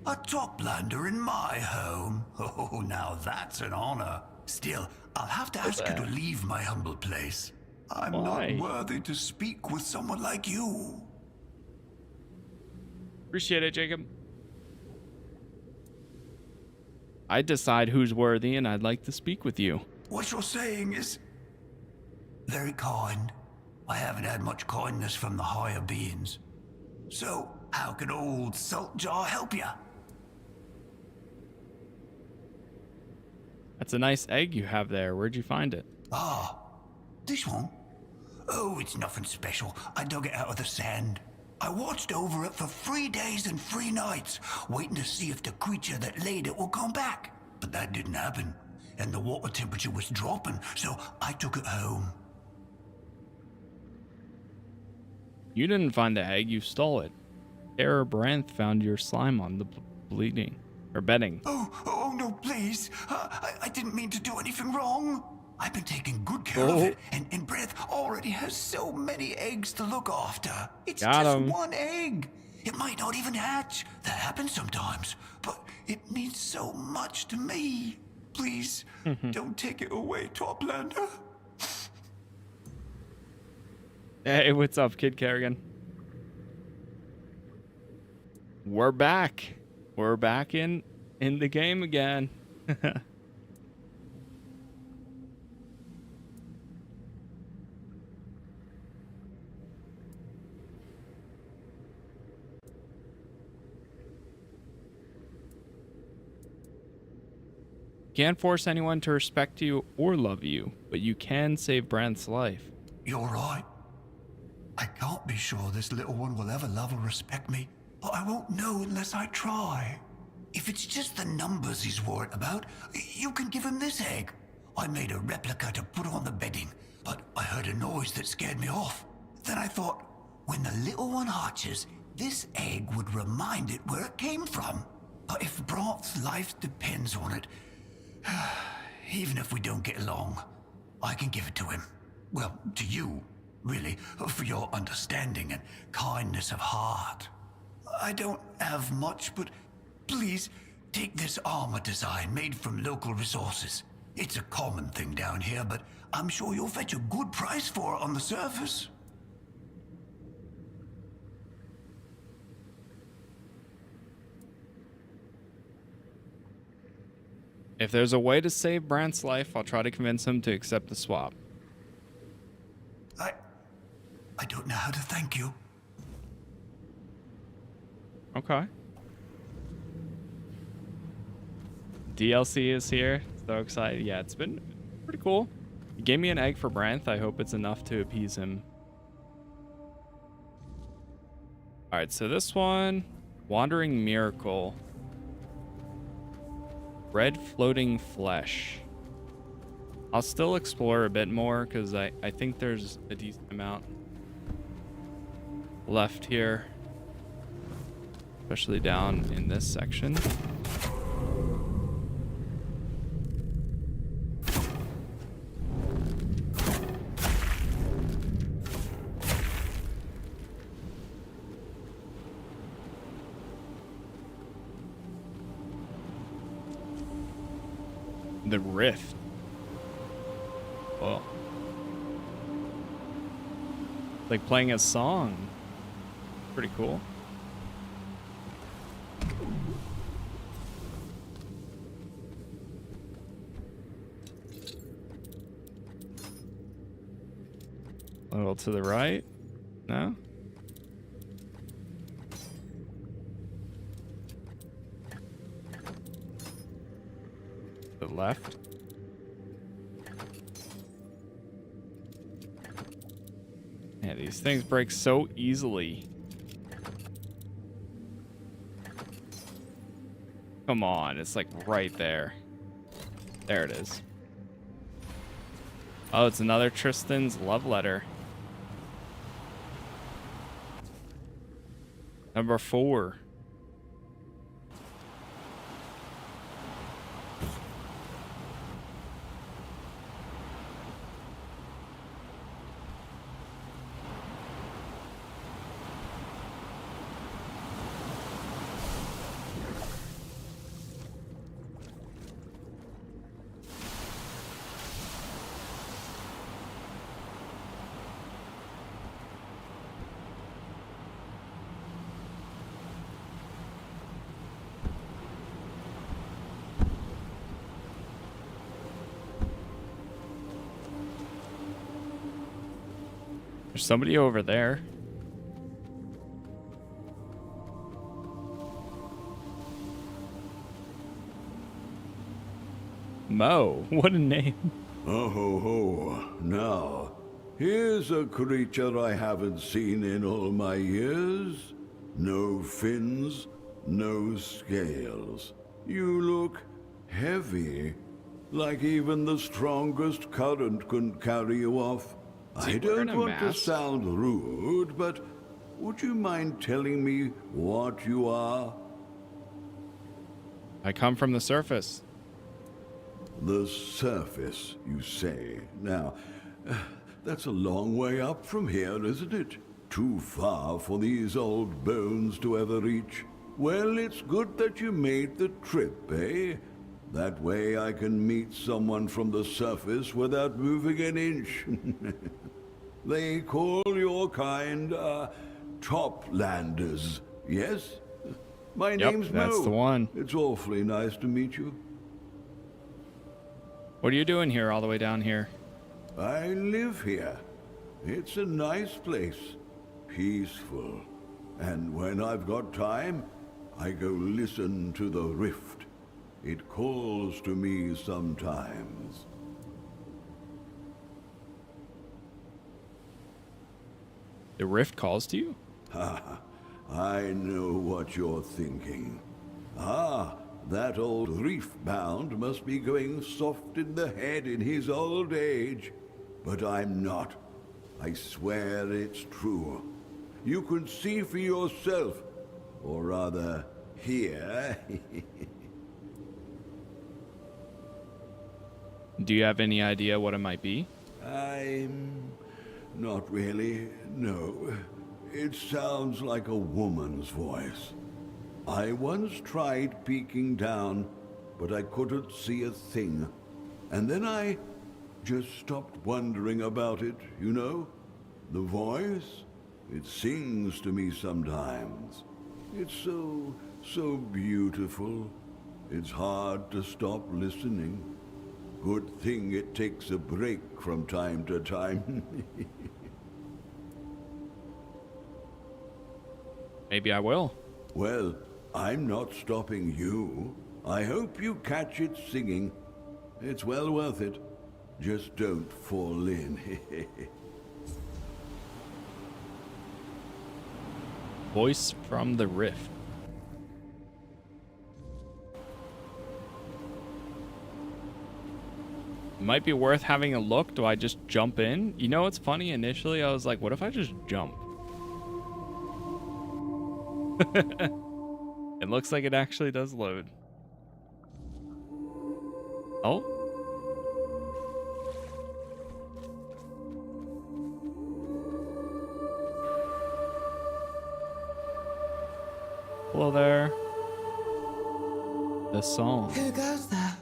[SPEAKER 15] A toplander in my home? Oh, now that's an honor. Still, I'll have to ask you to leave my humble place. I'm not worthy to speak with someone like you.
[SPEAKER 1] Appreciate it, Jacob. I decide who's worthy, and I'd like to speak with you.
[SPEAKER 15] What you're saying is very kind. I haven't had much kindness from the higher beings. So, how can old Salt Jar help you?
[SPEAKER 1] That's a nice egg you have there. Where'd you find it?
[SPEAKER 15] Ah, this one? Oh, it's nothing special. I dug it out of the sand. I watched over it for 3 days and 3 nights, waiting to see if the creature that laid it will come back. But that didn't happen, and the water temperature was dropping, so I took it home.
[SPEAKER 1] You didn't find the egg, you stole it. Sarah Brandt found your slime on the bleeding, or bedding.
[SPEAKER 15] Oh, no, please. I didn't mean to do anything wrong. I've been taking good care of it, and Breath already has so many eggs to look after. It's just one egg. It might not even hatch. That happens sometimes, but it means so much to me. Please, don't take it away, Toplander.
[SPEAKER 1] Hey, what's up, Kid Kerrigan? We're back. We're back in the game again. Can't force anyone to respect you or love you, but you can save Brant's life.
[SPEAKER 15] You're right. I can't be sure this little one will ever love or respect me, but I won't know unless I try. If it's just the numbers he's worried about, you can give him this egg. I made a replica to put on the bedding, but I heard a noise that scared me off. Then I thought, when the little one hatches, this egg would remind it where it came from. But if Brant's life depends on it, even if we don't get along, I can give it to him. Well, to you, really, for your understanding and kindness of heart. I don't have much, but please take this armor design made from local resources. It's a common thing down here, but I'm sure you'll fetch a good price for it on the surface.
[SPEAKER 1] If there's a way to save Brant's life, I'll try to convince him to accept the swap.
[SPEAKER 15] I don't know how to thank you.
[SPEAKER 1] Okay. DLC is here. So excited. Yeah, it's been pretty cool. He gave me an egg for Brant. I hope it's enough to appease him. Alright, so this one, Wandering Miracle. Red floating flesh. I'll still explore a bit more because I think there's a decent amount left here, especially down in this section. The rift. Oh. Like playing a song. Pretty cool. A little to the right. No? The left. Yeah, these things break so easily. Come on, it's like right there. There it is. Oh, it's another Tristan's love letter. Number 4. There's somebody over there. Mo, what a name.
[SPEAKER 16] Oh ho ho. Now, here's a creature I haven't seen in all my years. No fins, no scales. You look heavy, like even the strongest current couldn't carry you off. I don't want to sound rude, but would you mind telling me what you are?
[SPEAKER 1] I come from the surface.
[SPEAKER 16] The surface, you say. Now, that's a long way up from here, isn't it? Too far for these old bones to ever reach. Well, it's good that you made the trip, eh? That way I can meet someone from the surface without moving an inch. They call your kind, Toplanders, yes? My name's Mo.
[SPEAKER 1] That's the one.
[SPEAKER 16] It's awfully nice to meet you.
[SPEAKER 1] What are you doing here all the way down here?
[SPEAKER 16] I live here. It's a nice place. Peaceful. And when I've got time, I go listen to the rift. It calls to me sometimes.
[SPEAKER 1] The rift calls to you?
[SPEAKER 16] Ha! I know what you're thinking. Ah, that old reef-bound must be going soft in the head in his old age. But I'm not. I swear it's true. You can see for yourself. Or rather, hear.
[SPEAKER 1] Do you have any idea what it might be?
[SPEAKER 16] I'm... not really, no. It sounds like a woman's voice. I once tried peeking down, but I couldn't see a thing. And then I just stopped wondering about it, you know? The voice, it sings to me sometimes. It's so beautiful. It's hard to stop listening. Good thing it takes a break from time to time.
[SPEAKER 1] Maybe I will.
[SPEAKER 16] Well, I'm not stopping you. I hope you catch it singing. It's well worth it. Just don't fall in.
[SPEAKER 1] Voice from the rift. Might be worth having a look. Do I just jump in? You know what's funny? Initially, I was like, what if I just jump? It looks like it actually does load. Oh. Hello there. The song.
[SPEAKER 12] Who goes there?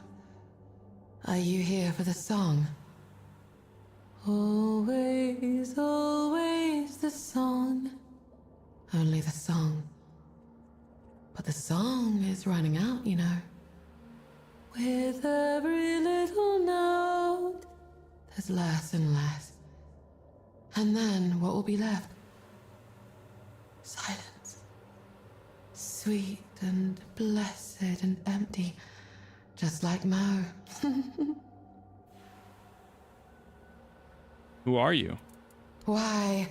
[SPEAKER 12] Are you here for the song? Always, always the song. Only the song. But the song is running out, you know. With every little note, there's less and less. And then what will be left? Silence. Sweet and blessed and empty. Just like Mo.
[SPEAKER 1] Who are you?
[SPEAKER 12] Why,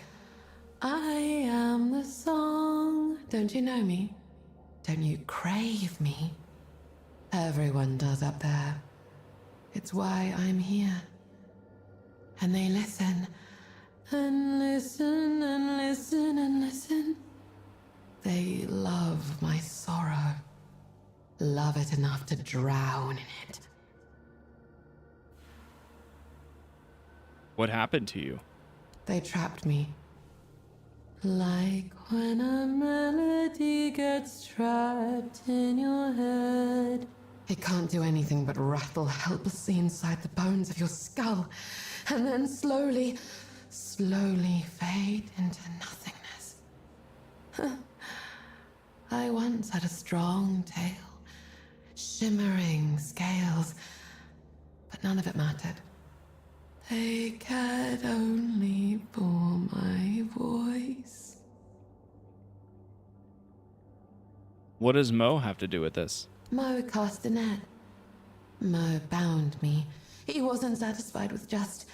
[SPEAKER 12] I am the song. Don't you know me? Don't you crave me? Everyone does up there. It's why I'm here. And they listen, and listen, and listen, and listen. They love my sorrow. Love it enough to drown in it.
[SPEAKER 1] What happened to you?
[SPEAKER 12] They trapped me. Like when a melody gets trapped in your head. It can't do anything but rattle helplessly inside the bones of your skull, and then slowly, slowly fade into nothingness. I once had a strong tail, shimmering scales, but none of it mattered. They cared only for my voice.
[SPEAKER 1] What does Mo have to do with this?
[SPEAKER 12] Mo cast a net. Mo bound me. He wasn't satisfied with just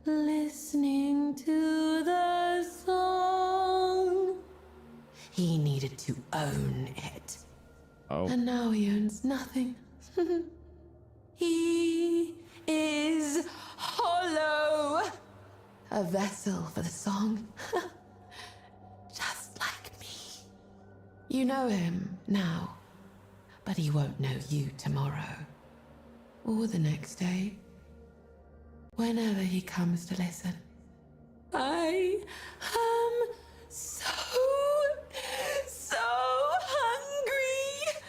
[SPEAKER 12] listening to the song. He needed to own it.
[SPEAKER 1] Oh.
[SPEAKER 12] And now he owns nothing. He is hollow. A vessel for the song. Just like me. You know him now, but he won't know you tomorrow. Or the next day. Whenever he comes to listen. I am so hungry.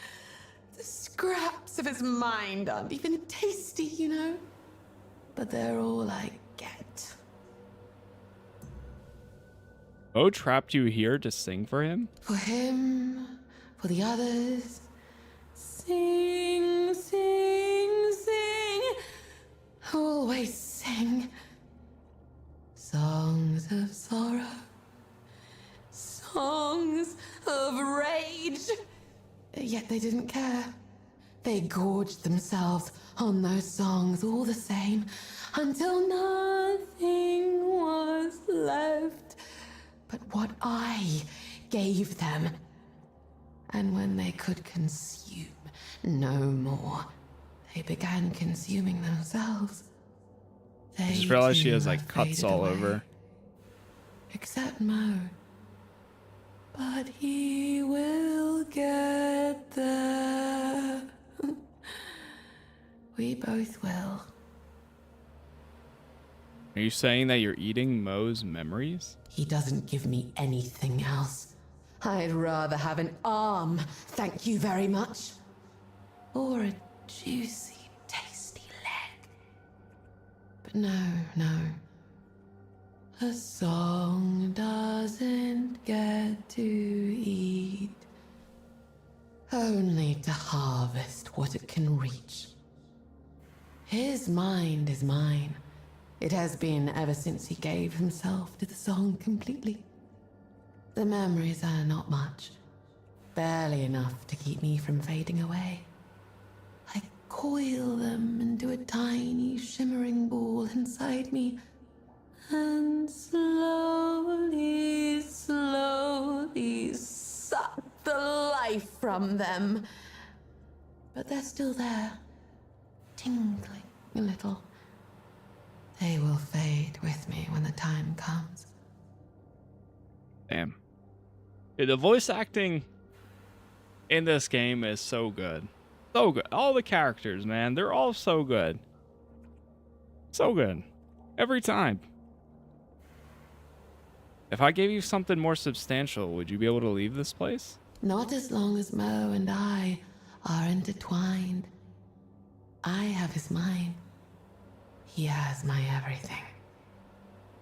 [SPEAKER 12] The scraps of his mind aren't even tasty, you know. But they're all I get.
[SPEAKER 1] Mo trapped you here to sing for him?
[SPEAKER 12] For him, for the others. Sing, sing, sing. always sing songs of sorrow, songs of rage. Yet they didn't care. They gorged themselves on those songs all the same, until nothing was left but what I gave them. And when they could consume no more, they began consuming themselves.
[SPEAKER 1] I just realized she has like cuts all over.
[SPEAKER 12] Except Mo. But he will get there. We both will.
[SPEAKER 1] Are you saying that you're eating Mo's memories?
[SPEAKER 12] He doesn't give me anything else. I'd rather have an arm, thank you very much. Or a juicy, tasty leg. But no. A song doesn't get to eat. Only to harvest what it can reach. His mind is mine. It has been ever since he gave himself to the song completely. The memories are not much. Barely enough to keep me from fading away. I coil them into a tiny, shimmering ball inside me, and slowly suck the life from them. But they're still there, tingling a little. They will fade with me when the time comes.
[SPEAKER 1] Damn. Dude, the voice acting in this game is so good. So good. All the characters, man, they're all so good. So good. Every time. If I gave you something more substantial, would you be able to leave this place?
[SPEAKER 12] Not as long as Mo and I are intertwined. I have his mind. He has my everything.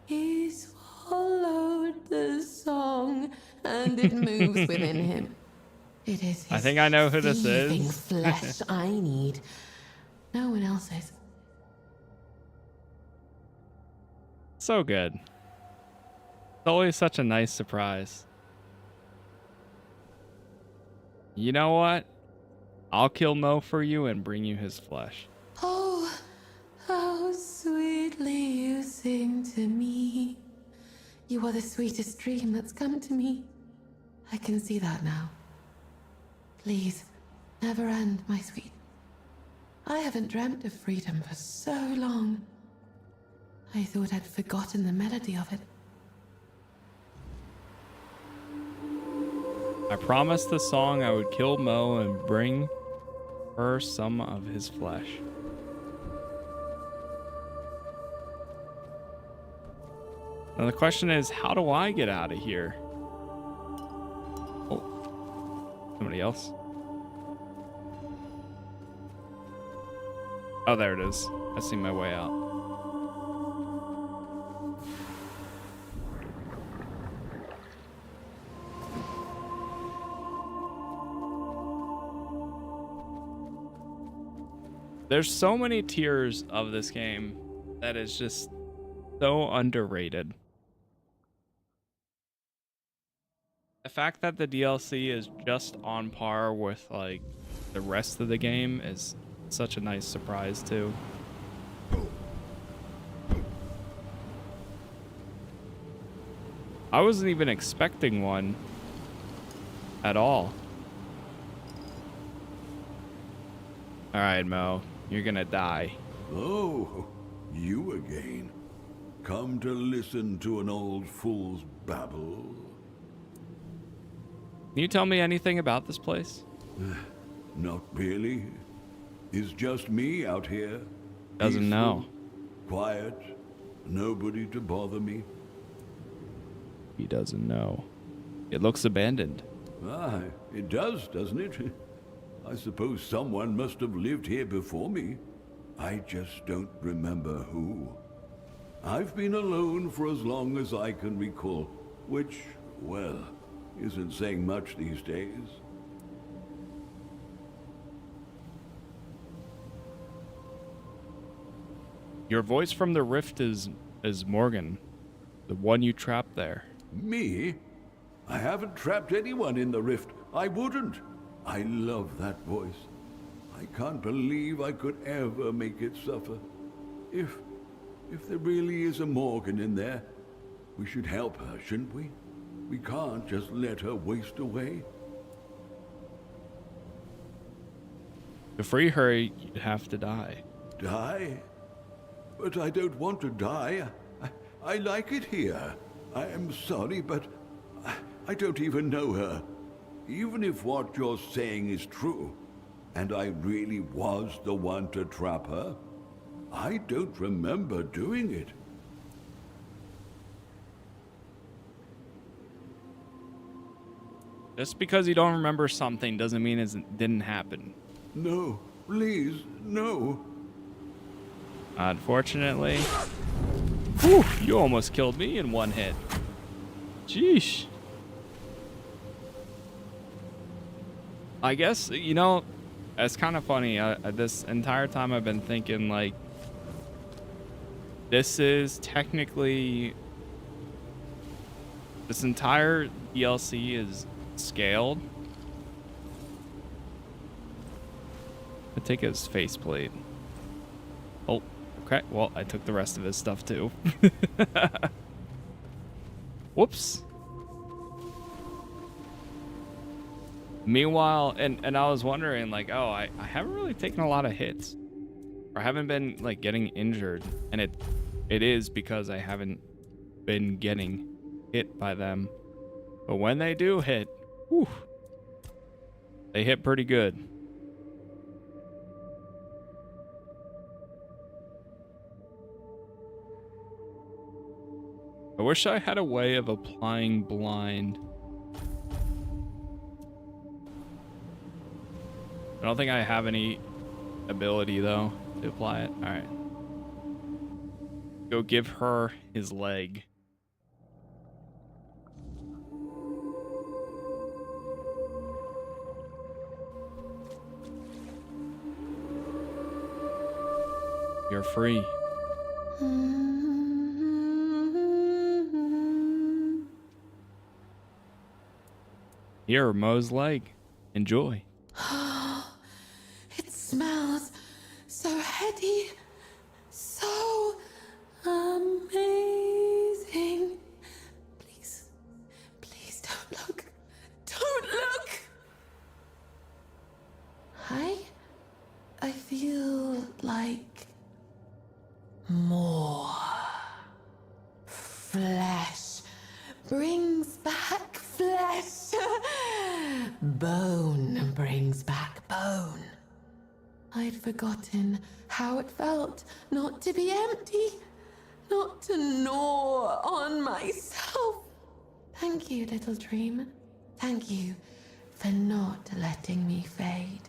[SPEAKER 12] He swallowed the song, and it moves within him. It is his
[SPEAKER 1] I think I know who this
[SPEAKER 12] thieving
[SPEAKER 1] is.
[SPEAKER 12] flesh I need. No one else's.
[SPEAKER 1] So good. It's always such a nice surprise. You know what? I'll kill Mo for you and bring you his flesh.
[SPEAKER 12] Oh, how sweetly you sing to me. You are the sweetest dream that's come to me. I can see that now. Please, never end, my sweet. I haven't dreamt of freedom for so long. I thought I'd forgotten the melody of it.
[SPEAKER 1] I promised the song I would kill Mo and bring her some of his flesh. Now the question is, how do I get out of here? Oh, somebody else. Oh, there it is. I see my way out. There's so many tiers of this game that is just so underrated. The fact that the DLC is just on par with like the rest of the game is such a nice surprise too. I wasn't even expecting one at all. All right, Mo. You're gonna die.
[SPEAKER 16] Oh, you again. Come to listen to an old fool's babble.
[SPEAKER 1] Can you tell me anything about this place?
[SPEAKER 16] Not really. It's just me out here.
[SPEAKER 1] Doesn't know.
[SPEAKER 16] Quiet. Nobody to bother me.
[SPEAKER 1] He doesn't know. It looks abandoned.
[SPEAKER 16] Ah, it does, doesn't it? I suppose someone must have lived here before me. I just don't remember who. I've been alone for as long as I can recall, which, well, isn't saying much these days.
[SPEAKER 1] Your voice from the rift is Morgan, the one you trapped there.
[SPEAKER 16] Me? I haven't trapped anyone in the rift. I wouldn't. I love that voice. I can't believe I could ever make it suffer. If there really is a Morgan in there, we should help her, shouldn't we? We can't just let her waste away.
[SPEAKER 1] To free her, you'd have to die.
[SPEAKER 16] Die? But I don't want to die. I like it here. I am sorry, but I don't even know her. Even if what you're saying is true, and I really was the one to trap her, I don't remember doing it.
[SPEAKER 1] Just because you don't remember something doesn't mean it didn't happen.
[SPEAKER 16] No, please, no.
[SPEAKER 1] Unfortunately. Whew, you almost killed me in one hit. Jeesh. I guess, you know, it's kind of funny. This entire time I've been thinking, like, this is technically... This entire DLC is scaled. I'll take his faceplate. Oh, okay. Well, I took the rest of his stuff too. Whoops. Meanwhile, and I was wondering, like, oh, I haven't really taken a lot of hits. Or I haven't been, like, getting injured. And it is because I haven't been getting hit by them. But when they do hit, whew, they hit pretty good. I wish I had a way of applying blind. I don't think I have any ability, though, to apply it. All right. Go give her his leg. You're free. Here, Mo's leg. Enjoy.
[SPEAKER 12] It smells so heady, so amazing. Please, please don't look. Don't look! I feel like more flesh brings back flesh. Bone brings back bone. I'd forgotten how it felt not to be empty, not to gnaw on myself. Thank you, little dream. Thank you for not letting me fade.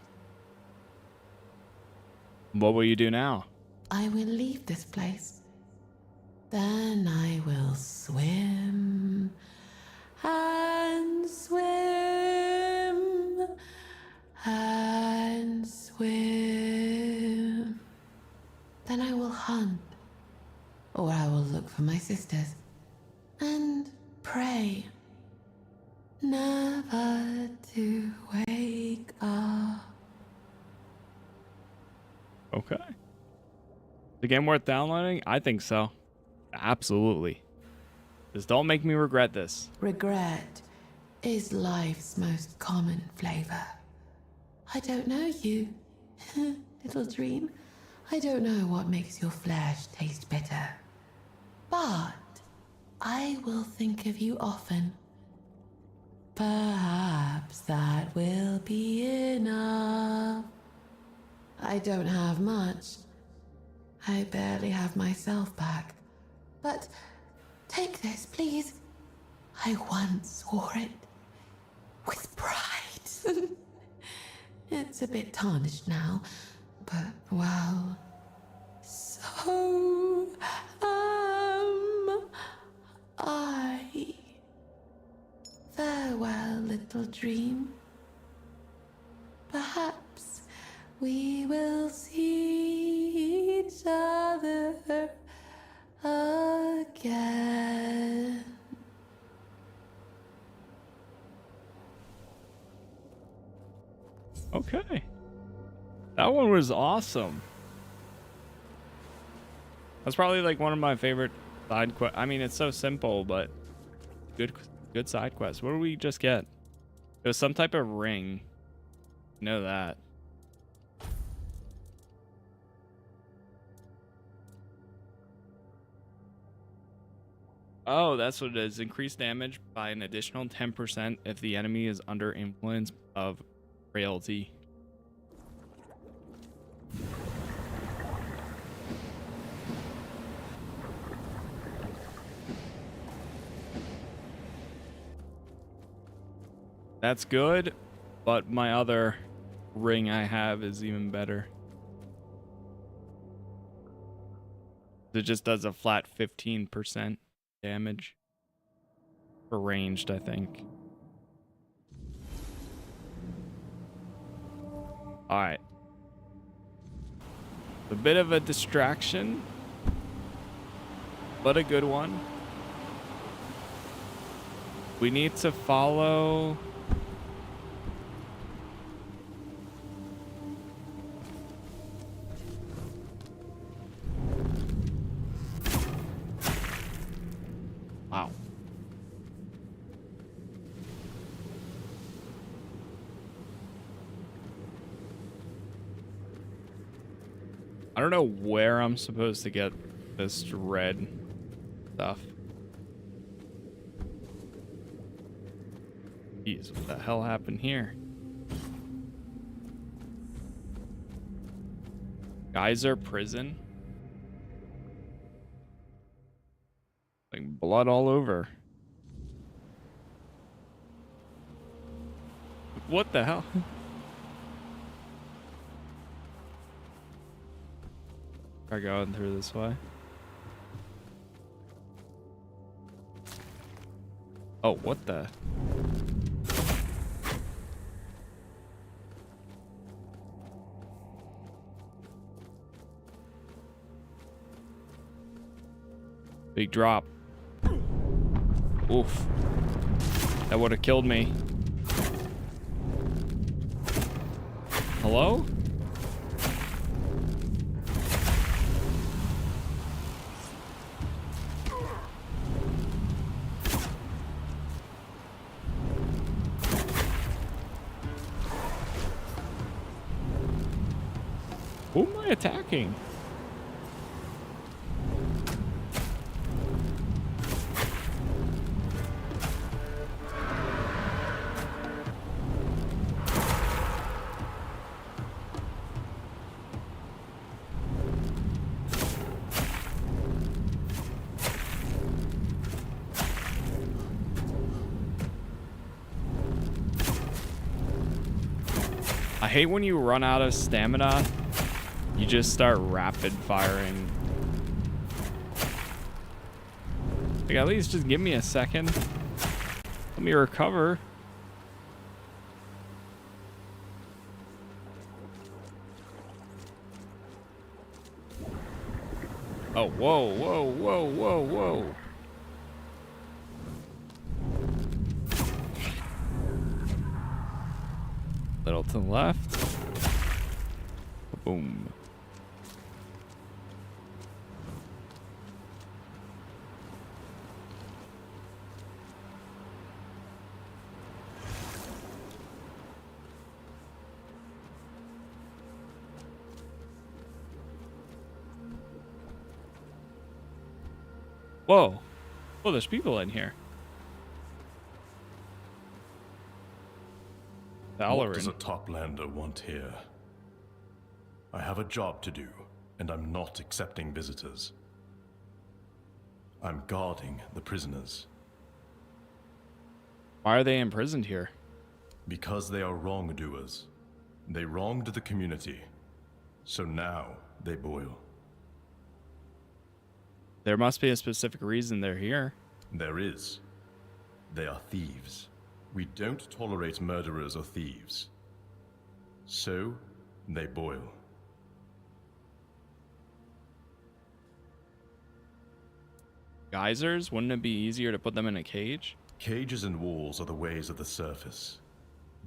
[SPEAKER 1] What will you do now?
[SPEAKER 12] I will leave this place. Then I will swim and swim and swim. Then I will hunt, or I will look for my sisters and pray never to wake up.
[SPEAKER 1] Okay. The game worth downloading? I think so. Absolutely. Just don't make me regret this.
[SPEAKER 12] Regret is life's most common flavor. I don't know you, little dream. I don't know what makes your flesh taste bitter. But I will think of you often. Perhaps that will be enough. I don't have much. I barely have myself back. But take this, please. I once wore it with pride. It's a bit tarnished now, but well, so am I. Farewell, little dream. Perhaps we will see each other
[SPEAKER 1] Okay. That one was awesome. That's probably like one of my favorite side quests. I mean, it's so simple, but good side quest. What did we just get? It was some type of ring. Know that. Oh, that's what it is. Increased damage by an additional 10% if the enemy is under influence of frailty. That's good, but my other ring I have is even better. It just does a flat 15% damage for ranged, I think. All right. A bit of a distraction, but a good one. We need to follow... Wow. I don't know where I'm supposed to get this red stuff. Jeez, what the hell happened here? Geyser prison? Like blood all over. What the hell? Try going through this way. Oh, what the? Big drop. Oof. That would have killed me. Hello? Who am I attacking? I hate when you run out of stamina. You just start rapid firing. Like, at least just give me a second. Let me recover. Oh, whoa, whoa, whoa, whoa, whoa. Little to the left. Boom. Whoa. Oh, there's people in here.
[SPEAKER 17] What does a toplander want here? I have a job to do, and I'm not accepting visitors. I'm guarding the prisoners.
[SPEAKER 1] Why are they imprisoned here?
[SPEAKER 17] Because they are wrongdoers. They wronged the community. So now they boil.
[SPEAKER 1] There must be a specific reason they're here.
[SPEAKER 17] There is. They are thieves. We don't tolerate murderers or thieves. So, they boil.
[SPEAKER 1] Geysers? Wouldn't it be easier to put them in a cage?
[SPEAKER 17] Cages and walls are the ways of the surface.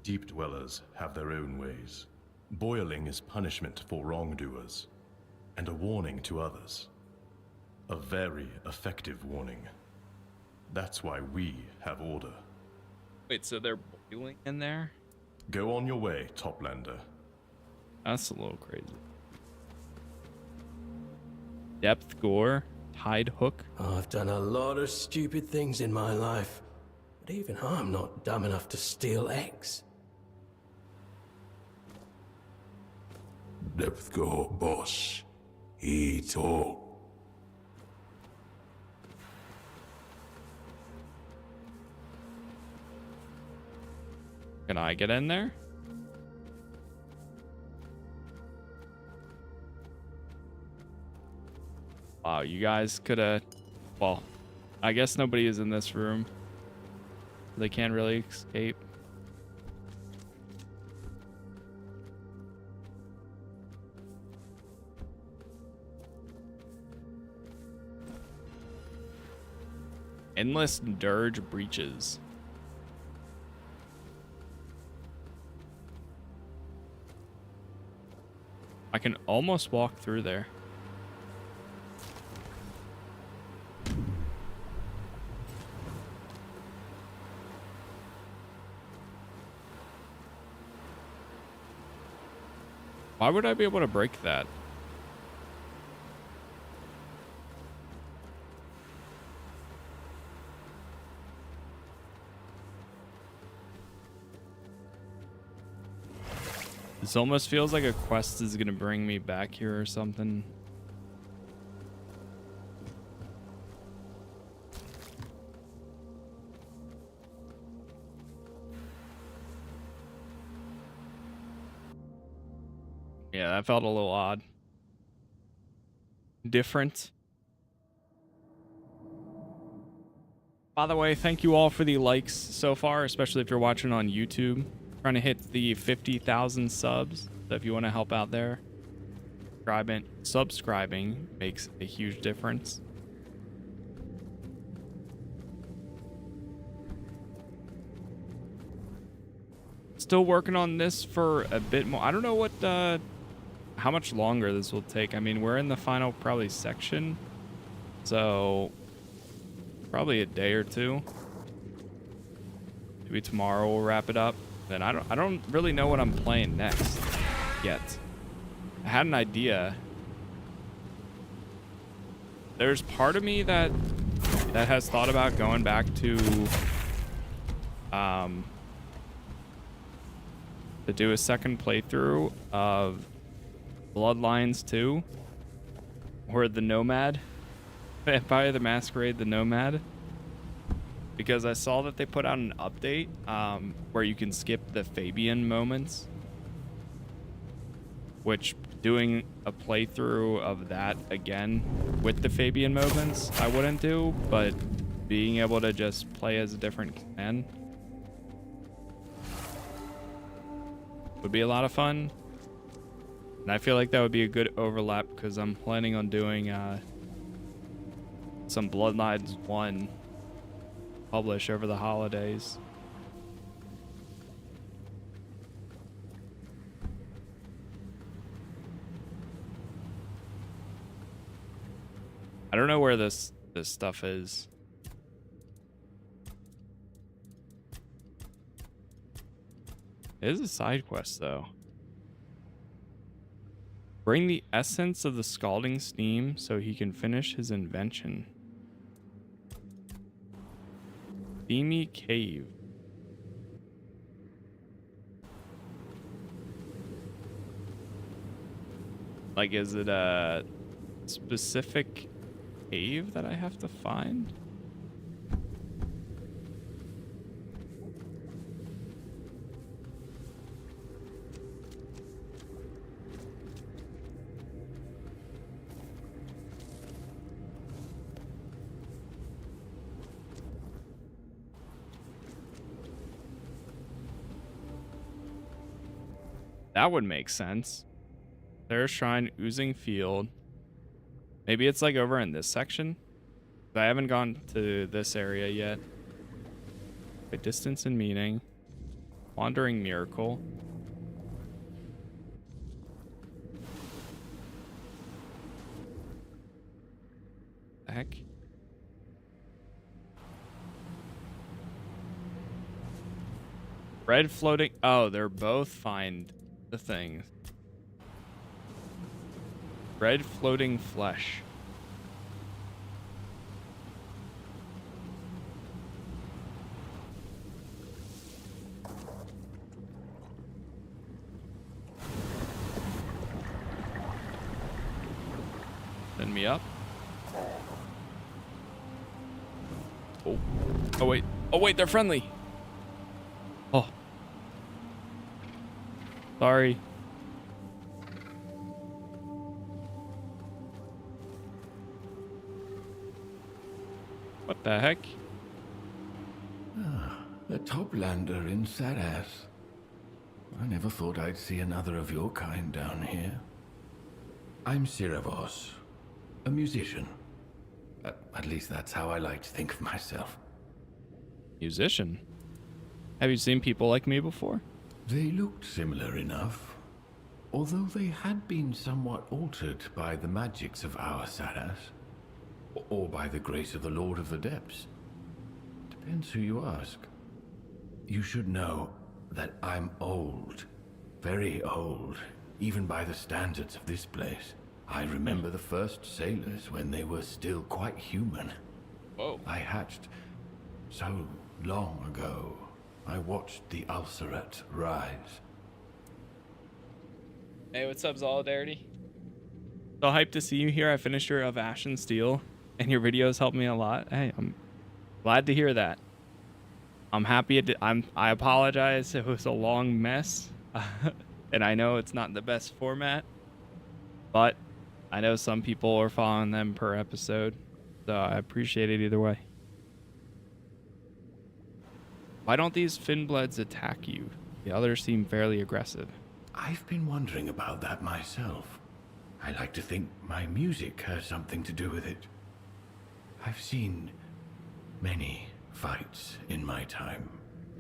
[SPEAKER 17] Deep dwellers have their own ways. Boiling is punishment for wrongdoers, and a warning to others. A very effective warning. That's why we have order.
[SPEAKER 1] Wait, so they're boiling in there?
[SPEAKER 17] Go on your way, Toplander.
[SPEAKER 1] That's a little crazy. Depth gore, tide hook.
[SPEAKER 10] I've done a lot of stupid things in my life, but even I'm not dumb enough to steal eggs.
[SPEAKER 5] Depth go, boss. Eat all.
[SPEAKER 1] Can I get in there? Wow, you guys could have... Well, I guess nobody is in this room. They can't really escape. Endless dirge breaches. I can almost walk through there. Why would I be able to break that? This almost feels like a quest is gonna bring me back here or something. Yeah, that felt a little odd. Different. By the way, thank you all for the likes so far, especially if you're watching on YouTube. Trying to hit the 50,000 subs. So if you want to help out there, subscribing makes a huge difference. Still working on this for a bit more. I don't know what how much longer this will take. I mean, we're in the final probably section, so probably a day or two. Maybe tomorrow we'll wrap it up. Then I don't really know what I'm playing next yet. I had an idea. There's part of me that has thought about going back to do a second playthrough of Bloodlines 2 or the Nomad. Vampire the Masquerade, the Nomad. Because I saw that they put out an update where you can skip the Fabian moments. Which, doing a playthrough of that again with the Fabian moments, I wouldn't do. But being able to just play as a different clan would be a lot of fun. And I feel like that would be a good overlap because I'm planning on doing some Bloodlines 1 publish over the holidays. I don't know where this stuff is. It is a side quest though. Bring the essence of the scalding steam so he can finish his invention. Steamy cave. Like, is it a specific cave that I have to find? That would make sense. Sarras Shrine, Oozing Field. Maybe it's like over in this section. I haven't gone to this area yet. By distance and meaning. Wandering Miracle. The heck? Red floating. Oh, they're both find the things. Red floating flesh. Send me up. Oh. Oh wait. Oh wait, they're friendly. Oh. Sorry. What the heck?
[SPEAKER 18] Ah, a toplander in Sarras. I never thought I'd see another of your kind down here. I'm Sarras, a musician. At least that's how I like to think of myself.
[SPEAKER 1] Musician? Have you seen people like me before?
[SPEAKER 18] They looked similar enough, although they had been somewhat altered by the magics of our Sarras, or by the grace of the Lord of the Depths. Depends who you ask. You should know that I'm old, very old, even by the standards of this place. I remember the first sailors when they were still quite human.
[SPEAKER 1] Whoa.
[SPEAKER 18] I hatched so long ago. I watched the Ulcerate rise.
[SPEAKER 1] Hey, what's up, Solidarity? So hyped to see you here. I finished your of Ash and Steel, and your videos helped me a lot. Hey, I'm glad to hear that. I'm happy. I apologize. It was a long mess, and I know it's not the best format, but I know some people are following them per episode, so I appreciate it either way. Why don't these Finbloods attack you? The others seem fairly aggressive.
[SPEAKER 18] I've been wondering about that myself. I like to think my music has something to do with it. I've seen many fights in my time,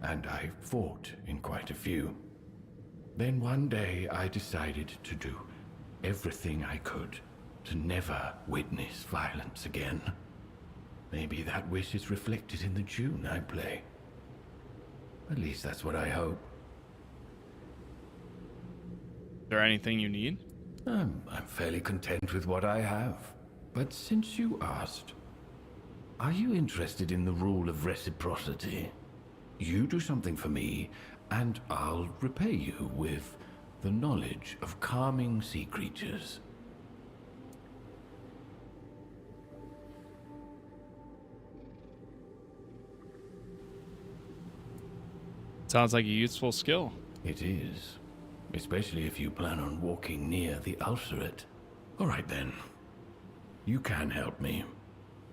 [SPEAKER 18] and I fought in quite a few. Then one day I decided to do everything I could to never witness violence again. Maybe that wish is reflected in the tune I play. At least that's what I hope.
[SPEAKER 1] Is there anything you need?
[SPEAKER 18] I'm fairly content with what I have. But since you asked, are you interested in the rule of reciprocity? You do something for me, and I'll repay you with the knowledge of calming sea creatures.
[SPEAKER 1] Sounds like a useful skill.
[SPEAKER 18] It is. Especially if you plan on walking near the Ulcerate. All right then. You can help me.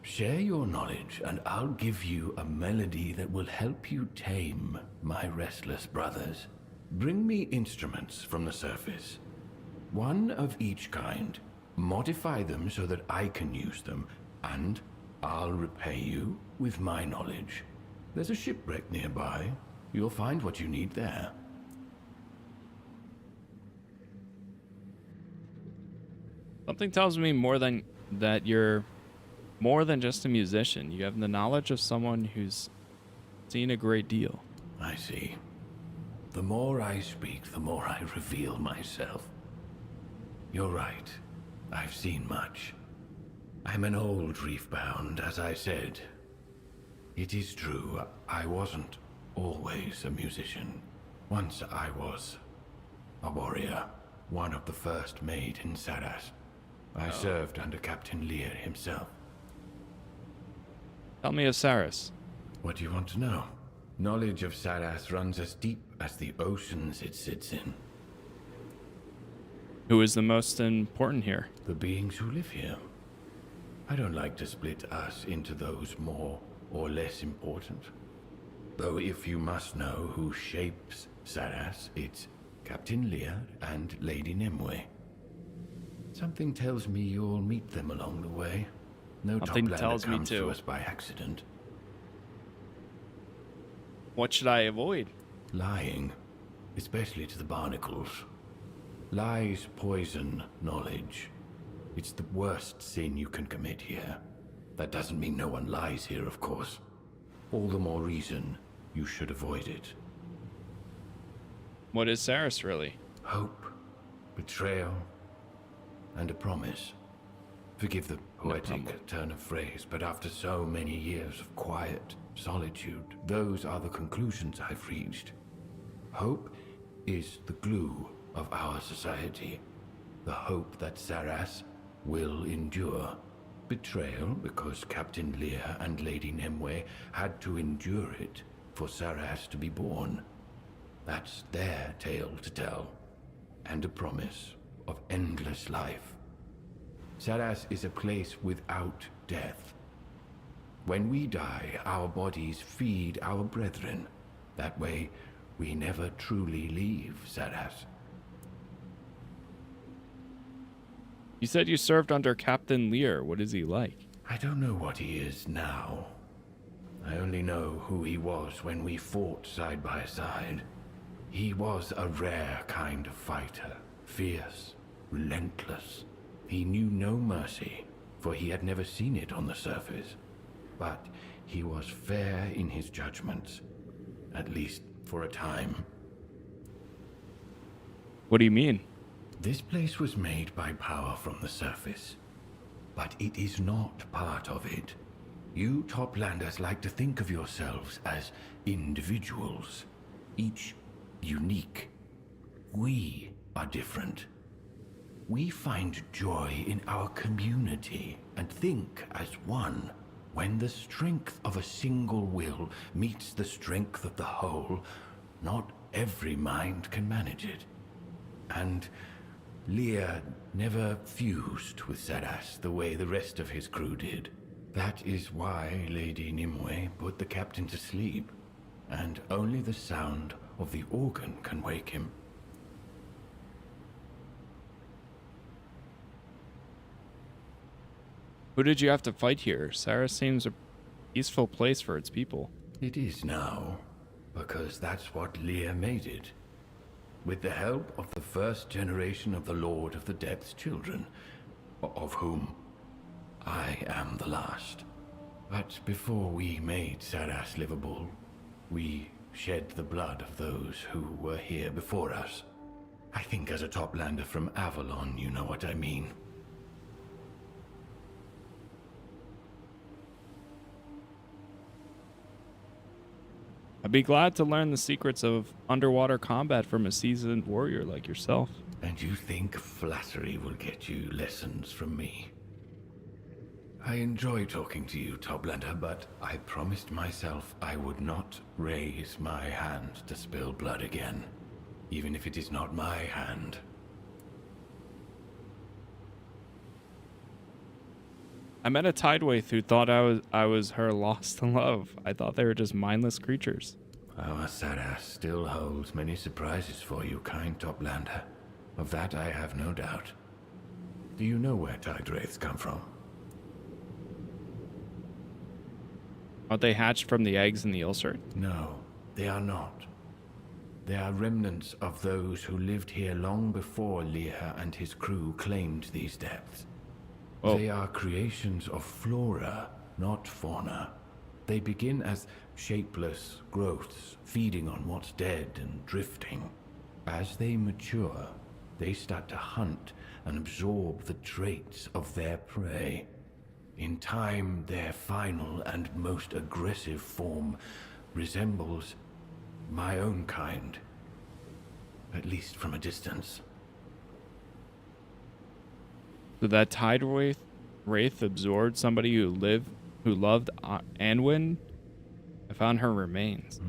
[SPEAKER 18] Share your knowledge, and I'll give you a melody that will help you tame my restless brothers. Bring me instruments from the surface. One of each kind. Modify them so that I can use them, and I'll repay you with my knowledge. There's a shipwreck nearby. You'll find what you need there.
[SPEAKER 1] Something tells me more than that you're more than just a musician. You have the knowledge of someone who's seen a great deal.
[SPEAKER 18] I see. The more I speak, the more I reveal myself. You're right. I've seen much. I'm an old reef-bound, as I said. It is true, I wasn't always a musician. Once I was a warrior, one of the first made in Sarras. I served under Captain Lear himself.
[SPEAKER 1] Tell me of Sarras.
[SPEAKER 18] What do you want to know? Knowledge of Sarras runs as deep as the oceans it sits in.
[SPEAKER 1] Who is the most important here?
[SPEAKER 18] The beings who live here. I don't like to split us into those more or less important. Though if you must know who shapes Sarras, it's Captain Lear and Lady Nimue. Something tells me you'll meet them along the way. No toplander comes to us by accident.
[SPEAKER 1] What should I avoid?
[SPEAKER 18] lying, especially to the barnacles. Lies poison knowledge. It's the worst sin you can commit here. That doesn't mean no one lies here, of course. All the more reason you should avoid it.
[SPEAKER 1] What is Sarras, really?
[SPEAKER 18] Hope, betrayal, and a promise. Forgive the poetic turn of phrase, but after so many years of quiet solitude, those are the conclusions I've reached. Hope is the glue of our society. The hope that Sarras will endure. Betrayal, because Captain Lear and Lady Nimue had to endure it for Sarras to be born. That's their tale to tell. And a promise of endless life. Sarras is a place without death. When we die, our bodies feed our brethren. That way, we never truly leave Sarras.
[SPEAKER 1] You said you served under Captain Lear. What is he like?
[SPEAKER 18] I don't know what he is now. I only know who he was when we fought side by side. He was a rare kind of fighter. Fierce, relentless. He knew no mercy, for he had never seen it on the surface. But he was fair in his judgments, at least for a time.
[SPEAKER 1] What do you mean?
[SPEAKER 18] This place was made by power from the surface, but it is not part of it. You Toplanders like to think of yourselves as individuals, each unique. We are different. We find joy in our community and think as one. When the strength of a single will meets the strength of the whole, not every mind can manage it. And Lear never fused with Sarras the way the rest of his crew did. That is why Lady Nimue put the captain to sleep, and only the sound of the organ can wake him.
[SPEAKER 1] Who did you have to fight here? Sarras seems a peaceful place for its people.
[SPEAKER 18] It is now, because that's what Lear made it. With the help of the first generation of the Lord of the Depths children, of whom I am the last. But before we made Sarras livable, we shed the blood of those who were here before us. I think as a Toplander from Avalon, you know what I mean.
[SPEAKER 1] I'd be glad to learn the secrets of underwater combat from a seasoned warrior like yourself.
[SPEAKER 18] And you think flattery will get you lessons from me? I enjoy talking to you, Toplander, but I promised myself I would not raise my hand to spill blood again, even if it is not my hand.
[SPEAKER 1] I met a Tidewraith who thought I was her lost love. I thought they were just mindless creatures.
[SPEAKER 18] Our Sarras still holds many surprises for you, kind Toplander. Of that I have no doubt. Do you know where Tidewraiths come from?
[SPEAKER 1] Aren't they hatched from the eggs in the Ulcer?
[SPEAKER 18] No, they are not. They are remnants of those who lived here long before Lear and his crew claimed these depths. Oh. They are creations of flora, not fauna. They begin as shapeless growths, feeding on what's dead and drifting. As they mature, they start to hunt and absorb the traits of their prey. In time, their final and most aggressive form resembles my own kind, at least from a distance.
[SPEAKER 1] So that Tidewraith absorbed somebody who loved Anwen? I found her remains.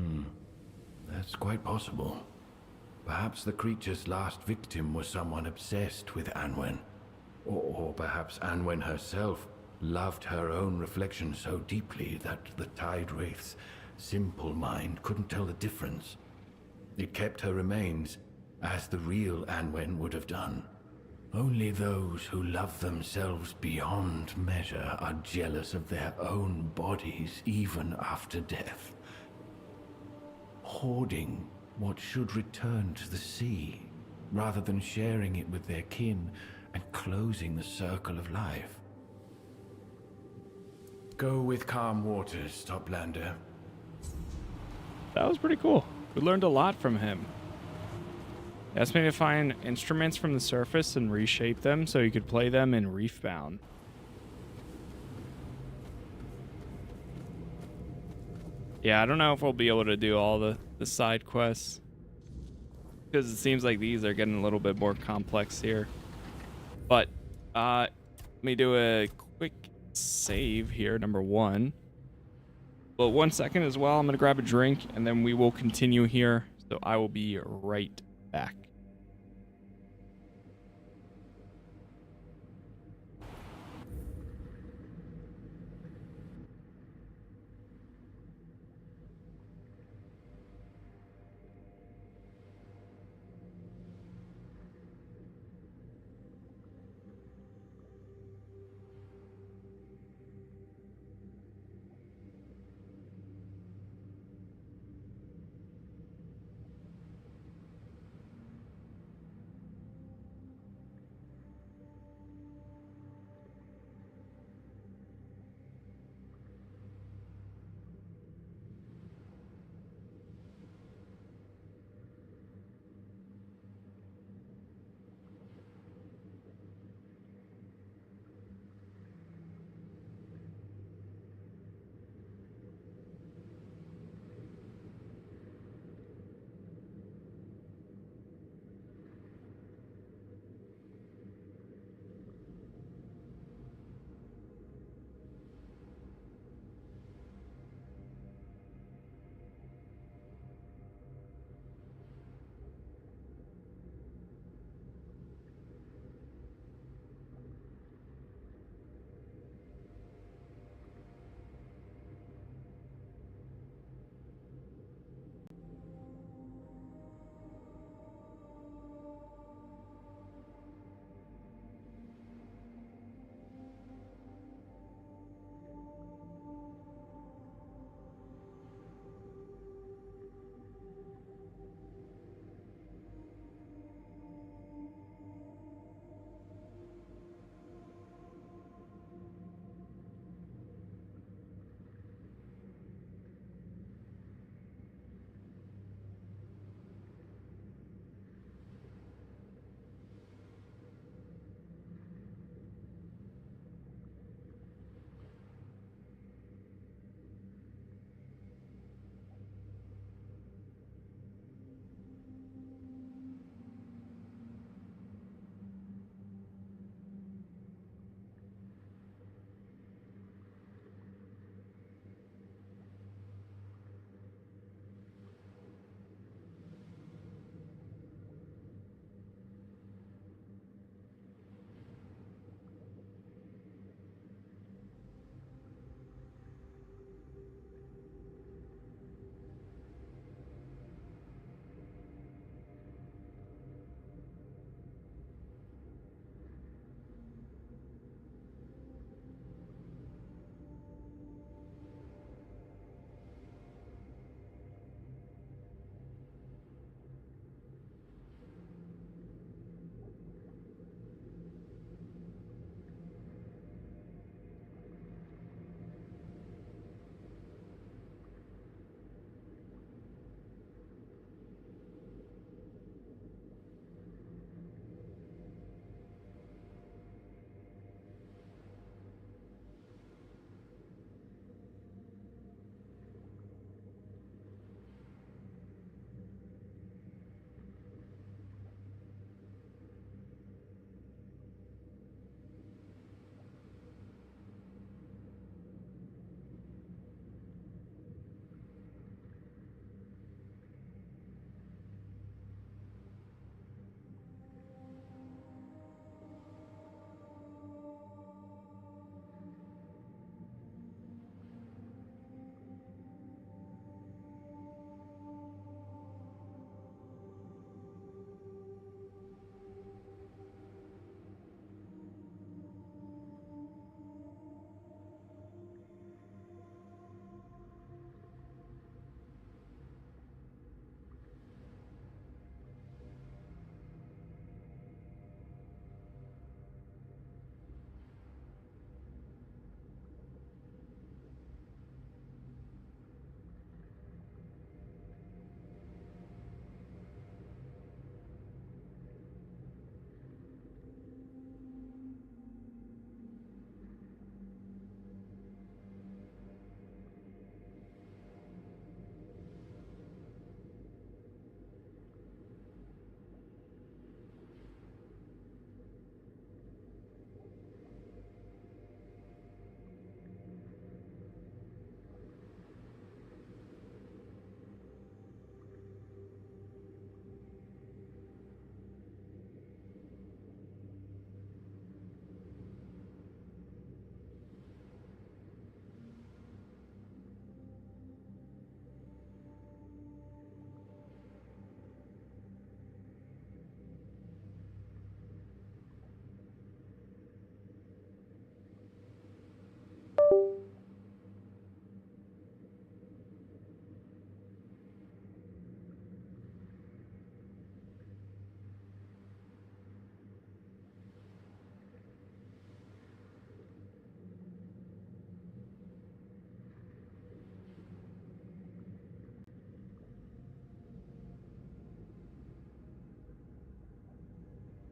[SPEAKER 18] That's quite possible. Perhaps the creature's last victim was someone obsessed with Anwen. Or perhaps Anwen herself loved her own reflection so deeply that the Tidewraith's simple mind couldn't tell the difference. It kept her remains, as the real Anwen would have done. Only those who love themselves beyond measure are jealous of their own bodies even after death. Hoarding what should return to the sea, rather than sharing it with their kin and closing the circle of life. Go with calm waters, Toplander.
[SPEAKER 1] That was pretty cool. We learned a lot from him. He asked me to find instruments from the surface and reshape them so he could play them in Reefbound. Yeah, I don't know if we'll be able to do all the side quests, because it seems like these are getting a little bit more complex here. But let me do a quick save here, number 1. But 1 second as well, I'm going to grab a drink and then we will continue here. So I will be right back.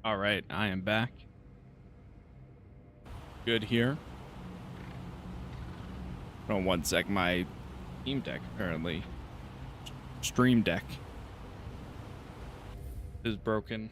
[SPEAKER 1] All right, I am back. Good here. Oh, one sec. My Steam Deck, apparently. Stream Deck is broken.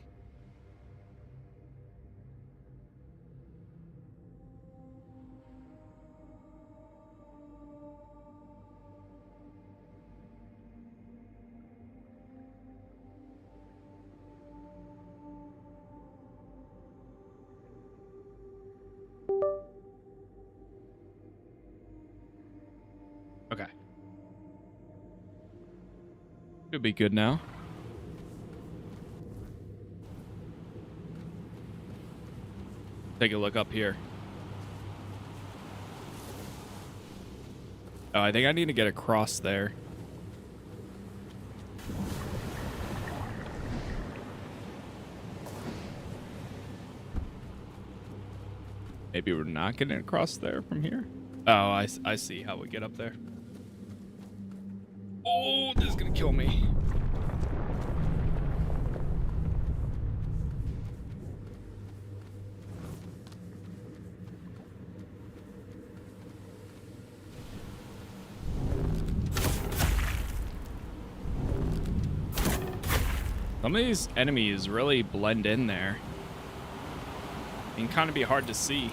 [SPEAKER 1] Okay. Should be good now. Take a look up here. Oh, I think I need to get across there. Maybe we're not getting across there from here. Oh, I see how we get up there. Oh, this is gonna kill me. Some of these enemies really blend in there. It can kind of be hard to see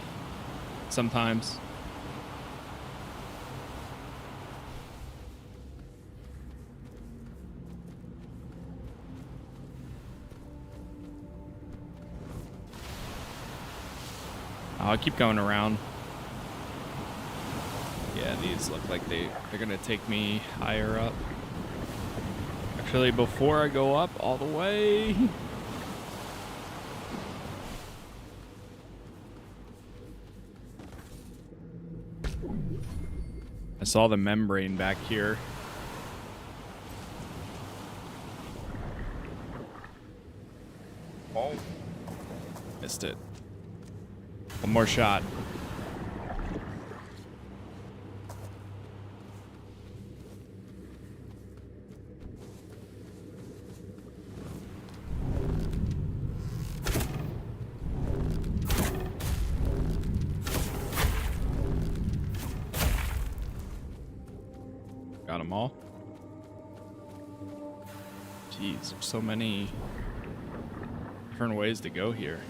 [SPEAKER 1] sometimes. I'll keep going around. Yeah, these look like they're gonna take me higher up. Actually, before I go up all the way. I saw the membrane back here. Oh. Missed it. One more shot. Got them all. Jeez, there's so many different ways to go here.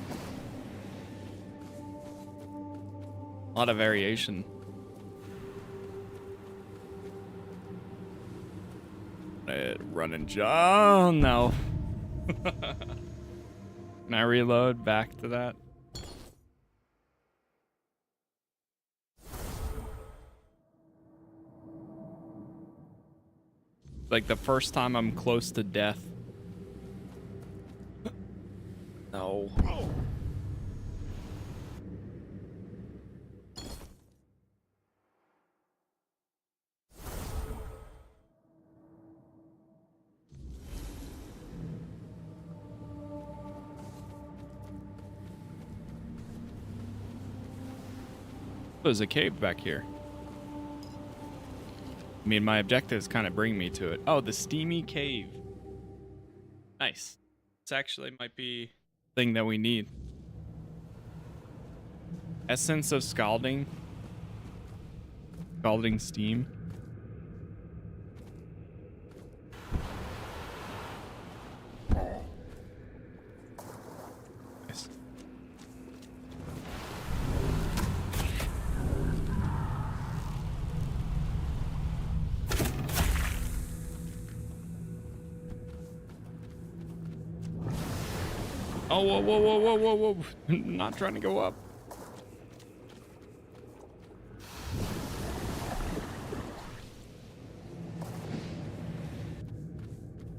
[SPEAKER 1] A lot of variation. Run and jump. No. Can I reload back to that? Like the first time I'm close to death. No. There's a cave back here. I mean, my objectives kind of bring me to it. Oh, the steamy cave. Nice. This actually might be the thing that we need. Essence of scalding. Scalding steam. Nice. Oh, whoa, whoa, whoa, whoa, whoa, whoa. Not trying to go up.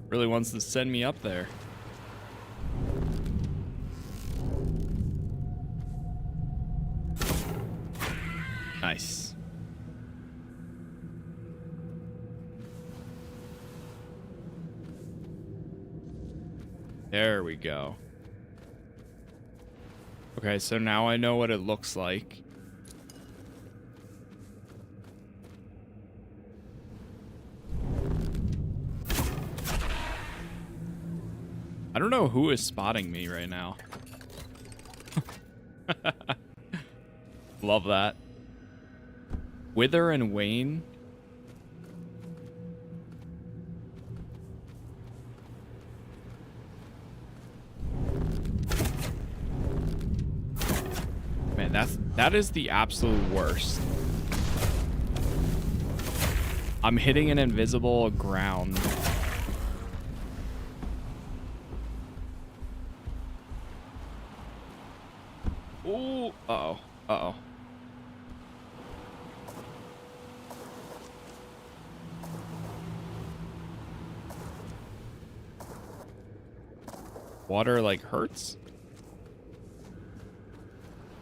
[SPEAKER 1] Really wants to send me up there. Nice. There we go. Okay, so now I know what it looks like. I don't know who is spotting me right now. Love that. Wither and wane. Man, that is the absolute worst. I'm hitting an invisible ground. Ooh, uh-oh, uh-oh. Water, like, hurts?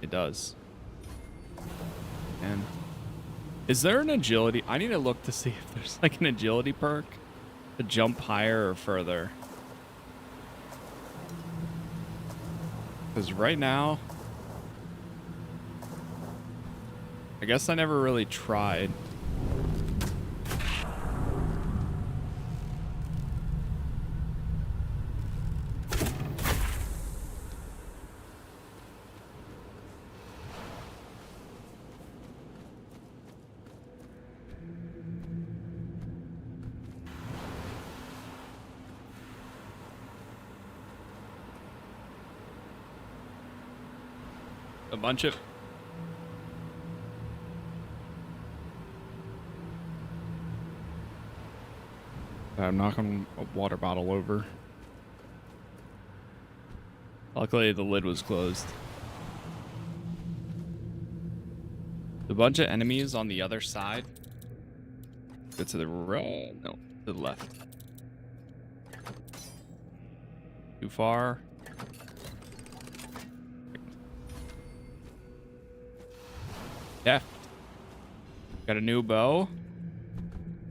[SPEAKER 1] It does. And is there an agility? I need to look to see if there's, like, an agility perk to jump higher or further. Because right now, I guess I never really tried. A bunch of... I'm knocking a water bottle over. Luckily, the lid was closed. A bunch of enemies on the other side. Go to the right. No, to the left. Too far. Deft. Got a new bow.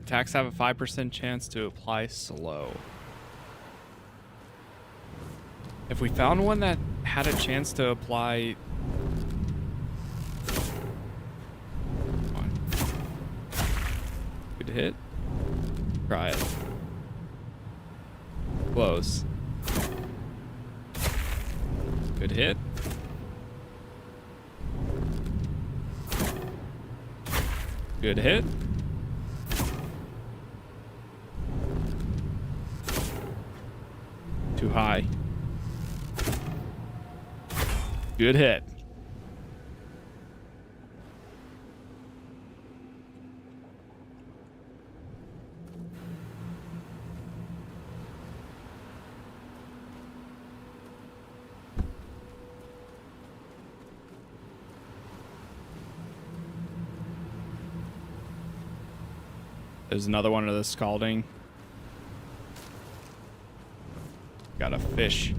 [SPEAKER 1] Attacks have a 5% chance to apply slow. If we found one that had a chance to apply... Come on. Good hit. Try it. Close. Good hit. Good hit. Too high. Good hit. There's another one of the scalding. Got a fish.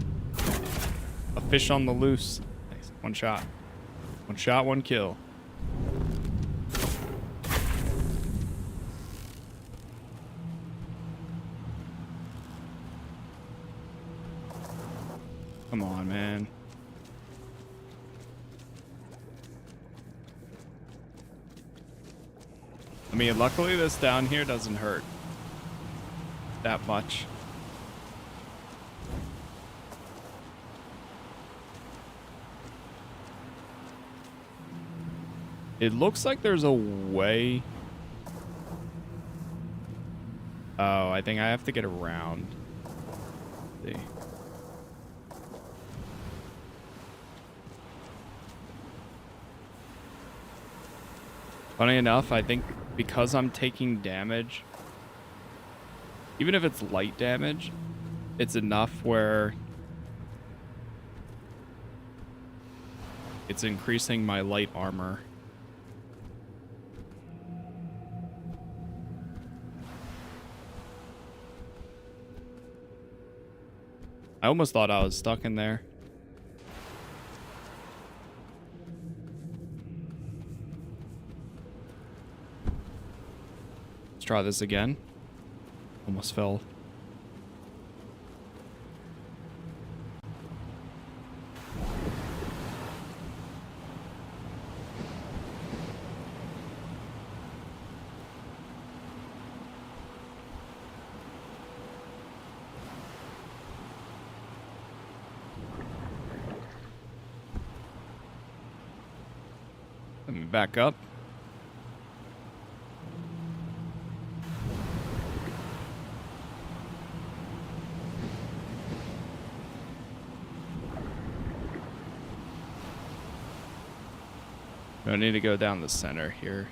[SPEAKER 1] A fish on the loose. Nice. One shot. One shot, one kill. Come on, man. I mean, luckily this down here doesn't hurt that much. It looks like there's a way. Oh, I think I have to get around. Let's see. Funny enough, I think because I'm taking damage, even if it's light damage, it's enough where it's increasing my light armor. I almost thought I was stuck in there. Let's try this again. Almost fell. Let me back up. I need to go down the center here.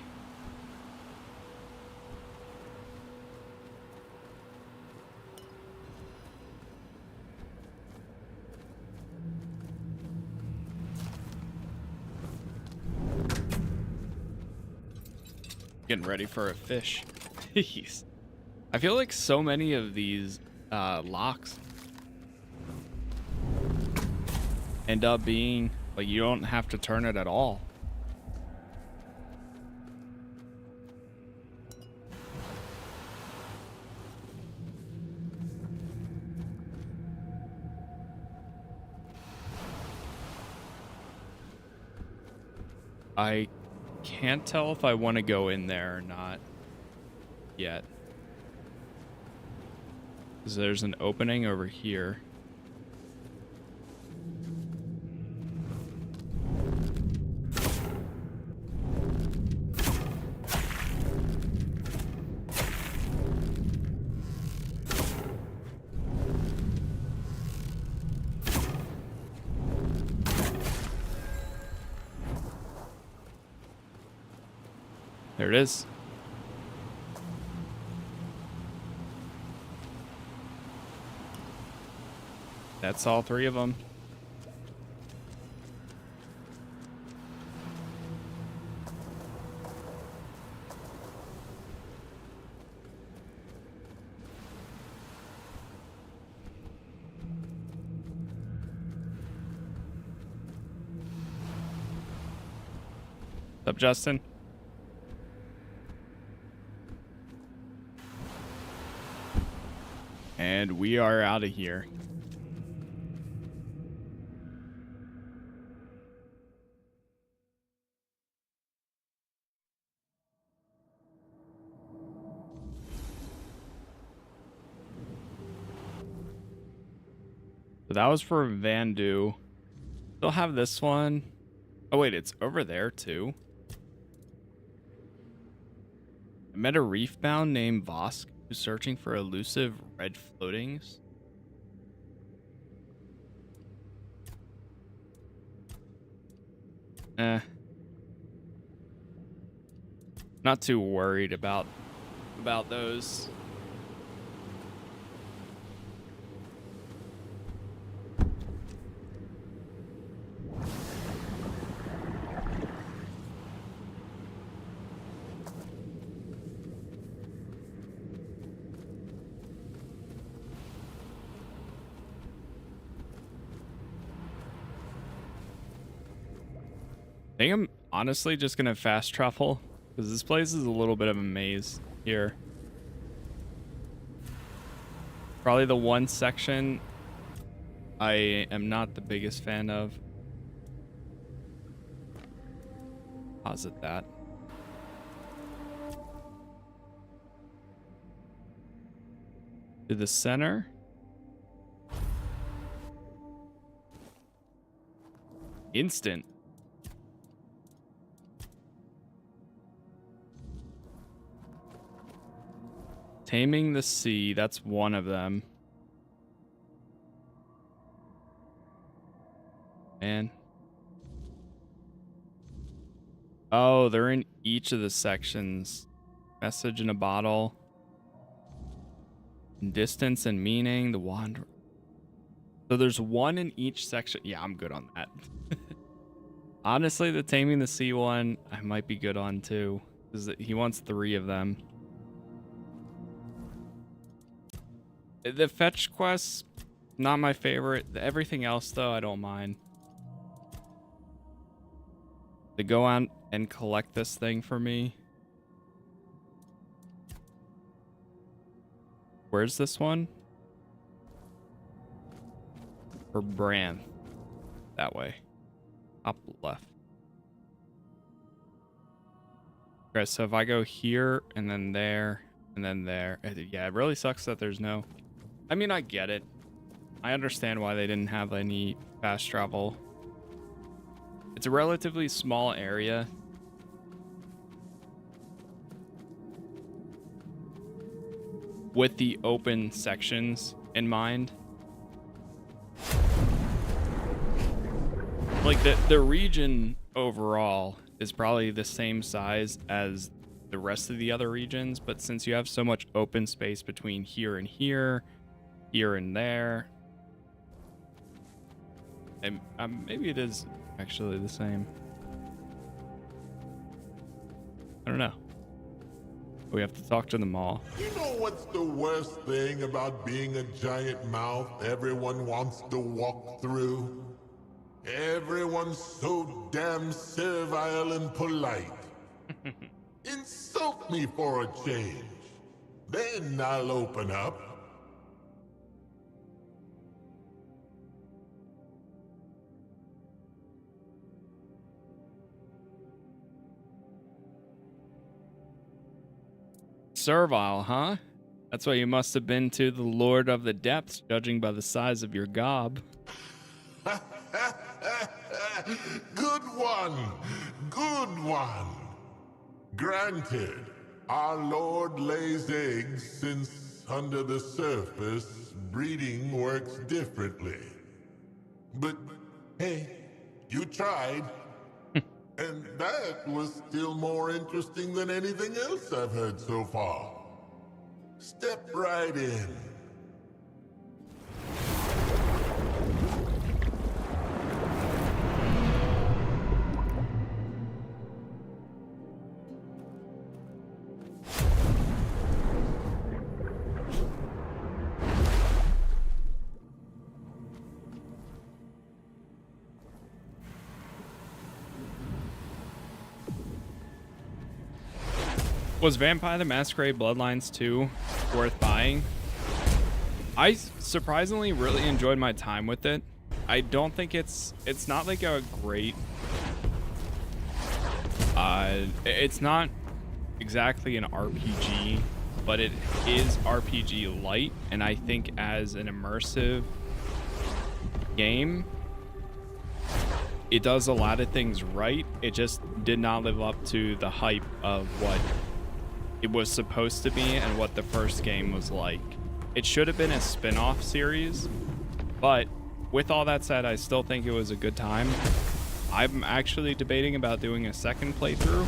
[SPEAKER 1] Getting ready for a fish. Jeez. I feel like so many of these locks end up being like you don't have to turn it at all. I can't tell if I want to go in there or not yet. Because there's an opening over here. There it is. That's all three of them. What's up, Justin? And we are out of here. So that was for Vandu. Still have this one. Oh wait, it's over there too. I met a reef-bound named Vosk who's searching for elusive red floatings. Not too worried about those. I think I'm honestly just gonna fast travel because this place is a little bit of a maze here. Probably the one section I am not the biggest fan of. Posit that. To the center. Instant. Taming the Sea, that's one of them. Man. Oh, they're in each of the sections. Message in a bottle. Distance and meaning, the wand. So there's one in each section. Yeah, I'm good on that. Honestly, the Taming the Sea one, I might be good on too. Because he wants 3 of them. The fetch quests, not my favorite. Everything else, though, I don't mind. To go out and collect this thing for me. Where's this one? For Bran. That way. Up left. Okay, so if I go here, and then there, and then there. Yeah, it really sucks that there's no... I mean, I get it. I understand why they didn't have any fast travel. It's a relatively small area. with the open sections in mind. Like the region overall is probably the same size as the rest of the other regions, but since you have so much open space between here and here, here and there, and maybe it is actually the same. I don't know. We have to talk to them all.
[SPEAKER 7] You know what's the worst thing about being a giant mouth everyone wants to walk through? Everyone's so damn servile and polite. Insult me for a change. Then I'll open up.
[SPEAKER 1] Servile, huh? That's why you must have been to the Lord of the Depths, judging by the size of your gob.
[SPEAKER 7] Good one. Good one. Granted, our Lord lays eggs since under the surface, breeding works differently. But hey, you tried. And that was still more interesting than anything else I've heard so far. Step right in.
[SPEAKER 1] Was Vampire the Masquerade Bloodlines 2 worth buying? I surprisingly really enjoyed my time with it. I don't think it's not like a great it's not exactly an RPG, but it is RPG light, and I think as an immersive game it does a lot of things right. It just did not live up to the hype of what it was supposed to be and what the first game was like. It should have been a spin-off series, but with all that said, I still think it was a good time. I'm actually debating about doing a second playthrough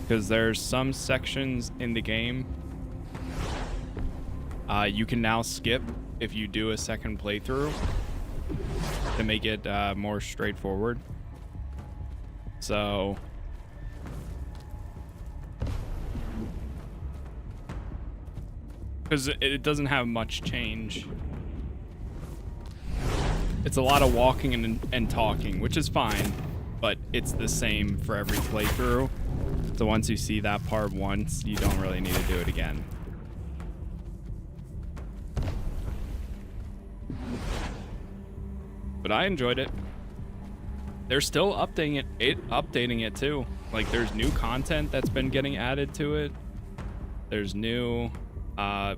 [SPEAKER 1] because there's some sections in the game you can now skip if you do a second playthrough to make it more straightforward. So because it doesn't have much change. It's a lot of walking and talking, which is fine, but it's the same for every playthrough. So once you see that part once, you don't really need to do it again. But I enjoyed it. They're still updating it too. Like there's new content that's been getting added to it. There's new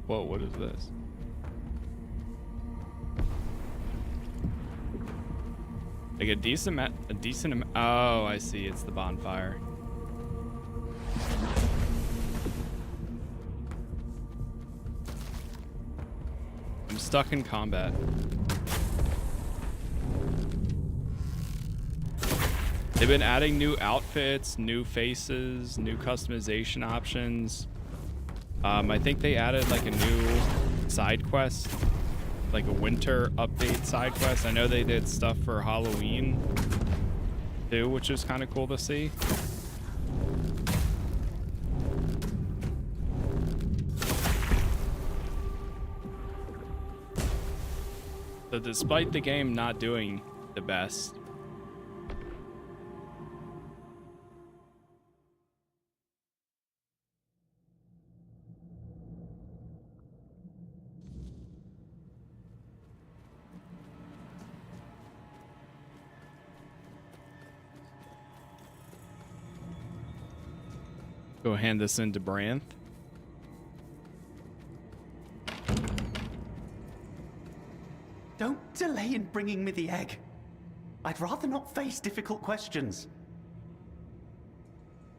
[SPEAKER 1] what is this? Like a decent amount. Oh, I see. It's the bonfire. I'm stuck in combat. They've been adding new outfits, new faces, new customization options. I think they added like a new side quest, like a winter update side quest. I know they did stuff for Halloween too, which is kind of cool to see. So despite the game not doing the best, go hand this in to Branth.
[SPEAKER 19] Don't delay in bringing me the egg. I'd rather not face difficult questions.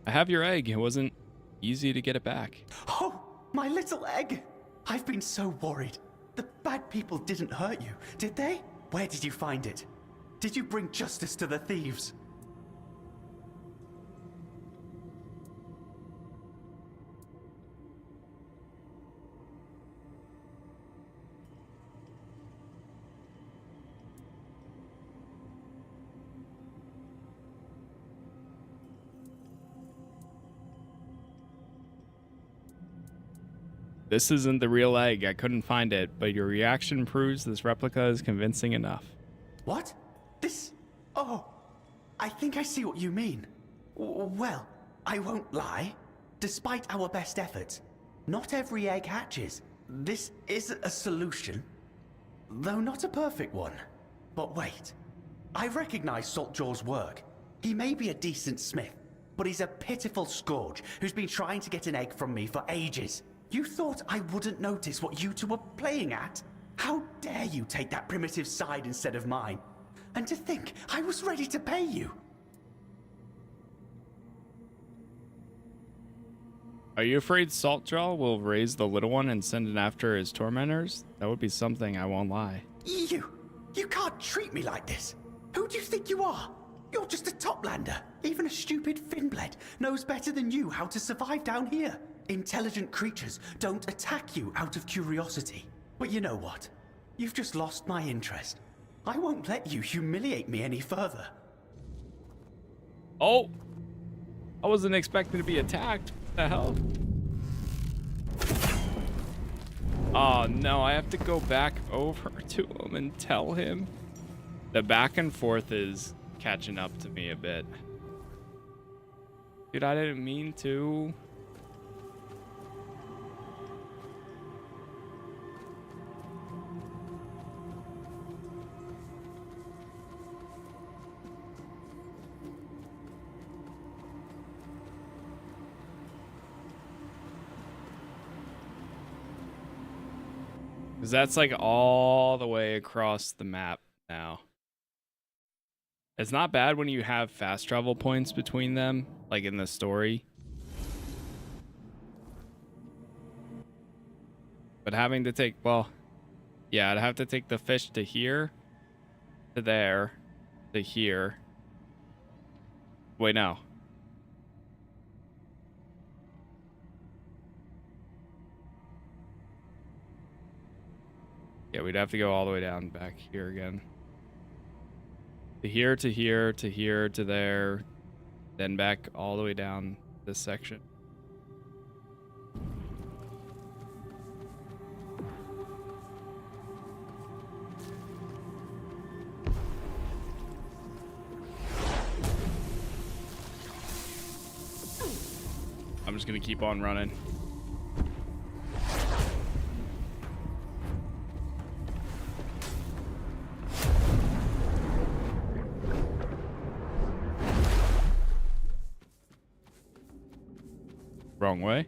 [SPEAKER 1] I have your egg. It wasn't easy to get it back.
[SPEAKER 19] Oh, my little egg. I've been so worried. The bad people didn't hurt you, did they? Where did you find it? Did you bring justice to the thieves?
[SPEAKER 1] This isn't the real egg. I couldn't find it, but your reaction proves this replica is convincing enough.
[SPEAKER 19] What? This... Oh, I think I see what you mean. Well, I won't lie. Despite our best efforts, not every egg hatches. This is a solution, though not a perfect one. But wait, I recognize Saltjaw's work. He may be a decent smith, but he's a pitiful scourge who's been trying to get an egg from me for ages. You thought I wouldn't notice what you two were playing at? How dare you take that primitive side instead of mine? And to think I was ready to pay you.
[SPEAKER 1] Are you afraid Saltjaw will raise the little one and send it after his tormentors? That would be something, I won't lie.
[SPEAKER 19] You can't treat me like this. Who do you think you are? You're just a toplander. Even a stupid Finbled knows better than you how to survive down here. Intelligent creatures don't attack you out of curiosity. But you know what? You've just lost my interest. I won't let you humiliate me any further.
[SPEAKER 1] Oh! I wasn't expecting to be attacked. What the hell? Oh no, I have to go back over to him and tell him. The back and forth is catching up to me a bit. Dude, I didn't mean to. Because that's like all the way across the map now. It's not bad when you have fast travel points between them, like in the story. But having to take, well, yeah, I'd have to take the fish to here, to there, to here. Wait, no. Yeah, we'd have to go all the way down back here again. To here, to here, to here, to there. Then back all the way down this section. I'm just gonna keep on running. Wrong way.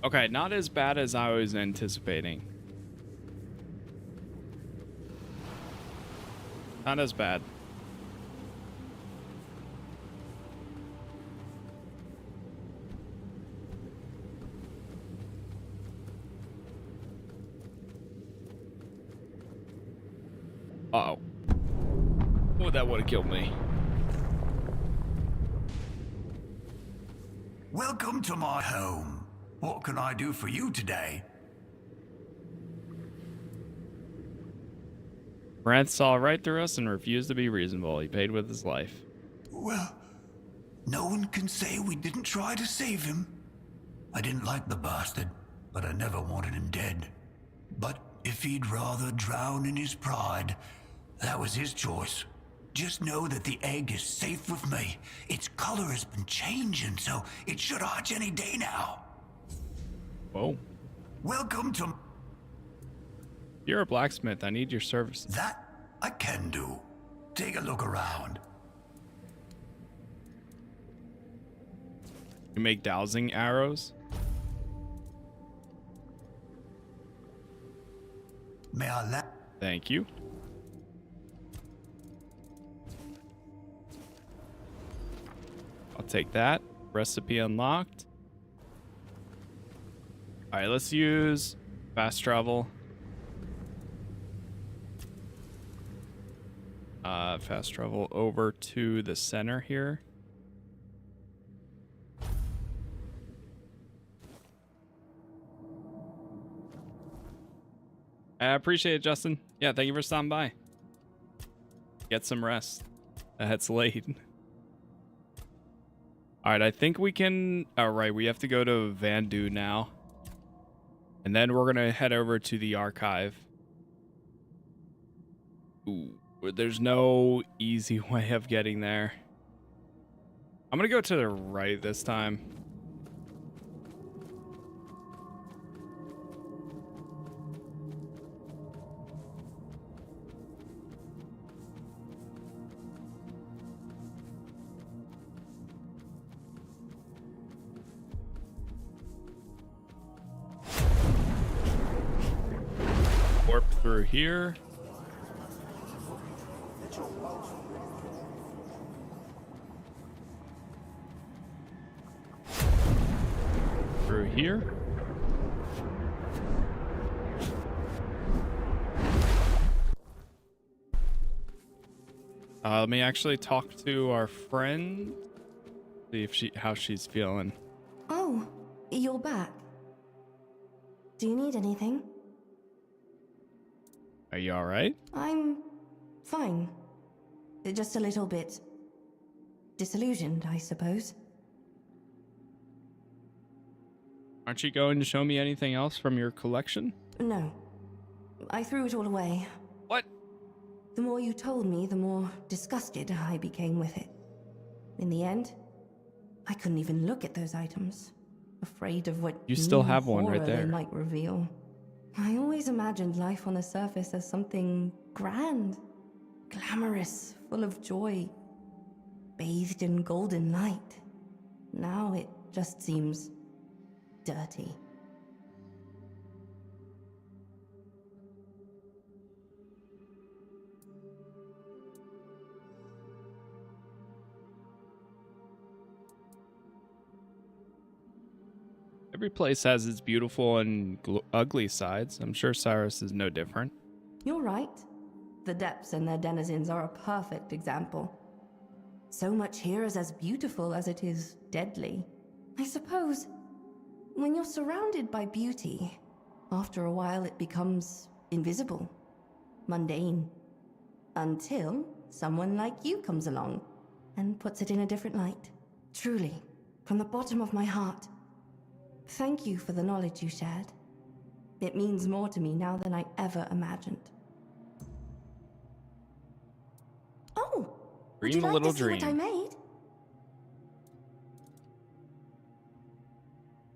[SPEAKER 1] Okay, not as bad as I was anticipating. Not as bad. Uh-oh. Oh, that would have killed me.
[SPEAKER 15] Welcome to my home. What can I do for you today?
[SPEAKER 1] Brandt saw right through us and refused to be reasonable. He paid with his life.
[SPEAKER 15] Well, no one can say we didn't try to save him. I didn't like the bastard, but I never wanted him dead. But if he'd rather drown in his pride, that was his choice. Just know that the egg is safe with me. Its color has been changing, so it should hatch any day now.
[SPEAKER 1] Whoa.
[SPEAKER 15] Welcome to...
[SPEAKER 1] You're a blacksmith. I need your services.
[SPEAKER 15] That I can do. Take a look around.
[SPEAKER 1] You make dowsing arrows.
[SPEAKER 15] May I
[SPEAKER 1] Thank you. I'll take that. Recipe unlocked. All right, let's use fast travel. Fast travel over to the center here. I appreciate it, Justin. Yeah, thank you for stopping by. Get some rest. It's late. All right, I think we can... All right, we have to go to Vandu now. And then we're going to head over to the archive. Ooh, there's no easy way of getting there. I'm going to go to the right this time. Warp through here. Through here. Let me actually talk to our friend. See if how she's feeling.
[SPEAKER 20] Oh, you're back. Do you need anything?
[SPEAKER 1] Are you all right?
[SPEAKER 20] I'm fine. Just a little bit disillusioned, I suppose.
[SPEAKER 1] Aren't you going to show me anything else from your collection?
[SPEAKER 20] No. I threw it all away.
[SPEAKER 1] What?
[SPEAKER 20] The more you told me, the more disgusted I became with it. In the end, I couldn't even look at those items, afraid of what
[SPEAKER 1] you still
[SPEAKER 20] new
[SPEAKER 1] have one right
[SPEAKER 20] horror
[SPEAKER 1] there.
[SPEAKER 20] They might reveal. I always imagined life on the surface as something grand, glamorous, full of joy, bathed in golden light. Now it just seems dirty.
[SPEAKER 1] Every place has its beautiful and ugly sides. I'm sure Sarras is no different.
[SPEAKER 20] You're right. The depths and their denizens are a perfect example. So much here is as beautiful as it is deadly. I suppose, when you're surrounded by beauty, after a while it becomes invisible, mundane, until someone like you comes along and puts it in a different light. Truly, from the bottom of my heart, thank you for the knowledge you shared. It means more to me now than I ever imagined. Oh, would you
[SPEAKER 1] Dream a
[SPEAKER 20] like
[SPEAKER 1] little
[SPEAKER 20] to see what I
[SPEAKER 1] dream.
[SPEAKER 20] made?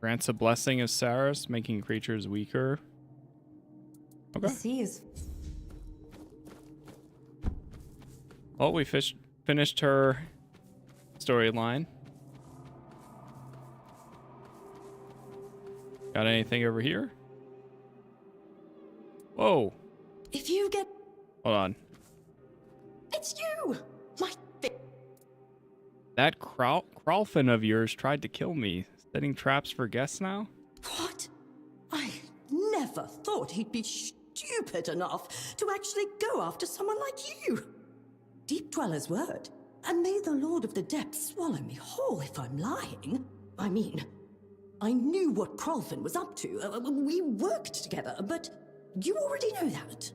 [SPEAKER 1] Grants a blessing of Sarras, making creatures weaker. Okay.
[SPEAKER 20] The sea is...
[SPEAKER 1] Well, we finished her storyline. Got anything over here? Whoa.
[SPEAKER 14] If you get...
[SPEAKER 1] Hold on.
[SPEAKER 14] It's you! My...
[SPEAKER 1] That Crawlfin of yours tried to kill me. Setting traps for guests now?
[SPEAKER 14] What? I never thought he'd be stupid enough to actually go after someone like you. Deep Dweller's word. And may the Lord of the Depths swallow me whole if I'm lying. I mean, I knew what Crawlfin was up to. We worked together, but you already know that.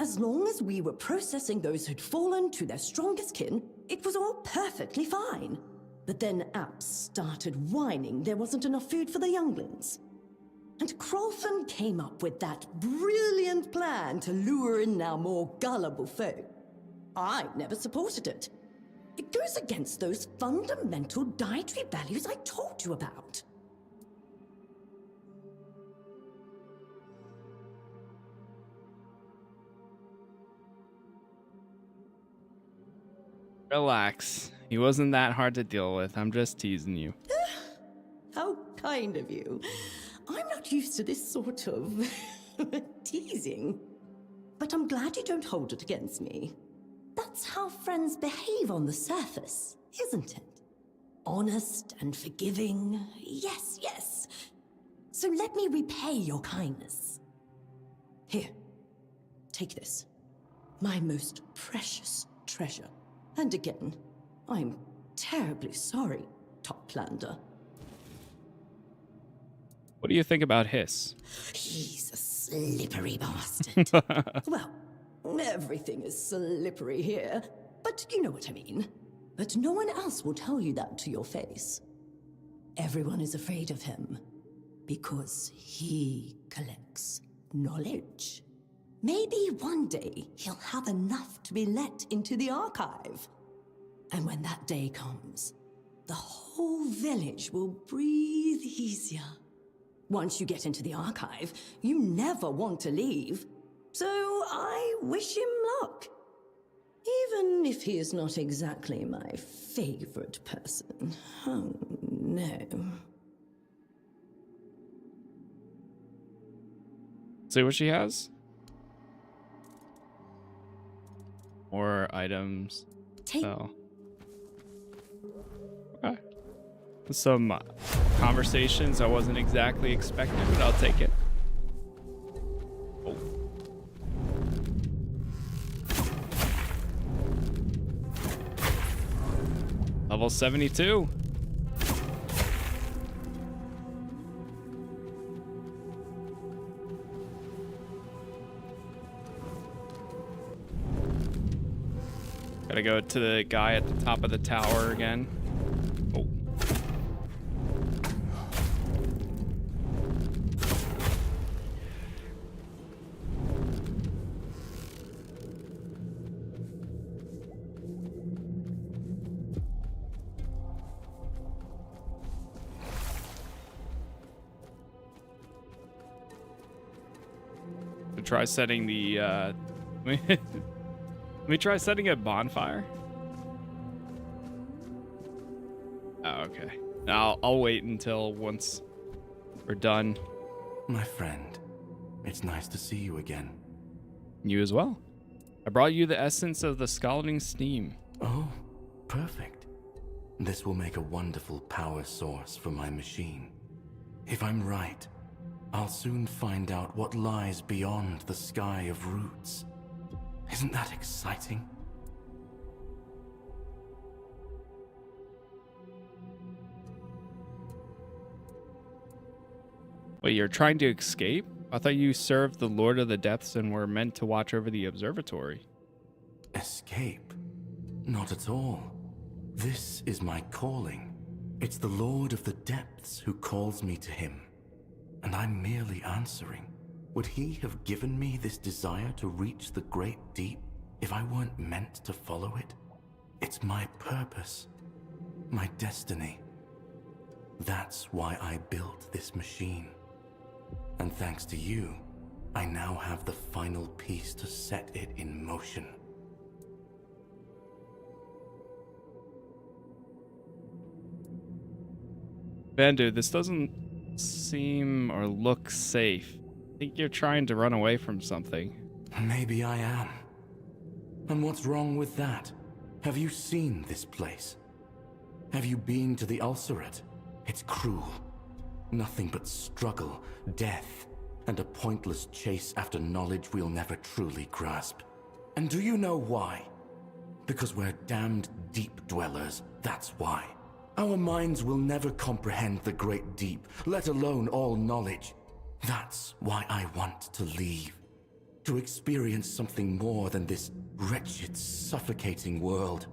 [SPEAKER 14] As long as we were processing those who'd fallen to their strongest kin, it was all perfectly fine. But then Apps started whining there wasn't enough food for the younglings. And Crawlfin came up with that brilliant plan to lure in our more gullible folk. I never supported it. It goes against those fundamental dietary values I told you about.
[SPEAKER 1] Relax. He wasn't that hard to deal with. I'm just teasing you.
[SPEAKER 14] kind of you. I'm not used to this sort of teasing. But I'm glad you don't hold it against me. That's how friends behave on the surface, isn't it? Honest and forgiving. Yes, yes. So let me repay your kindness. Here, take this. My most precious treasure. And again, I'm terribly sorry, Toplander.
[SPEAKER 1] What do you think about Hiss?
[SPEAKER 14] He's a slippery bastard. Well, everything is slippery here, but you know what I mean. But no one else will tell you that to your face. Everyone is afraid of him because he collects knowledge. Maybe one day he'll have enough to be let into the archive. And when that day comes, the whole village will breathe easier. Once you get into the archive, you never want to leave. So I wish him luck. Even if he is not exactly my favorite person. Oh, no.
[SPEAKER 1] See what she has? More items. So. Okay. Some conversations I wasn't exactly expecting, but I'll take it. Oh. Level 72. Gotta go to the guy at the top of the tower again. Oh. Try setting the let me try setting a bonfire. Oh, okay. Now I'll wait until once we're done.
[SPEAKER 9] My friend, it's nice to see you again.
[SPEAKER 1] You as well. I brought you the essence of the scalding steam.
[SPEAKER 9] Oh, perfect. This will make a wonderful power source for my machine. If I'm right, I'll soon find out what lies beyond the sky of roots. Isn't that exciting?
[SPEAKER 1] Wait, you're trying to escape? I thought you served the Lord of the Depths and were meant to watch over the observatory.
[SPEAKER 9] Escape? Not at all. This is my calling. It's the Lord of the Depths who calls me to him. And I'm merely answering. Would he have given me this desire to reach the great deep if I weren't meant to follow it? It's my purpose, my destiny. That's why I built this machine. And thanks to you, I now have the final piece to set it in motion.
[SPEAKER 1] Bandu, this doesn't seem or look safe. I think you're trying to run away from something.
[SPEAKER 9] Maybe I am. And what's wrong with that? Have you seen this place? Have you been to the Ulcerate? It's cruel. Nothing but struggle, death, and a pointless chase after knowledge we'll never truly grasp. And do you know why? Because we're damned deep dwellers, that's why. Our minds will never comprehend the great deep, let alone all knowledge. That's why I want to leave. To experience something more than this wretched, suffocating world.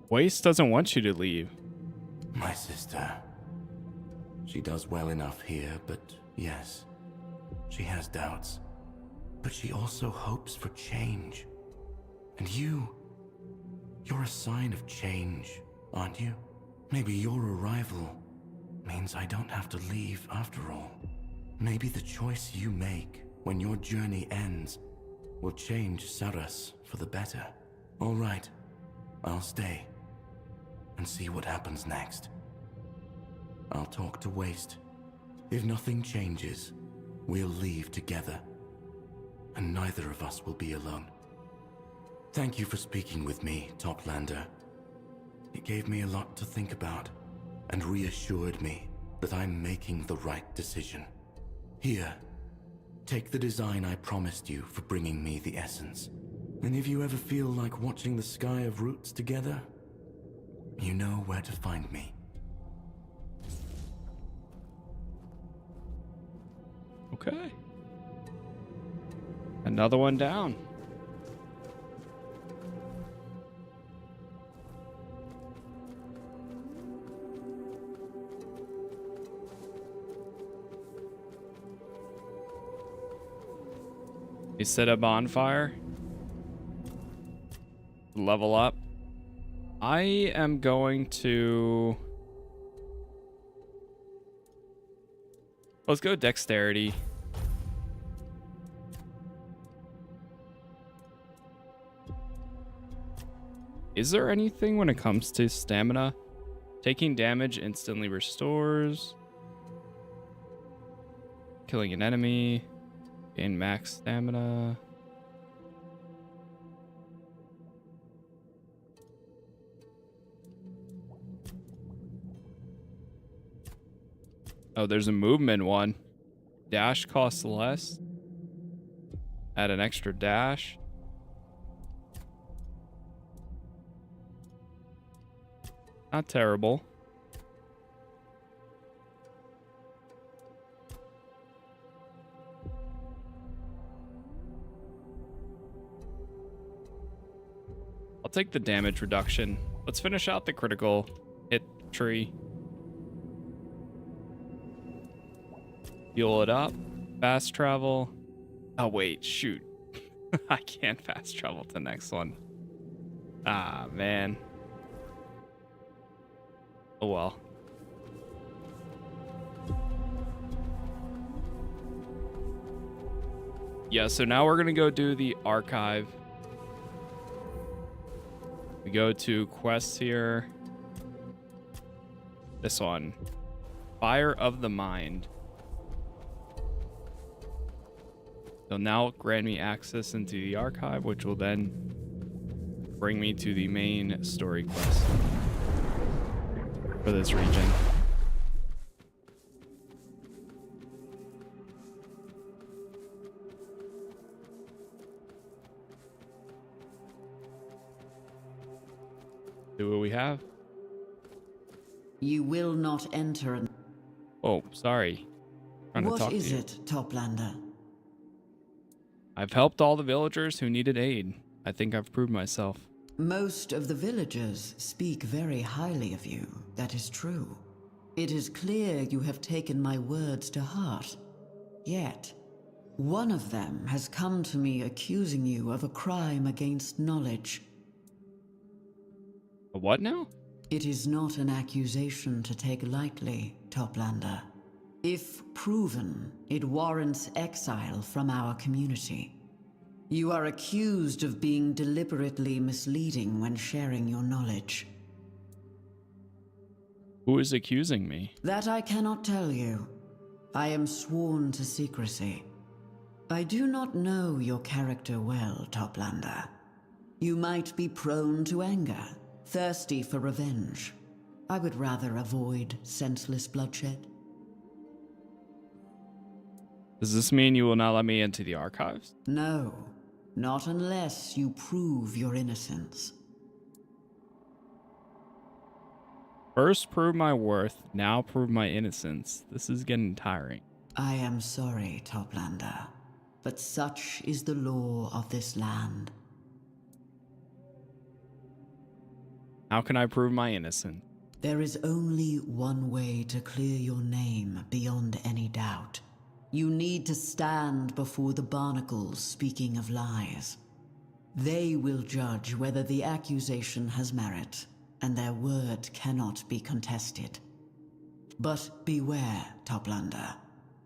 [SPEAKER 1] Waste doesn't want you to leave.
[SPEAKER 9] My sister. She does well enough here, but yes, she has doubts. But she also hopes for change. And you're a sign of change, aren't you? Maybe your arrival means I don't have to leave after all. Maybe the choice you make when your journey ends will change Sarras for the better.
[SPEAKER 2] All right. I'll stay and see what happens next. I'll talk to Waste. If nothing changes, we'll leave together, and neither of us will be alone. Thank you for speaking with me, Toplander. It gave me a lot to think about, and reassured me that I'm making the right decision. Here, take the design I promised you for bringing me the essence. And if you ever feel like watching the sky of roots together, you know where to find me.
[SPEAKER 1] Okay. Another one down. You set a bonfire. Level up. I am going to... Let's go dexterity. Is there anything when it comes to stamina? Taking damage instantly restores. Killing an enemy. Gain max stamina. Oh, there's a movement one. Dash costs less. Add an extra dash. Not terrible. I'll take the damage reduction. Let's finish out the critical hit tree. Heal it up. Fast travel. Oh, wait. Shoot. I can't fast travel to the next one. Ah, man. Oh, well. Yeah, so now we're going to go do the archive. We go to quests here. This one. Fire of the Mind. So now grant me access into the archive, which will then bring me to the main story quest for this region. See what we have.
[SPEAKER 21] You will not enter an...
[SPEAKER 1] Oh, sorry.
[SPEAKER 21] What is it, Toplander?
[SPEAKER 1] I've helped all the villagers who needed aid. I think I've proved myself.
[SPEAKER 21] Most of the villagers speak very highly of you. That is true. It is clear you have taken my words to heart. Yet, one of them has come to me accusing you of a crime against knowledge.
[SPEAKER 1] A what now?
[SPEAKER 21] It is not an accusation to take lightly, Toplander. If proven, it warrants exile from our community. You are accused of being deliberately misleading when sharing your knowledge.
[SPEAKER 1] Who is accusing me?
[SPEAKER 21] That I cannot tell you. I am sworn to secrecy. I do not know your character well, Toplander. You might be prone to anger, thirsty for revenge. I would rather avoid senseless bloodshed.
[SPEAKER 1] Does this mean you will not let me into the archives?
[SPEAKER 21] No, not unless you prove your innocence.
[SPEAKER 1] First prove my worth, now prove my innocence. This is getting tiring.
[SPEAKER 21] I am sorry, Toplander, but such is the law of this land.
[SPEAKER 1] How can I prove my innocence?
[SPEAKER 21] There is only one way to clear your name beyond any doubt. You need to stand before the barnacles speaking of lies. They will judge whether the accusation has merit, and their word cannot be contested. But beware, Toplander.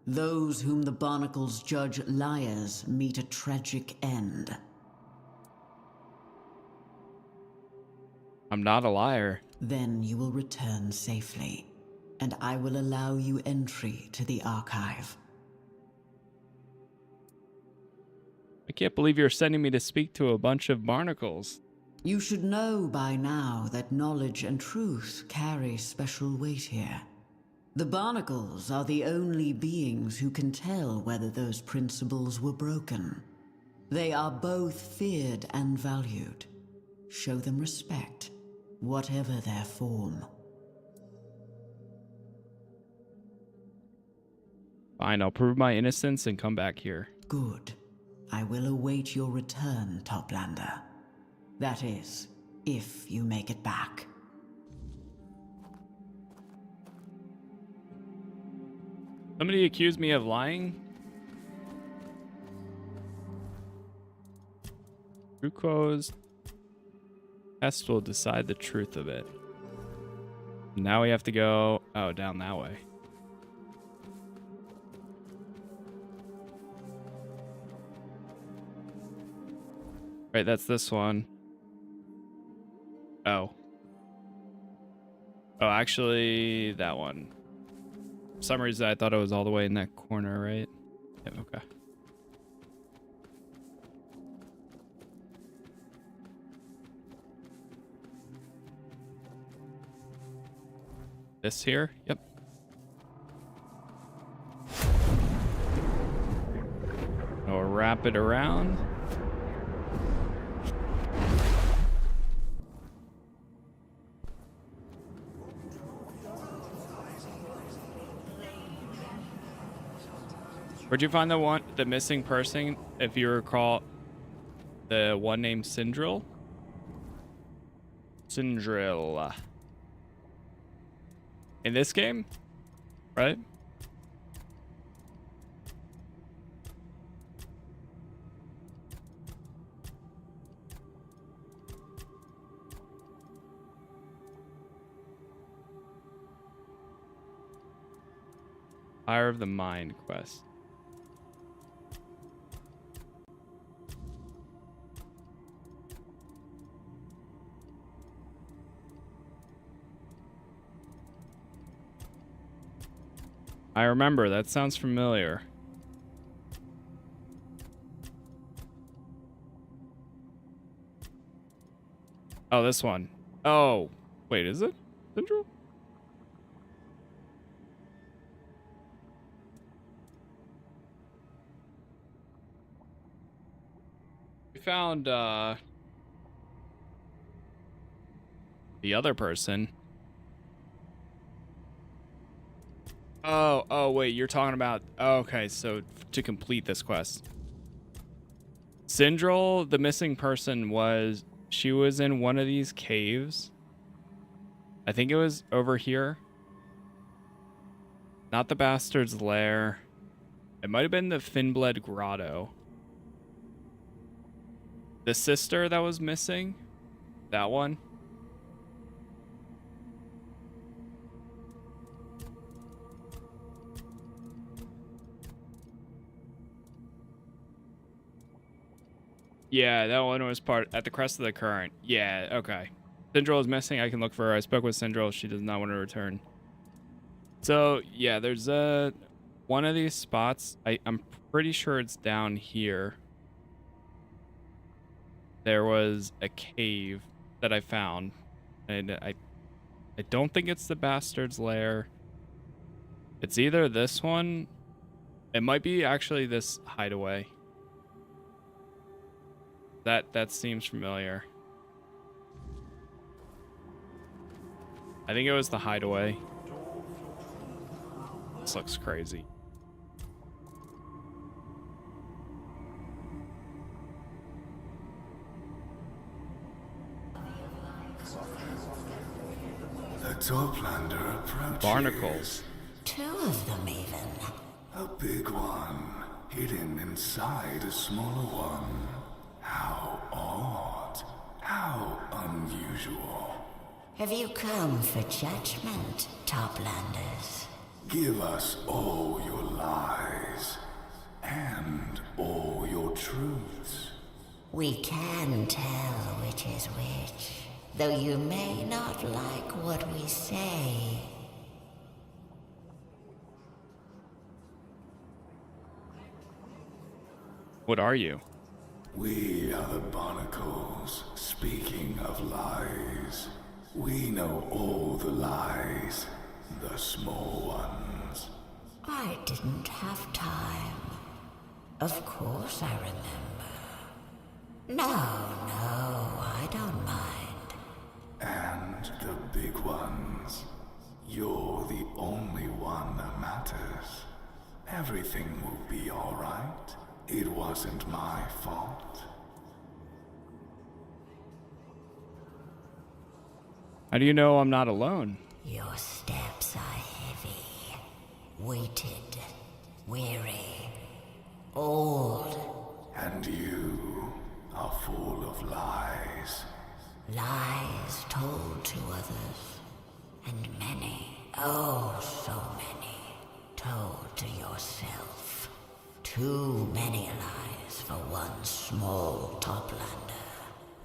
[SPEAKER 21] Those whom the barnacles judge liars meet a tragic end.
[SPEAKER 1] I'm not a liar.
[SPEAKER 21] Then you will return safely, and I will allow you entry to the archive.
[SPEAKER 1] I can't believe you're sending me to speak to a bunch of barnacles.
[SPEAKER 21] You should know by now that knowledge and truth carry special weight here. The barnacles are the only beings who can tell whether those principles were broken. They are both feared and valued. Show them respect, whatever their form.
[SPEAKER 1] Fine, I'll prove my innocence and come back here.
[SPEAKER 21] Good. I will await your return, Toplander. That is, if you make it back.
[SPEAKER 1] Somebody accused me of lying? Ruko's test will decide the truth of it. Now we have to go, down that way. Right, that's this one. Oh, actually, that one. For some reason, I thought it was all the way in that corner, right? Yeah, okay. This here? Yep. I'll wrap it around. Where'd you find the missing person, if you recall, the one named Sindril? Sindril. In this game? Right? Fire of the Mind quest. I remember, that sounds familiar. Oh, this one. Oh, wait, is it? Central? We found, the other person. Oh, wait, you're talking about... Okay, so to complete this quest. Sindril, the missing person, she was in one of these caves. I think it was over here. Not the Bastard's Lair. It might have been the Finbled Grotto. The sister that was missing? That one? Yeah, that one was at the crest of the current. Yeah, okay. Sindril is missing. I can look for her. I spoke with Sindril. She does not want to return. So, yeah, there's one of these spots. I'm pretty sure it's down here. There was a cave that I found. And I don't think it's the Bastard's Lair. It's either this one. It might be actually this hideaway. That seems familiar. I think it was the hideaway. This looks crazy.
[SPEAKER 5] The Toplander approaches.
[SPEAKER 1] Barnacles.
[SPEAKER 3] 2 of them even.
[SPEAKER 5] A big one, hidden inside a smaller one. How odd. How unusual.
[SPEAKER 3] Have you come for judgment, Toplanders?
[SPEAKER 5] Give us all your lies. And all your truths.
[SPEAKER 3] We can tell which is which. though you may not like what we say.
[SPEAKER 1] What are you?
[SPEAKER 16] We are the Barnacles. Speaking of lies, we know all the lies, the small ones.
[SPEAKER 3] I didn't have time. Of course I remember. No, I don't mind.
[SPEAKER 16] And the big ones. You're the only one that matters. Everything will be alright. It wasn't my fault.
[SPEAKER 1] How do you know I'm not alone?
[SPEAKER 3] Your steps are heavy, weighted, weary, old.
[SPEAKER 16] And you are full of lies.
[SPEAKER 3] Lies told to others. And many, oh so many, told to yourself. Too many lies for one small Toplander.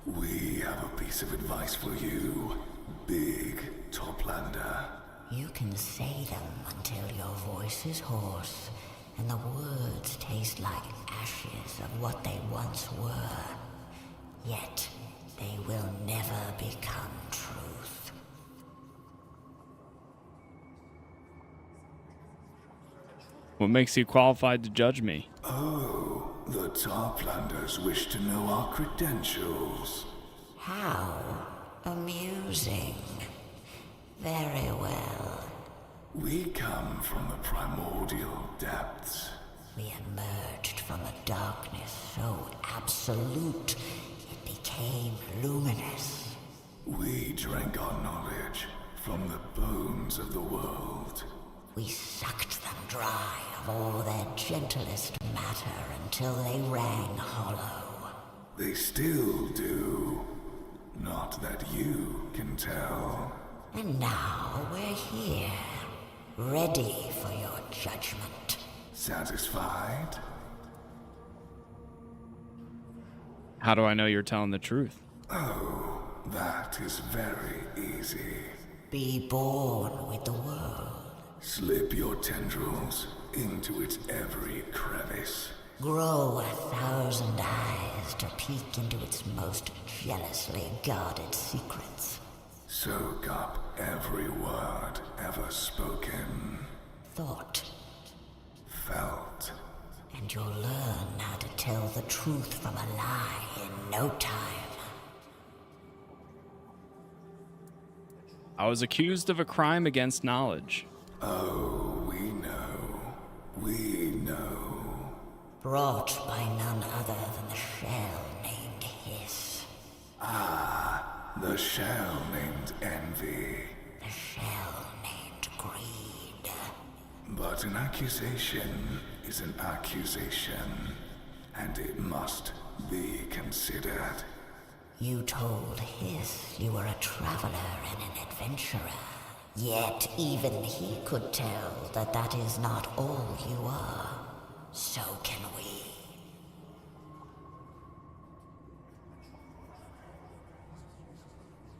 [SPEAKER 16] We have a piece of advice for you, big Toplander.
[SPEAKER 3] You can say them until your voice is hoarse, and the words taste like ashes of what they once were. Yet, they will never become truth.
[SPEAKER 1] What makes you qualified to judge me?
[SPEAKER 16] Oh, the Toplanders wish to know our credentials.
[SPEAKER 3] How amusing. Very well.
[SPEAKER 16] We come from the primordial depths.
[SPEAKER 3] We emerged from a darkness so absolute it became luminous.
[SPEAKER 16] We drank our knowledge from the bones of the world.
[SPEAKER 3] We sucked them dry of all their gentlest matter until they rang hollow.
[SPEAKER 16] They still do. Not that you can tell.
[SPEAKER 3] And now we're here, ready for your judgment.
[SPEAKER 16] Satisfied?
[SPEAKER 1] How do I know you're telling the truth?
[SPEAKER 16] Oh, that is very easy.
[SPEAKER 3] Be born with the world.
[SPEAKER 16] Slip your tendrils into its every crevice.
[SPEAKER 3] Grow 1,000 eyes to peek into its most jealously guarded secrets.
[SPEAKER 16] Soak up every word ever spoken.
[SPEAKER 3] Thought.
[SPEAKER 16] Felt.
[SPEAKER 3] And you'll learn how to tell the truth from a lie in no time.
[SPEAKER 1] I was accused of a crime against knowledge.
[SPEAKER 16] Oh, we know. We know.
[SPEAKER 3] Brought by none other than the shell named Hiss.
[SPEAKER 16] Ah, the shell named Envy.
[SPEAKER 3] The shell named Greed.
[SPEAKER 16] But an accusation is an accusation, and it must be considered.
[SPEAKER 3] You told Hiss you were a traveler and an adventurer. Yet even he could tell that that is not all you are. So can we.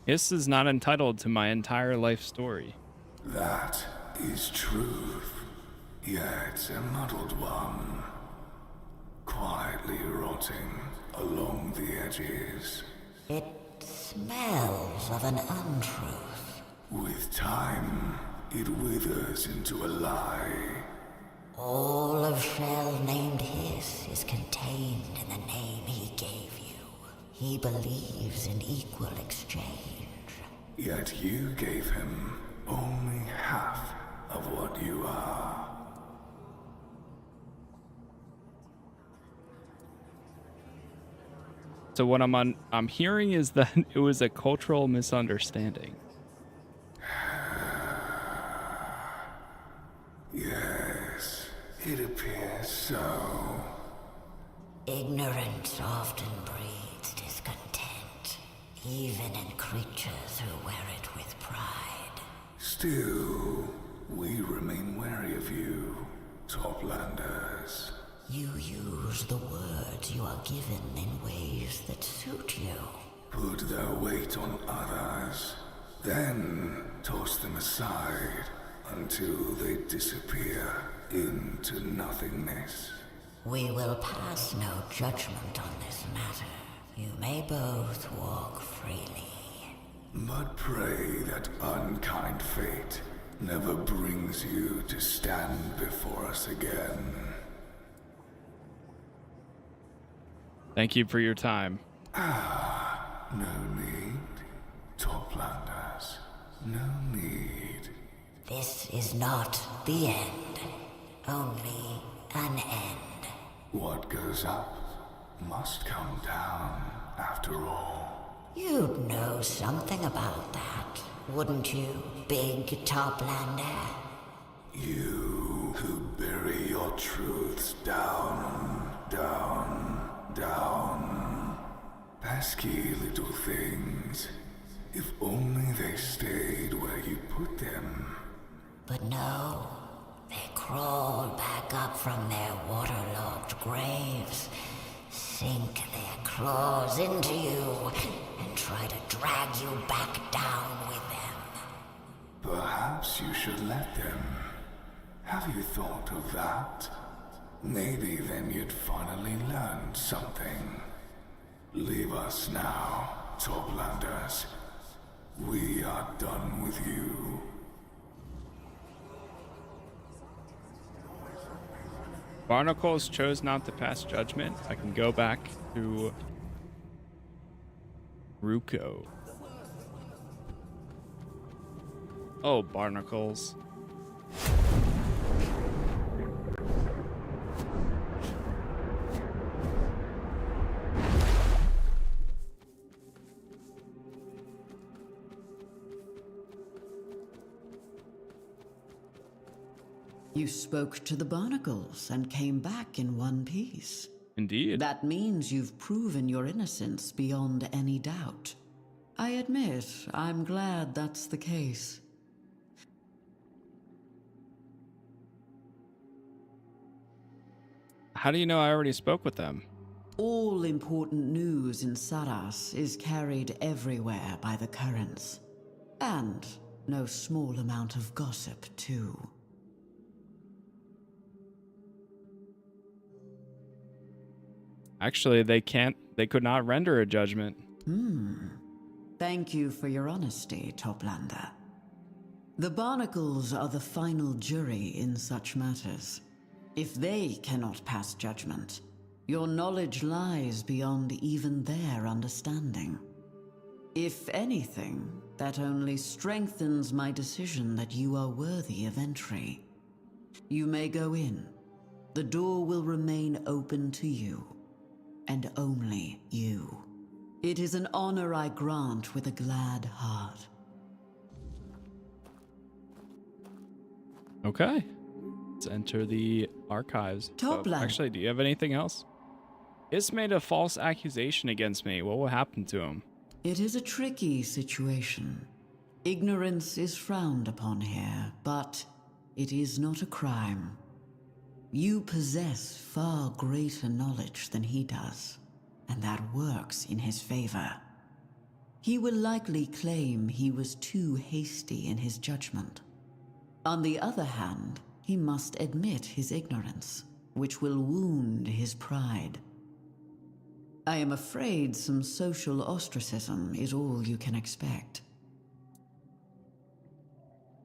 [SPEAKER 1] Hiss is not entitled to my entire life story.
[SPEAKER 16] That is truth, yet a muddled one. Quietly rotting along the edges.
[SPEAKER 3] It smells of an untruth.
[SPEAKER 16] With time, it withers into a lie.
[SPEAKER 3] All of Shell named Hiss is contained in the name he gave you. He believes in equal exchange.
[SPEAKER 16] Yet you gave him only half of what you are.
[SPEAKER 1] So what I'm hearing is that it was a cultural misunderstanding.
[SPEAKER 16] Yes, it appears so.
[SPEAKER 3] Ignorance often breeds discontent, even in creatures who wear it with pride.
[SPEAKER 16] Still, we remain wary of you, Toplanders.
[SPEAKER 3] You use the words you are given in ways that suit you.
[SPEAKER 16] Put
[SPEAKER 5] their weight on others, then toss them aside until they disappear into nothingness.
[SPEAKER 3] We will pass no judgment on this matter. You may both walk freely.
[SPEAKER 5] But pray that unkind fate never brings you to stand before us again.
[SPEAKER 1] Thank you for your time.
[SPEAKER 5] No need, Toplanders. No need.
[SPEAKER 3] This is not the end, only an end.
[SPEAKER 5] What goes up must come down, after all.
[SPEAKER 3] You'd know something about that, wouldn't you, big Toplander?
[SPEAKER 5] You who bury your truths down, down, down. Pesky little things. If only they stayed where you put them.
[SPEAKER 3] But no, they crawl back up from their waterlogged graves, sink their claws into you, and try to drag you back down with them.
[SPEAKER 5] Perhaps you should let them. Have you thought of that? Maybe then you'd finally learn something. Leave us now, Toplanders. We are done with you.
[SPEAKER 1] Barnacles chose not to pass judgment. I can go back to Ruko. Oh, Barnacles.
[SPEAKER 21] You spoke to the Barnacles and came back in one piece.
[SPEAKER 1] Indeed.
[SPEAKER 21] That means you've proven your innocence beyond any doubt. I admit, I'm glad that's the case.
[SPEAKER 1] How do you know I already spoke with them?
[SPEAKER 21] All important news in Sarras is carried everywhere by the currents. And no small amount of gossip, too.
[SPEAKER 1] Actually, they could not render a judgment.
[SPEAKER 21] Thank you for your honesty, Toplander. The Barnacles are the final jury in such matters. If they cannot pass judgment, your knowledge lies beyond even their understanding. If anything, that only strengthens my decision that you are worthy of entry. You may go in. The door will remain open to you. And only you. It is an honor I grant with a glad heart.
[SPEAKER 1] Okay. Let's enter the archives.
[SPEAKER 21] Toplander.
[SPEAKER 1] Actually, do you have anything else? Is made a false accusation against me. What will happen to him?
[SPEAKER 21] It is a tricky situation. Ignorance is frowned upon here, but it is not a crime. You possess far greater knowledge than he does, and that works in his favor. He will likely claim he was too hasty in his judgment. On the other hand, he must admit his ignorance, which will wound his pride. I am afraid some social ostracism is all you can expect.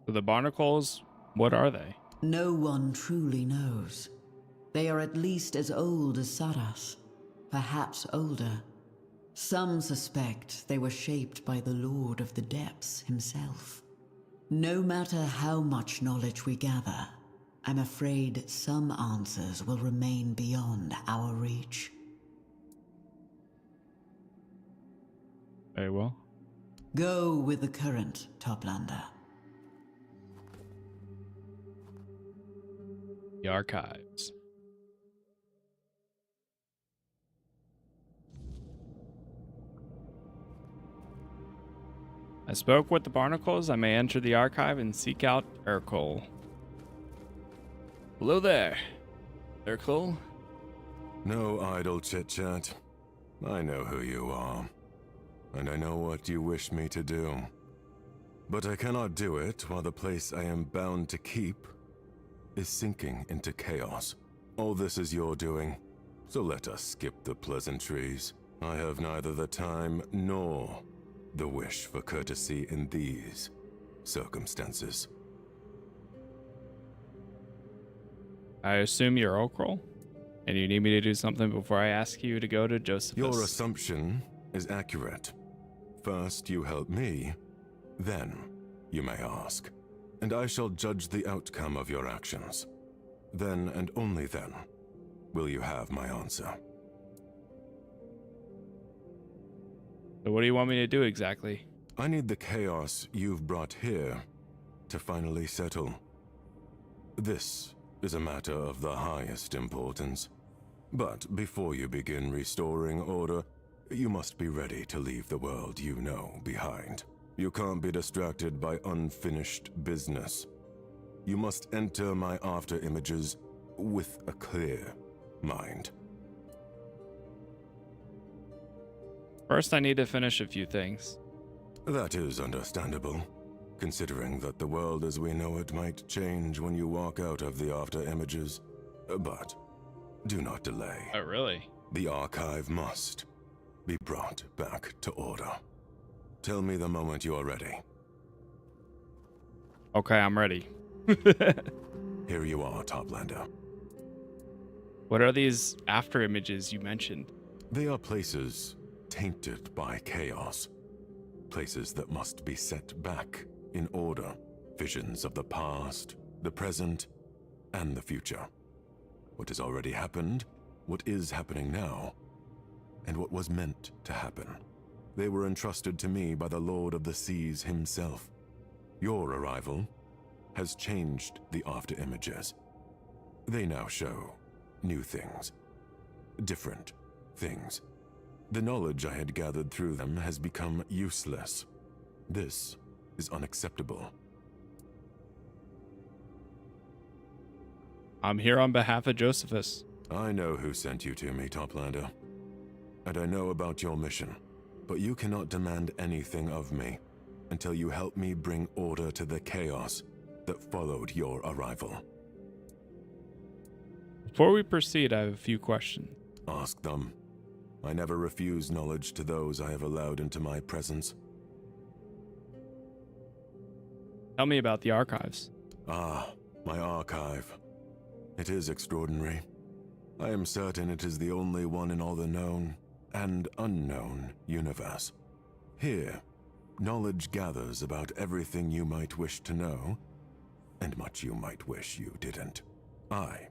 [SPEAKER 1] So the Barnacles, what are they?
[SPEAKER 21] No one truly knows. They are at least as old as Sarras, perhaps older. Some suspect they were shaped by the Lord of the Depths himself. No matter how much knowledge we gather, I'm afraid some answers will remain beyond our reach.
[SPEAKER 1] Very well.
[SPEAKER 21] Go with the current, Toplander.
[SPEAKER 1] The archives. I spoke with the Barnacles. I may enter the archive and seek out Urkel. Hello there, Urkel.
[SPEAKER 4] No idle chit-chat. I know who you are. and I know what you wish me to do. But I cannot do it while the place I am bound to keep is sinking into chaos. All this is your doing, so let us skip the pleasantries. I have neither the time nor the wish for courtesy in these circumstances.
[SPEAKER 1] I assume you're Okrol, and you need me to do something before I ask you to go to Josephus.
[SPEAKER 4] Your assumption is accurate. First you help me, then you may ask, and I shall judge the outcome of your actions. Then and only then will you have my answer.
[SPEAKER 1] So what do you want me to do exactly?
[SPEAKER 4] I need the chaos you've brought here to finally settle. This is a matter of the highest importance. But before you begin restoring order, you must be ready to leave the world you know behind. You can't be distracted by unfinished business. You must enter my after images with a clear mind.
[SPEAKER 1] First, I need to finish a few things.
[SPEAKER 4] That is understandable, considering that the world as we know it might change when you walk out of the after images. But do not delay.
[SPEAKER 1] Oh, really?
[SPEAKER 4] The archive must be brought back to order. Tell me the moment you are ready.
[SPEAKER 1] Okay, I'm ready.
[SPEAKER 4] Here you are, Toplander.
[SPEAKER 1] What are these after images you mentioned?
[SPEAKER 4] They are places tainted by chaos. Places that must be set back in order. Visions of the past, the present, and the future. What has already happened, what is happening now, and what was meant to happen. They were entrusted to me by the Lord of the Seas himself. Your arrival has changed the after images. They now show new things, different things. The knowledge I had gathered through them has become useless. This is unacceptable.
[SPEAKER 1] I'm here on behalf of Josephus.
[SPEAKER 4] I know who sent you to me, Toplander. And I know about your mission. But you cannot demand anything of me until you help me bring order to the chaos that followed your arrival.
[SPEAKER 1] Before we proceed, I have a few questions.
[SPEAKER 4] Ask them. I never refuse knowledge to those I have allowed into my presence.
[SPEAKER 1] Tell me about the archives.
[SPEAKER 4] Ah, my archive. It is extraordinary. I am certain it is the only one in all the known and unknown universe. Here, knowledge gathers about everything you might wish to know, and much you might wish you didn't. I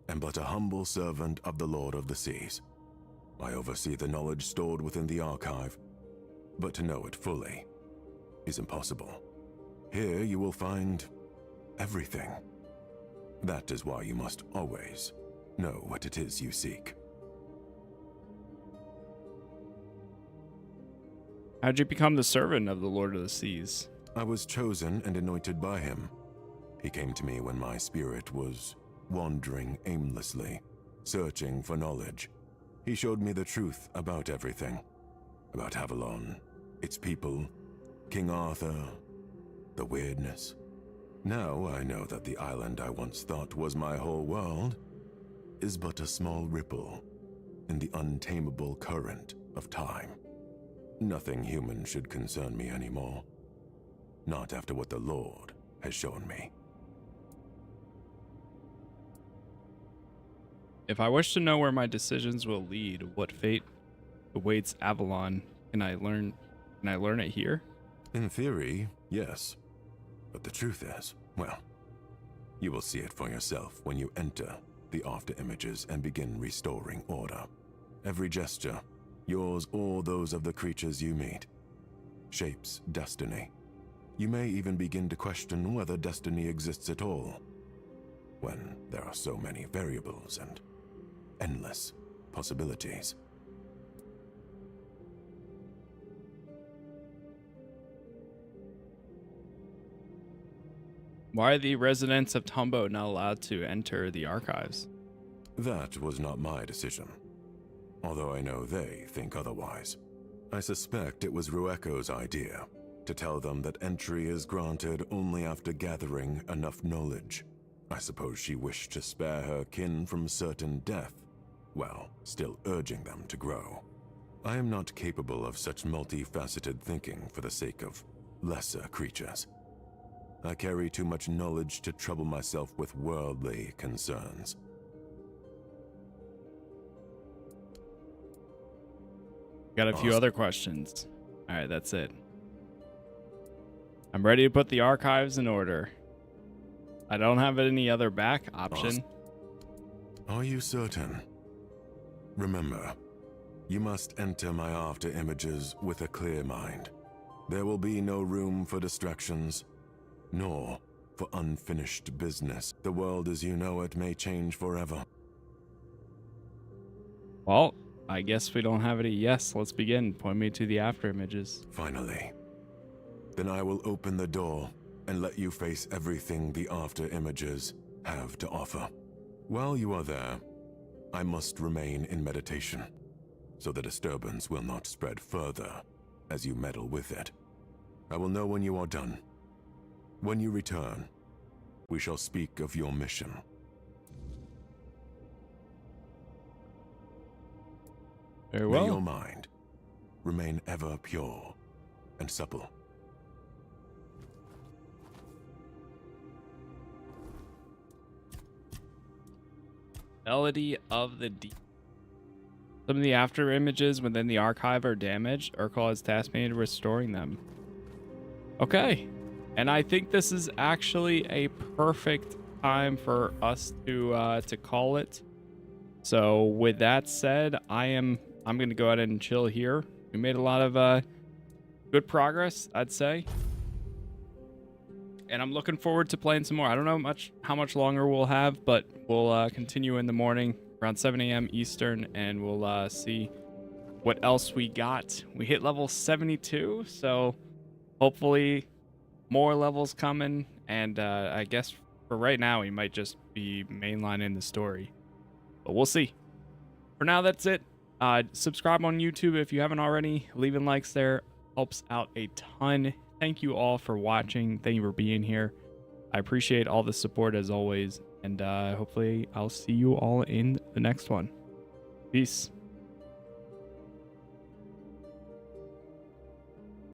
[SPEAKER 4] am but a humble servant of the Lord of the Seas. I oversee the knowledge stored within the archive, but to know it fully is impossible. Here you will find everything. That is why you must always know what it is you seek.
[SPEAKER 1] How'd you become the servant of the Lord of the Seas?
[SPEAKER 4] I was chosen and anointed by him. He came to me when my spirit was wandering aimlessly, searching for knowledge. He showed me the truth about everything. About Avalon, its people, King Arthur, the weirdness. Now I know that the island I once thought was my whole world is but a small ripple in the untamable current of time. Nothing human should concern me anymore. Not after what the Lord has shown me.
[SPEAKER 1] If I wish to know where my decisions will lead, what fate awaits Avalon, can I learn it here?
[SPEAKER 4] In theory, yes. But the truth is, well, you will see it for yourself when you enter the after images and begin restoring order. Every gesture, yours or those of the creatures you meet, shapes destiny. You may even begin to question whether destiny exists at all, when there are so many variables and endless possibilities.
[SPEAKER 1] Why are the residents of Tombo not allowed to enter the archives?
[SPEAKER 4] That was not my decision, although I know they think otherwise. I suspect it was Rueko's idea to tell them that entry is granted only after gathering enough knowledge. I suppose she wished to spare her kin from certain death, while still urging them to grow. I am not capable of such multifaceted thinking for the sake of lesser creatures. I carry too much knowledge to trouble myself with worldly concerns.
[SPEAKER 1] Got a few other questions. All right, that's it. I'm ready to put the archives in order. I don't have any other back option.
[SPEAKER 4] Are you certain? Remember, you must enter my after images with a clear mind. There will be no room for distractions, nor for unfinished business. The world as you know it may change forever.
[SPEAKER 1] Well, I guess we don't have any. Yes, let's begin. Point me to the after images.
[SPEAKER 4] Finally. Then I will open the door and let you face everything the after images have to offer. While you are there, I must remain in meditation, so the disturbance will not spread further as you meddle with it. I will know when you are done. When you return, we shall speak of your mission.
[SPEAKER 1] Very well.
[SPEAKER 4] May your mind remain ever pure and supple.
[SPEAKER 1] Melody of the Deep. Some of the after images within the archive are damaged. Urkel has tasked me to restoring them. Okay. And I think this is actually a perfect time for us to call it. So with that said, I'm going to go ahead and chill here. We made a lot of good progress, I'd say. And I'm looking forward to playing some more. I don't know how much longer we'll have, but we'll continue in the morning around 7 a.m. Eastern, and we'll see what else we got. We hit level 72, so hopefully more levels coming. And I guess for right now, we might just be mainlining the story. But we'll see. For now, that's it. Subscribe on YouTube if you haven't already. Leaving likes there helps out a ton. Thank you all for watching. Thank you for being here. I appreciate all the support as always. And hopefully I'll see you all in the next one. Peace.